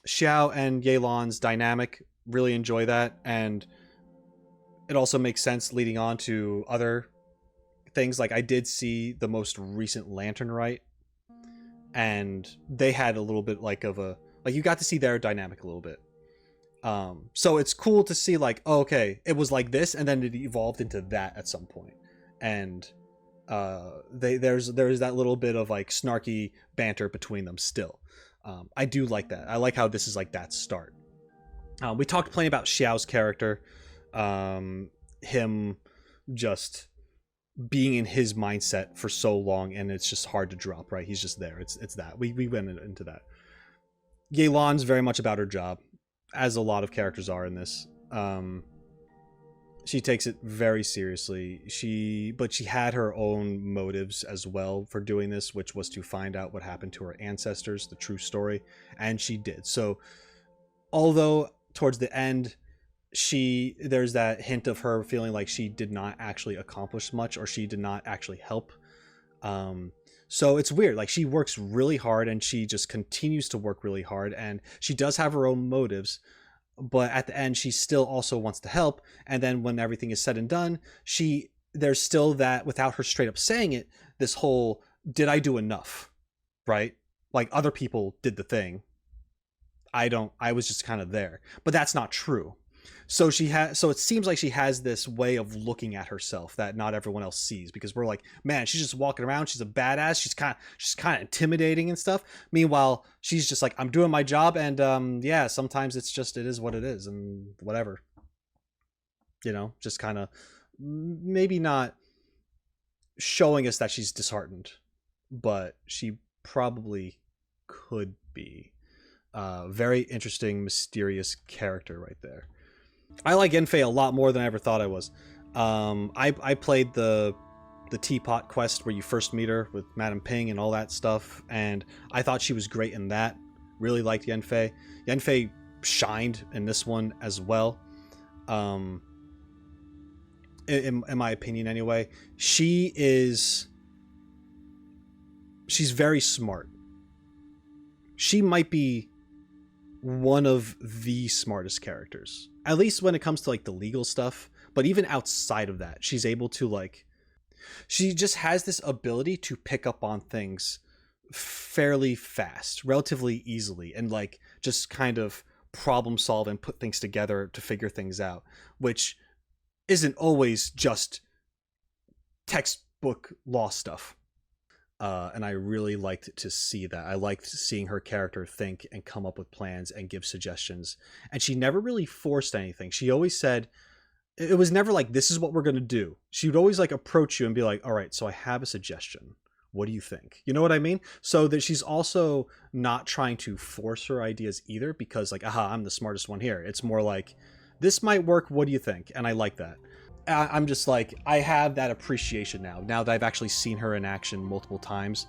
Xiao and Yelan's dynamic, really enjoy that, and it also makes sense leading on to other things. Like, I did see the most recent Lantern Rite, and they had a little bit like of a, like, you got to see their dynamic a little bit. So it's cool to see like, oh, okay, it was like this, and then it evolved into that at some point. And there's that little bit of like snarky banter between them still. I do like that. I like how this is like that start. We talked plenty about Xiao's character, him just being in his mindset for so long, and it's just hard to drop, right? He's just there. It's that we went into that. Yelan's very much about her job, as a lot of characters are in this. She takes it very seriously. But she had her own motives as well for doing this, which was to find out what happened to her ancestors, the true story, and she did. So, although towards the end, there's that hint of her feeling like she did not actually accomplish much, or she did not actually help. So it's weird. Like, she works really hard, and she just continues to work really hard, and she does have her own motives. But at the end, she still also wants to help. And then when everything is said and done, there's still that, without her straight up saying it, this whole, did I do enough? Right? Like, other people did the thing. I was just kind of there. But that's not true. So it seems like she has this way of looking at herself that not everyone else sees, because we're like, man, she's just walking around, she's a badass, she's kind of intimidating and stuff. Meanwhile, she's just like, I'm doing my job, and yeah, sometimes it is what it is, and whatever. You know, just kind of maybe not showing us that she's disheartened, but she probably could be. Very interesting, mysterious character right there. I like Yanfei a lot more than I ever thought I was. I played the teapot quest where you first meet her with Madame Ping and all that stuff, and I thought she was great in that. Really liked Yanfei. Yanfei shined in this one as well. In my opinion anyway. She's very smart. She might be one of the smartest characters, at least when it comes to like the legal stuff. But even outside of that, she's able to like, she just has this ability to pick up on things fairly fast, relatively easily, and like just kind of problem solve and put things together to figure things out, which isn't always just textbook law stuff. And I really liked to see that. I liked seeing her character think and come up with plans and give suggestions. And she never really forced anything. She always said, it was never like, this is what we're going to do. She would always like approach you and be like, all right, so I have a suggestion. What do you think? You know what I mean? So that she's also not trying to force her ideas either, because like, aha, I'm the smartest one here. It's more like, this might work. What do you think? And I like that. I'm just like, I have that appreciation now that I've actually seen her in action multiple times,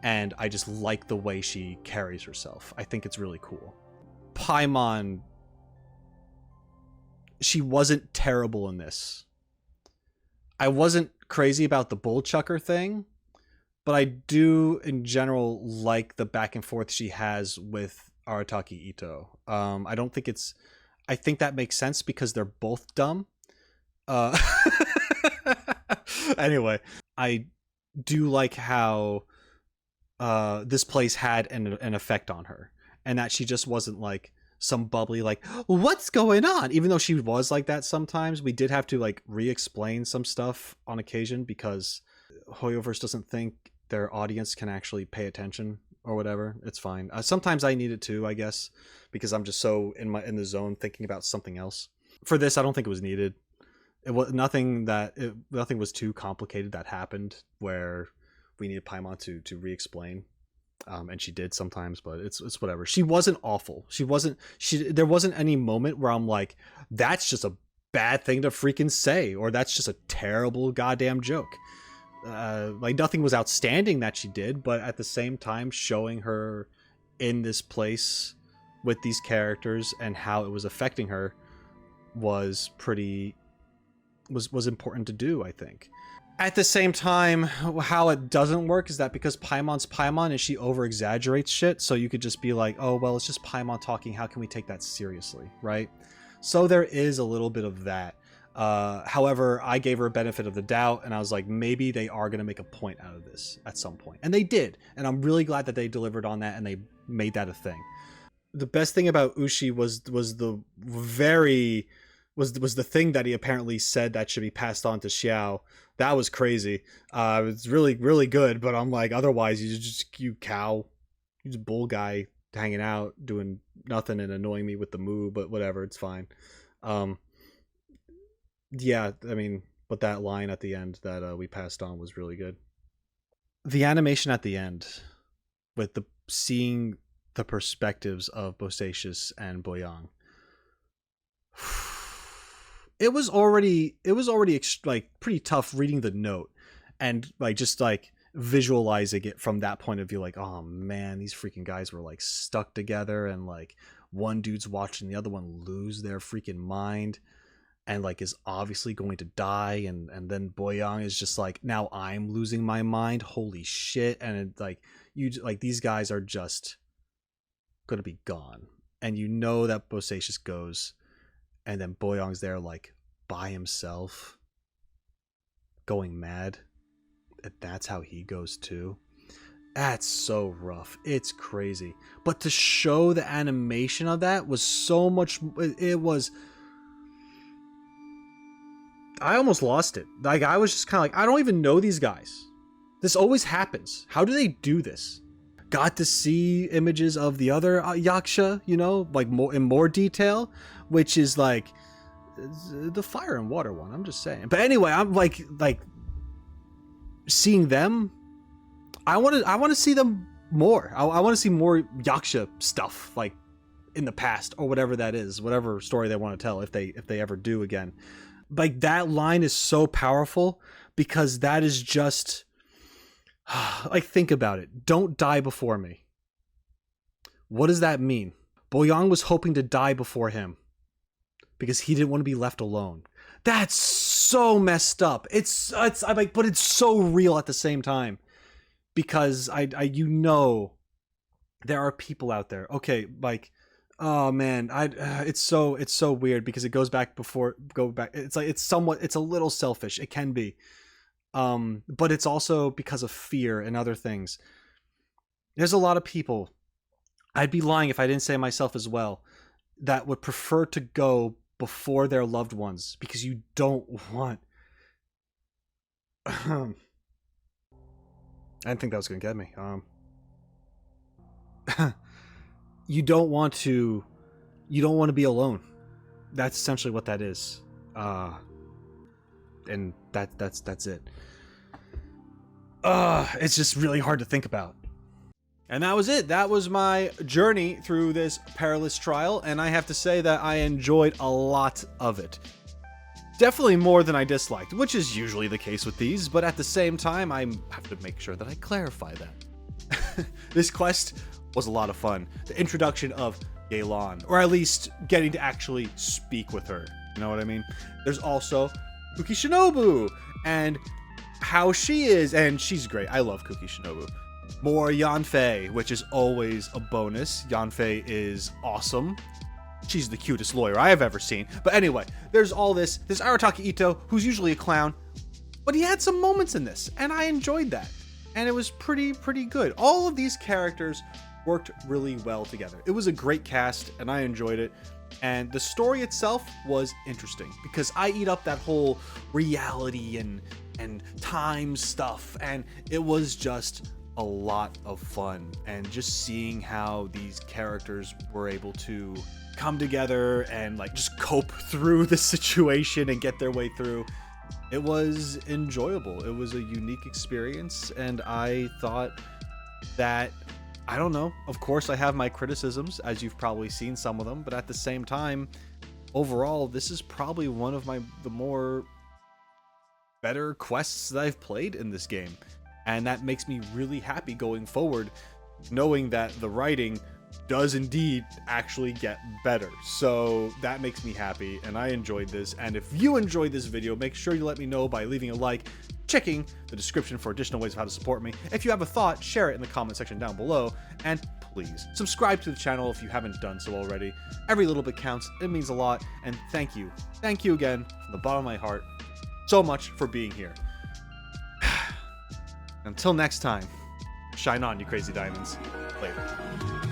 and I just like the way she carries herself. I think it's really cool. Paimon, she wasn't terrible in this. I wasn't crazy about the bull chucker thing, but I do in general like the back and forth she has with Arataki Itto. I think that makes sense because they're both dumb. Anyway, I do like how this place had an effect on her, and that she just wasn't like some bubbly like, what's going on? Even though she was like that sometimes, we did have to like re-explain some stuff on occasion because Hoyoverse doesn't think their audience can actually pay attention or whatever. It's fine. Sometimes I need it too, I guess, because I'm just so in the zone thinking about something else. For this, I don't think it was needed. It was nothing was too complicated that happened where we needed Paimon to re-explain. And she did sometimes, but it's whatever. She wasn't awful. There wasn't any moment where I'm like, that's just a bad thing to freaking say, or that's just a terrible goddamn joke. Like nothing was outstanding that she did, but at the same time showing her in this place with these characters and how it was affecting her was important to do, I think. At the same time, how it doesn't work is that because Paimon's Paimon and she over-exaggerates shit, so you could just be like, oh, well, it's just Paimon talking, how can we take that seriously, right? So there is a little bit of that. However, I gave her a benefit of the doubt, and I was like, maybe they are going to make a point out of this at some point. And they did, and I'm really glad that they delivered on that and they made that a thing. The best thing about Ushi was the thing that he apparently said that should be passed on to Xiao. That was crazy. It's really, really good, but I'm like, otherwise, you cow. You're just a bull guy hanging out, doing nothing and annoying me with the moo, but whatever, it's fine. Yeah, I mean, but that line at the end that we passed on was really good. The animation at the end, with seeing the perspectives of Bosacius and Boyang. It was already like pretty tough reading the note and like just like visualizing it from that point of view. Like, oh man, these freaking guys were like stuck together, and like one dude's watching the other one lose their freaking mind, and like is obviously going to die, and then Boyang is just like, now I'm losing my mind. Holy shit! And it, like these guys are just gonna be gone, and you know that Bosacius goes. And then Boyang's there like by himself going mad. And that's how he goes too. That's so rough. It's crazy. But to show the animation of that was so much... It was... I almost lost it. Like, I was just kind of like, I don't even know these guys. This always happens. How do they do this? Got to see images of the other Yaksha, you know, like in more detail, which is like the fire and water one. I'm just saying. But anyway, I'm like seeing them. I want to see them more. I want to see more Yaksha stuff, like in the past or whatever that is, whatever story they want to tell, if they ever do again. Like that line is so powerful because that is just. Like, think about it. Don't die before me. What does that mean? Boyang was hoping to die before him because he didn't want to be left alone. That's so messed up. I'm like, but it's so real at the same time because you know, there are people out there. Okay, like, oh man, it's so weird because it goes back. It's like it's a little selfish. It can be. But it's also because of fear and other things. There's a lot of people. I'd be lying if I didn't say myself as well. that would prefer to go before their loved ones because you don't want. I didn't think that was going to get me. You don't want to be alone. That's essentially what that is. And that's it. It's just really hard to think about. And that was it. That was my journey through this Perilous Trail, and I have to say that I enjoyed a lot of it. Definitely more than I disliked, which is usually the case with these, but at the same time, I have to make sure that I clarify that. This quest was a lot of fun. The introduction of Yelan, or at least getting to actually speak with her. You know what I mean? There's also Kuki Shinobu, and how she is, and she's great. I love Kuki Shinobu. More Yanfei, which is always a bonus. Yanfei is awesome. She's the cutest lawyer I have ever seen. But anyway, there's all this. There's Arataki Itto, who's usually a clown, but he had some moments in this, and I enjoyed that. And it was pretty good. All of these characters worked really well together. It was a great cast, and I enjoyed it. And the story itself was interesting because I eat up that whole reality and time stuff, and it was just a lot of fun. And just seeing how these characters were able to come together and like just cope through the situation and get their way through, it was enjoyable. It was a unique experience, and I thought that, I don't know, of course I have my criticisms, as you've probably seen some of them, but at the same time, overall, this is probably one of the more better quests that I've played in this game. And that makes me really happy going forward, knowing that the writing does indeed actually get better. So that makes me happy, and I enjoyed this. And if you enjoyed this video, make sure you let me know by leaving a like, checking the description for additional ways of how to support me. If you have a thought, share it in the comment section down below, and please subscribe to the channel if you haven't done so already. Every little bit counts, it means a lot, and thank you again from the bottom of my heart so much for being here. Until next time, shine on, you crazy diamonds. Later.